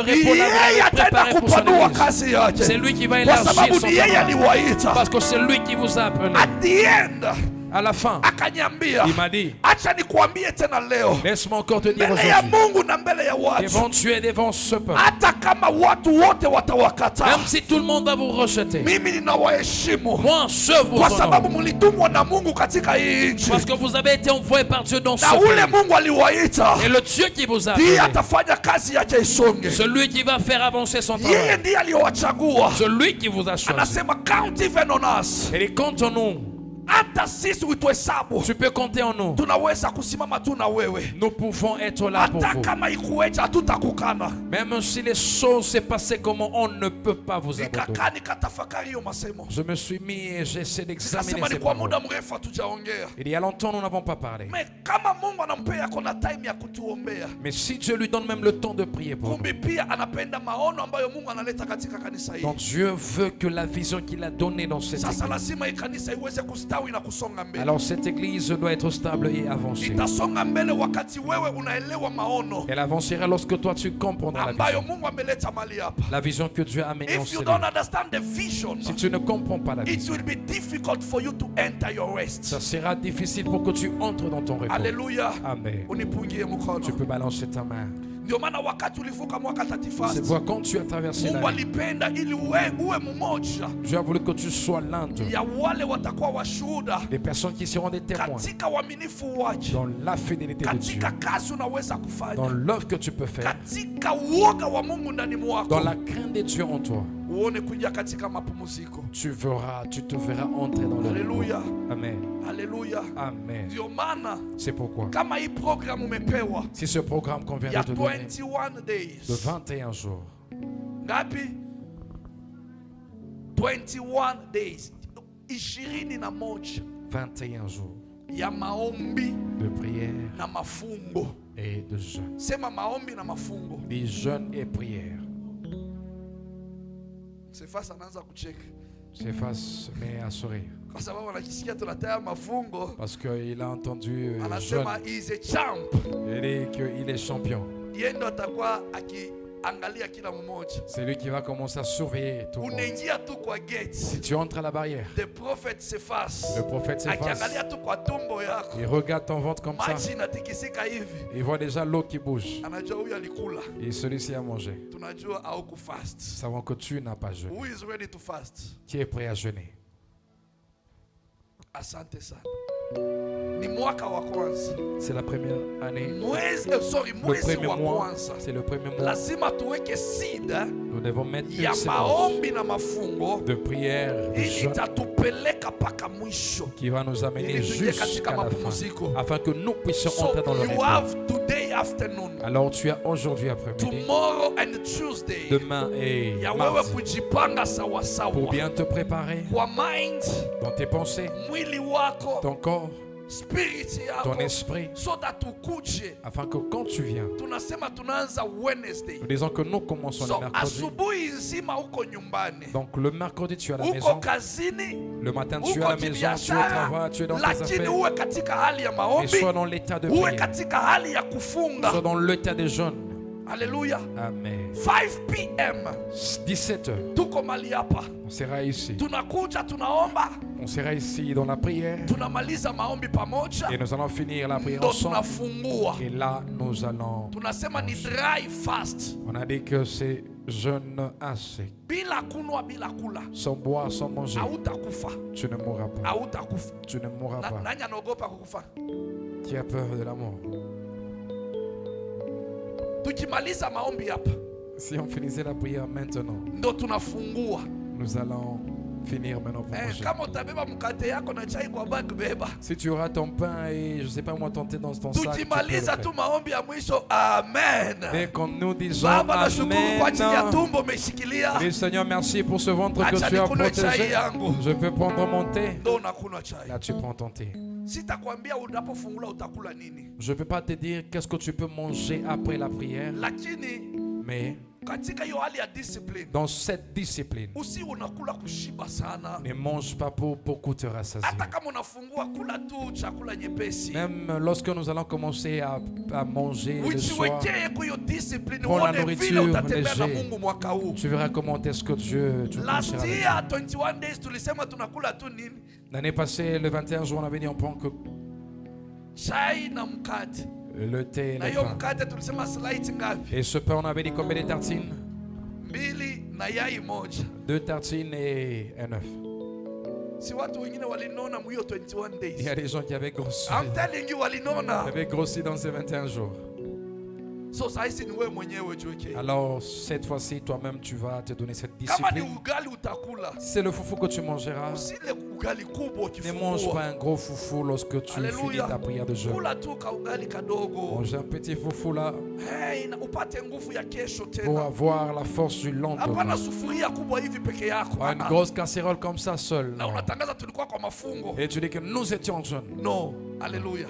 repos là,
Yeye
il a
ataenda
préparé pour son
kupanua
église.
kazi yake,
C'est lui qui va
kwa
élargir
sababu
son
ni yeye
travail,
aliwaita.
parce que c'est lui qui vous a appelé.
At the end
À la fin,
akaniambia,
il m'a dit,
acha nikuambie tena leo
laisse-moi encore te dire
mbele ya
aujourd'hui,
Mungu na mbele ya watu,
devant Dieu, devant ce peuple,
hata kama watu wote watawakataa,
même si tout le monde va vous rejeter,
mimi ninawaheshimu
moi je vous
kwa sababu
honore,
mlitumwa na Mungu katika hii nchi,
parce que vous avez été envoyé par Dieu dans ce
na ule
pays.
Mungu aliwaita
Et le Dieu qui vous a
ndiye
appelé,
atafanya kazi yake isonge.
celui qui va faire avancer son
Yeye
travail,
ndiye aliyowachagua.
celui qui vous a choisi.
Anasema count even on us,
Et compte en nous,
hata sisi utuhesabu,
tu peux compter en nous.
tunaweza kusimama tu na wewe,
Nous pouvons être là pour
hata
vous.
kama ikueja hatutakukana.
Même si les choses s'est passées comment, on ne peut pas vous abandonner.
Nikakaa nikatafakari hiyo masemo,
Je me suis mis et j'essaie d'examiner
nikasema
ces
ni kwa
paroles.
muda mrefu hatujaongea.
Il y a longtemps, nous n'avons pas parlé.
Me kama Mungu anampea kona time ya kutuombea,
Mais si Dieu lui donne même le temps de prier pour nous,
kumbi pia anapenda maono ambayo Mungu analeta katika kanisa hili.
donc Dieu veut que la vision qu'il a donnée dans cette
Sasa
église,
lazima hii kanisa iweze kustawi na kusonga mbele.
alors cette église doit être stable et avancer.
Itasonga mbele wakati wewe unaelewa maono
Elle avancera lorsque toi tu comprendras la
ambayo
vision.
Mungu ameleta mali hapa.
La vision que Dieu a amenée en
If you
cette
don't
vie.
understand the vision,
Si tu ne comprends pas la
it
vision,
will be difficult for you to enter your rest.
ça sera difficile pour que tu entres dans ton repos.
Haleluya.
Amen.
Unipungie
Tu
mkono.
peux balancer ta main.
Ndio maana wakati ulivuka mwaka
C'est
31,
pourquoi quand tu as traversé
Mungu
la vie,
alipenda ili uwe mmoja
Dieu a voulu que tu sois l'un d'eux,
ya wale watakuwa washuhuda
des personnes qui seront des témoins
katika uaminifu wake,
dans la fidélité de Dieu,
katika kazi unaweza
dans
kufanya,
l'œuvre que tu peux faire,
katika uoga wa Mungu ndani
dans
mwako,
la crainte de Dieu en toi.
uone kuingia katika mapumziko.
Tu te verras entrer dans le repos.
Haleluya,
Amen.
haleluya.
Amen.
Ndio maana
C'est pourquoi,
kama hii program umepewa
si ce programme qu'on vient
ya
de te donner,
21
de
days,
21 jours,
ngapi? 21 days, 21
21 jours
ya maombi
de prière
na mafungo.
et de jeûne.
Sema maombi na mafungo.
Des jeûnes et prières.
Sefasa anaanza kucheka
Cephas se met à sourire
kwa sababu anakisikia tunataya mafungo,
parce qu'il a entendu jeûne.
anasema he is a champ.
Il dit qu'il est champion.
Yeye ndo atakuwa akiangalia kila mmoja.
C'est lui qui va commencer à surveiller tout le monde.
Unaingia tu kwa gate,
Si tu entres à la barrière,
the prophet Cephas
le prophète Cephas,
akiangalia tu kwa tumbo yako,
il regarde ton ventre comme ça.
maji inatikisika hivi,
Il voit déjà l'eau qui bouge.
anajua huyu alikula.
Et celui-ci a mangé.
Tunajua au kufast.
Nous savons que tu n'as pas jeûné.
Who is ready to fast?
Qui est prêt à jeûner?
Asante sana. Ni mwaka wa kwanza.
C'est la première année.
Mwezi
Le
mwezi
premier
wa
mois.
kwanza.
C'est le premier mois.
Lazima tuweke seed
Nous devons mettre
ya
une séance
maombi na mafungo
de prière, de
ili
jeûne
itatupeleka paka mwisho.
qui va nous amener
Ili tuje
jusqu'à
katika
la fin,
mapumziko.
afin que nous puissions
So
entrer dans le
you
repos.
have today afternoon,
Alors tu as aujourd'hui après-midi,
tomorrow and Tuesday
demain et
ya wewe
mardi
kujipanga sawa
pour
sawa
bien te préparer
kwa mind,
dans tes pensées,
mwili wako,
ton corps,
spirit
ton
yako,
esprit,
so that ukuje.
afin que quand tu viens,
Tunasema tunaanza Wednesday.
nous disons que nous commençons
So
le mercredi.
asubuhi nzima uko nyumbani,
Donc le mercredi tu es à la
uko
maison,
kazini,
le matin tu es
uko
à la maison, tu es au
kibiashara,
travail, tu es dans tes
lakini
affaires,
uwe katika hali ya
et
maombi,
sois dans l'état de
uwe
prière,
katika hali ya kufunga.
sois dans l'état de jeûne.
Alléluia.
Amen.
5 p.m.
17h,
tuko mali hapa,
on sera ici.
tunakuja tunaomba,
On sera ici dans la prière.
tunamaliza maombi pamoja,
Et nous allons finir la prière
ndo
ensemble.
tunafungua.
Et là, nous allons.
Tunasema ni dry fast,
On a dit que c'est jeûne assez.
bila kunwa bila kula,
Sans boire, sans manger.
hautakufa,
Tu ne mourras pas.
hautakufa.
Tu ne mourras pas.
Nani anaogopa kukufa?
Tu as peur de la mort.
Tukimaliza maombi hapa,
Si on finissait la prière maintenant,
ndo tunafungua.
nous allons finir maintenant pour manger.
Kama utabeba mkate yako na chai kwa bag, beba.
Si tu auras ton pain et je sais pas moi ton thé dans ton sac, tu peux le
Tukimaliza tu
faire.
maombi ya mwisho, amen.
Et comme nous disons
Baba, nashukuru kwa ajili ya
Amen.
tumbo umeshikilia,
Oui, Seigneur, merci pour ce ventre que
acha
tu as
nikunywe chai
protégé.
yangu.
Je peux prendre mon thé.
Ndo unakunywa chai.
Là, tu prends ton thé.
Sitakwambia unapofungula utakula nini,
Je ne peux pas te dire qu'est-ce que tu peux manger après la prière,
lakini
mais
katika hiyo hali ya discipline,
dans cette discipline,
usi unakula kushiba sana.
ne mange pas pour beaucoup te rassasier.
Hata kama unafungua, kula tu chakula nyepesi,
Même lorsque nous allons commencer à manger le soir,
ujiwekee kwa hiyo discipline,
Prends la
uone vile
nourriture
utatembea na
léger.
Mungu mwaka huu.
tu verras comment est-ce que Dieu tu
Last
marcheras avec
year 21 days tulisema tunakula tu nini?
Dieu. L'année passée, le 21 juin, on avait dit on prend que
Chai na mkate.
le thé et
Na
le
hiyo
pain.
mkate tulisema slice ngapi?
Et ce pain, on avait dit combien de tartines?
2 na yai moja.
2 tartines et un œuf.
Si watu wengine walinona mu hiyo 21
Il y a
days.
des gens qui avaient grossi.
I'm telling you,
Qui
walinona.
avaient grossi dans ces 21 jours.
So saisi ni wewe mwenyewe jiwekee.
Alors, cette fois-ci, toi-même, tu vas te donner cette
Kama ni
discipline.
ugali utakula,
Si c'est le foufou que tu mangeras,
usile ugali kubwa
ne mange
ukifungua.
pas un gros foufou lorsque tu finis
Alléluia.
ta prière de jeûne.
Kula tu ka ugali kadogo.
Mange un petit foufou là
Hey, na upate nguvu ya kesho
pour
tena.
avoir la force du lendemain.
Hapana sufuria kubwa hivi peke yako.
Pas une grosse casserole comme ça seule.
Na
non.
unatangaza tulikuwa kwa mafungo.
Et tu dis que nous étions en jeûne.
No, haleluya.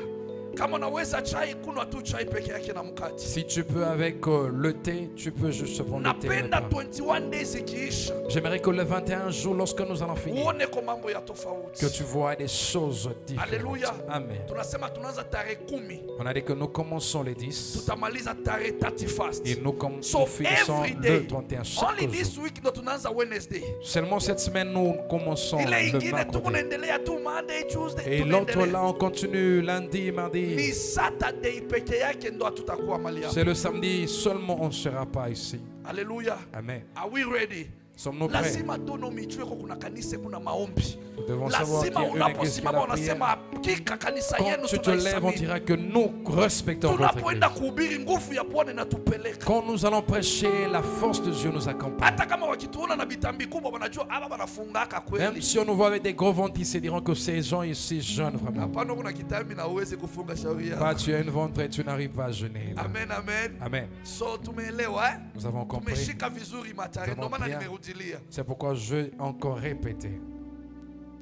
Kama unaweza chai, kunywa tu chai peke yake na mkate.
Si tu peux avec le thé, tu peux juste prendre le thé. et le
Napenda
pain.
21 days ikiisha,
J'aimerais que le 21 jours, lorsque nous allons finir,
uone kwa mambo ya tofauti.
que tu vois des choses différentes.
Alléluia.
Amen.
Tunasema tunaanza tarehe 10,
On a dit que nous commençons les 10
tutamaliza tarehe 31st.
et nous
So
finissons
every
le
day,
31 chaque
only
jour.
this week ndo tunaanza Wednesday.
Seulement cette semaine, nous commençons
Ile
le
ingine tu
mercredi.
kunaendelea tu Monday, Tuesday,
Et l'autre
tunaendelea.
là, on continue lundi, mardi.
Ni Saturday peke yake ndo hatutakuwa mali hapa.
C'est le samedi seulement, on ne sera pas ici.
Haleluya.
Amen.
Are we ready?
Sommes-nous prêts?
Lazima dono mijue kwa kuna kanisa, kuna maombi.
Nous devons savoir qu'il y
Lazima
a une église qui a
unaposimama
la prière.
unasema hakika kanisa
Quand
yenu
tu te lèves, on
tunaisamini.
dira que nous respectons votre église.
Tunapoenda kuhubiri, nguvu ya Bwana inatupeleka.
Quand nous allons prêcher, la force de Dieu nous accompagne.
Hata kama wakituona na vitambi kubwa wanajua hapa wanafungaka
Même
kweli.
si on nous voit avec des gros ventres, ils se diront que ces gens ici jeûnent vraiment.
Hapana, kuna kitambi na uweze kufunga shauri
Pas
yako.
tu as une ventre et tu n'arrives pas à jeûner. là.
Amen, amen.
Amen.
So tumeelewa eh?
Nous avons compris.
Tumeshika vizuri matari, ndio maana
bien.
nimerudilia.
C'est pourquoi je vais encore répéter.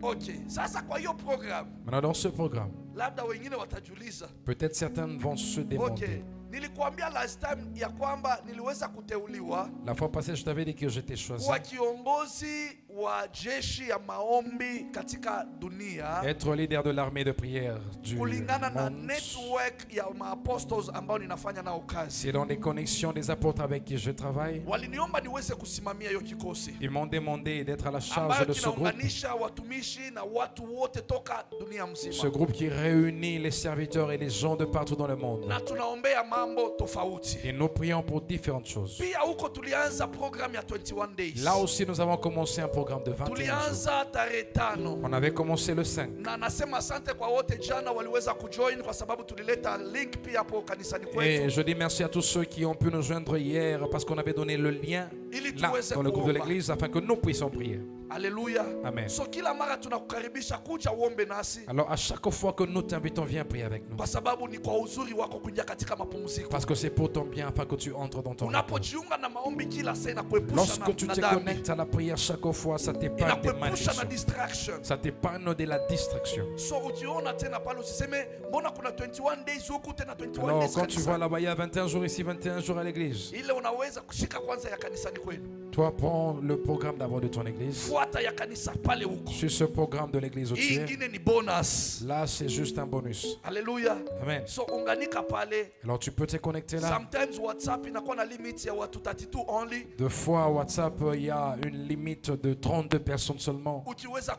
Okay, sasa kwa hiyo program
Maintenant, dans ce programme,
labda wengine watajiuliza,
peut-être certains vont se demander.
okay, nilikuambia last time ya kwamba niliweza kuteuliwa
La fois passée, je t'avais dit que j'étais choisi.
kuwa kiongozi wa jeshi ya maombi katika dunia
Être leader de l'armée de prière du
kulingana na
monde.
network ya maapostles ambao ninafanya nao kazi.
C'est dans les connexions des apôtres avec qui je travaille.
Waliniomba niweze kusimamia hiyo kikosi
Ils m'ont demandé d'être à la charge
ambayo
de ce groupe.
kinaunganisha watumishi na watu wote toka dunia
Ce
mzima,
groupe qui réunit les serviteurs et les gens de partout dans le monde.
na tunaombea mambo tofauti.
Et nous prions pour différentes choses.
Pia huko tulianza program ya 21 days.
Là aussi, nous avons commencé un programme de 21 jours.
Tulianza tarehe 5
On avait commencé le 5.
na nasema asante kwa wote jana waliweza kujoin kwa sababu tulileta link pia hapo kanisani
Et
kwetu
je dis merci à tous ceux qui ont pu nous joindre hier parce qu'on avait donné le lien
ili
là
tuweze
dans le groupe de
kuomba.
l'église afin que nous puissions prier.
Haleluya.
Amen.
So kila mara tunakukaribisha kuja uombe nasi
Alors à chaque fois que nous t'invitons, viens prier avec nous.
kwa sababu ni kwa uzuri wako kuingia katika mapumziko.
Parce que c'est pour ton bien afin que tu entres dans ton repos.
Unapojiunga na maombi kila saa inakuepusha
Lorsque tu
na
te
dhambi,
connectes à la prière chaque fois, ça t'épargne des
inakuepusha na
malédictions.
distraction.
Ça t'épargne de la distraction.
So ukiona tena pale usiseme mbona kuna 21 days huku tena 21
Alors
days
quand tu
kanisani.
vois là-bas, il y a 21 jours ici, 21 jours à l'église.
Ile unaweza kushika kwanza ya kanisani kwenu.
Toi, prends le programme d'abord de ton église.
Fuata ya kanisa pale huko.
Sur ce programme de l'église
Hii
entière,
ingine ni bonus.
là, c'est juste un bonus.
Haleluya.
Amen.
So unganika pale.
Alors, tu peux te connecter là.
Sometimes WhatsApp inakuwa na limit ya watu 32 only.
Deux fois, WhatsApp, il y a une limite de 32 personnes seulement.
Ukiweza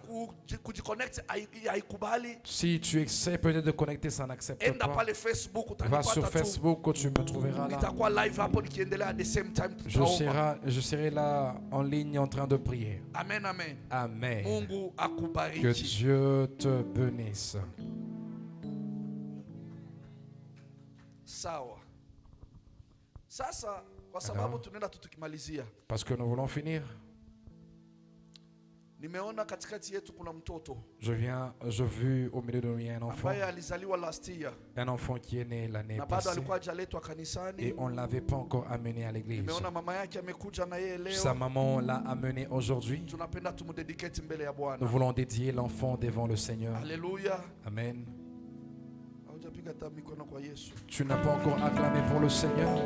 kujiconnect haikubali.
Si tu essaies peut-être de connecter, ça n'accepte
Enda
pas.
pale Facebook
Va sur
utanipata tu.
Facebook, tu me trouveras là.
Nitakuwa live hapo nikiendelea at the same time tutaomba.
Je serai là en ligne en train de prier.
Amen, amen.
Amen.
Mungu
Que
akubariki.
Dieu te bénisse.
Sawa. Sasa kwa sababu tunaenda tu tukimalizia.
Parce que nous voulons finir.
Nimeona katikati yetu kuna mtoto
Je vu au milieu de nous, il y a un enfant.
ambaye alizaliwa last year
Un enfant qui est né l'année
na bado
passée.
alikuwa hajaletwa
Et
kanisani.
on ne l'avait pas encore amené à l'église.
Nimeona mama yake amekuja na yeye
Sa
leo.
maman l'a amené aujourd'hui.
Tunapenda tumdedicate mbele ya
Nous
Bwana.
voulons dédier l'enfant devant le Seigneur.
Haleluya.
Amen.
Haujapiga hata mikono kwa Yesu.
Tu n'as pas encore acclamé pour le Seigneur.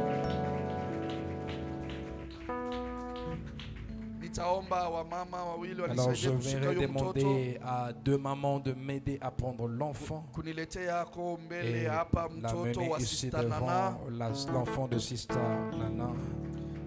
Nitaomba wamama wawili
Alors je
wanisaidie kushika
vais
huyo mtoto.
demander à deux mamans de m'aider à prendre l'enfant
Kuniletea yako mbele
et
hapa mtoto
l'amener
wa
ici
Sister Nana.
devant l'enfant de Sister Nana.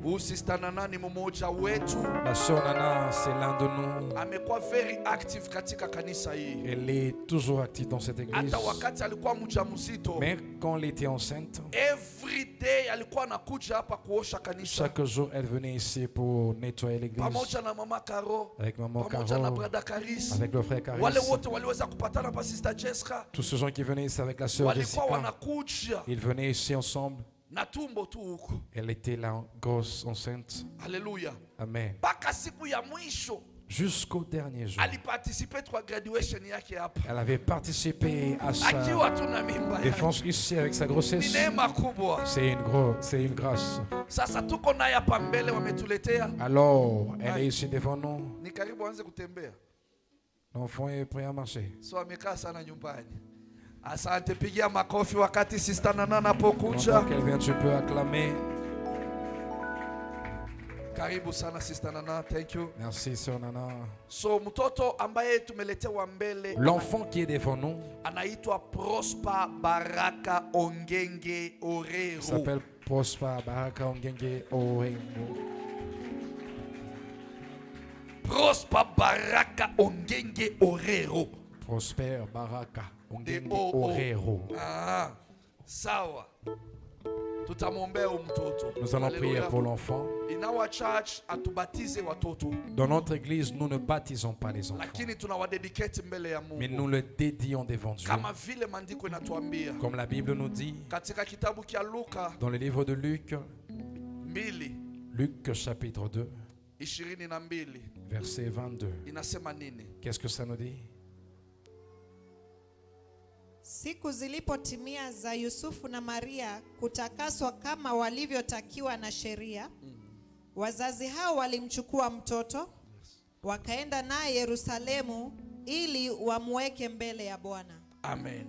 Huyu Sister Nana ni mmoja wetu.
La sœur Nana, c'est l'un de nous.
Amekuwa very active katika kanisa hii.
Elle est toujours active dans cette église.
Hata wakati alikuwa mjamzito,
Mais quand elle était enceinte,
every day alikuwa anakuja hapa kuosha kanisa.
chaque jour, elle venait ici pour nettoyer l'église.
Pamoja na mama Caro,
Avec maman
pamoja na
Caro,
brother Karis.
avec le frère Caris.
Wale wote waliweza kupatana pa Sister Jessica.
Tous ces gens qui venaient ici avec la sœur
Walikuwa
Jessica,
wanakuja
ils venaient ici ensemble.
na tumbo tu huko.
Elle était là, grosse, enceinte.
Haleluya.
Amen.
Mpaka siku ya mwisho
Jusqu'au dernier jour.
aliparticipe kwa graduation yake hapa.
Elle avait participé à sa
Akiwa tu na mimba yake.
défense ici avec sa
Ni
grossesse.
neema kubwa.
C'est une grâce.
Sasa tuko naye hapa mbele wametuletea.
Alors, elle est ici devant nous.
Ni karibu aanze kutembea.
L'enfant est prêt à marcher.
So amekaa sana nyumbani. Asante, pigia makofi wakati Sister Nana anapokuja.
Pendant qu'elle vient, tu peux acclamer.
Karibu sana Sister Nana, thank you.
Merci, sœur Nana.
So mtoto ambaye tumeletewa mbele
L'enfant qui est devant nous
anaitwa Prosper Baraka Ongenge Orero.
s'appelle Prosper Baraka Ongenge Orero.
Prosper Baraka Ongenge Orero.
Prosper Baraka Ongenge
O-O.
Orero.
Ah, sawa. Tutamwombea huyu mtoto.
Nous allons prier
Hallelujah.
pour l'enfant.
In our church atubatize watoto,
Dans notre église, nous ne baptisons pas les enfants,
lakini tunawadedicate mbele ya
mais
Mungu
nous le dédions devant Dieu.
kama vile maandiko inatuambia
Comme la Bible nous dit
katika kitabu kia Luka
dans le livre de Luc,
2
Luc chapitre 2,
22
verset 22.
inasema nini?
Qu'est-ce que ça nous dit?
Siku zilipotimia za Yusufu na Maria kutakaswa kama walivyotakiwa na sheria, wazazi hao walimchukua mtoto wakaenda naye Yerusalemu ili wamweke mbele ya Bwana.
Amen.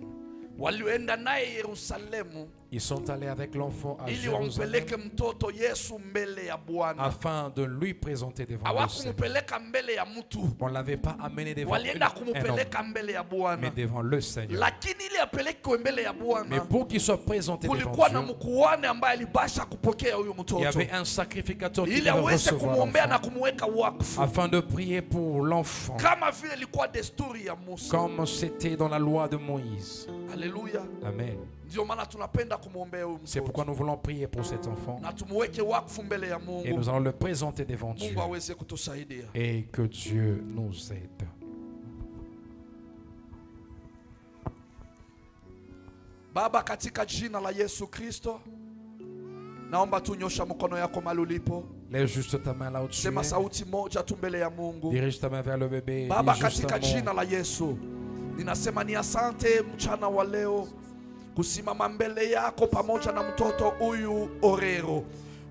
Walioenda naye Yerusalemu
Ils sont allés avec l'enfant à
ili
Jérusalem
wampeleke mtoto Yesu mbele ya Bwana.
afin de lui présenter devant le Seigneur.
Hawakumpeleka mbele ya mtu,
On ne l'avait pas amené devant
walienda
un homme,
kumpeleka mbele ya
mais
Bwana.
devant le Seigneur.
Lakini ili apelekwe mbele ya
Mais
Bwana,
pour qu'il soit présenté devant
kulikuwa na
Dieu,
mkuhani ambaye alibasha kupokea huyu
il y
mtoto
avait un sacrificateur qui
ili
devait
aweze
recevoir
kumwombea na
l'enfant
kumweka wakfu
afin de prier pour l'enfant,
kama vile ilikuwa desturi ya Musa.
comme c'était dans la loi de Moïse.
Haleluya.
Amen.
Ndio maana tunapenda kumwombea huyu
C'est pourquoi
mtoto
nous voulons prier pour cet enfant
na tumweke wakfu mbele ya
et
Mungu.
nous allons le présenter devant Dieu
Mungu aweze kutusaidia.
et que Dieu nous aide.
Baba, katika jina la Yesu Kristo, naomba tunyosha mkono yako mahali ulipo.
Lève juste ta main là où tu
Sema
es.
sauti moja tu mbele ya Mungu.
Dirige ta main vers le bébé.
Baba,
Dis juste
katika
un mot.
jina la Yesu ninasema ni asante mchana wa leo kusimama mbele yako pamoja na mtoto huyu Orero.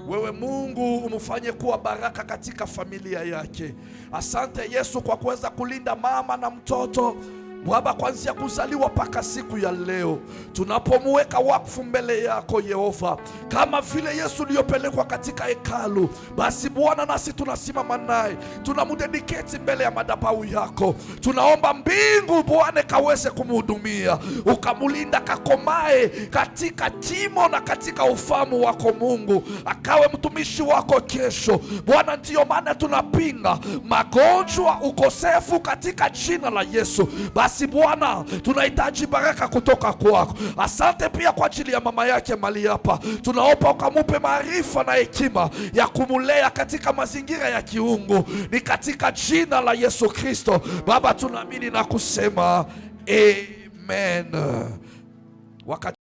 Wewe Mungu umfanye kuwa baraka katika familia yake. Asante Yesu kwa kuweza kulinda mama na mtoto Baba, kuanzia kuzaliwa mpaka siku ya leo, tunapomweka wakfu mbele yako Yehova, kama vile Yesu aliyopelekwa katika hekalu, basi Bwana, nasi tunasimama naye, tunamdedicate mbele ya madhabahu yako. Tunaomba mbingu Bwana kaweze kumhudumia, ukamulinda, kakomae katika timo na katika ufahamu wako Mungu, akawe mtumishi wako kesho Bwana. Ndiyo maana tunapinga magonjwa, ukosefu katika jina la Yesu. Basi Bwana, tunahitaji baraka kutoka kwako. Asante pia kwa ajili ya mama yake mali hapa, tunaomba ukamupe maarifa na hekima ya kumulea katika mazingira ya kiungu, ni katika jina la Yesu Kristo Baba tunaamini na kusema amen.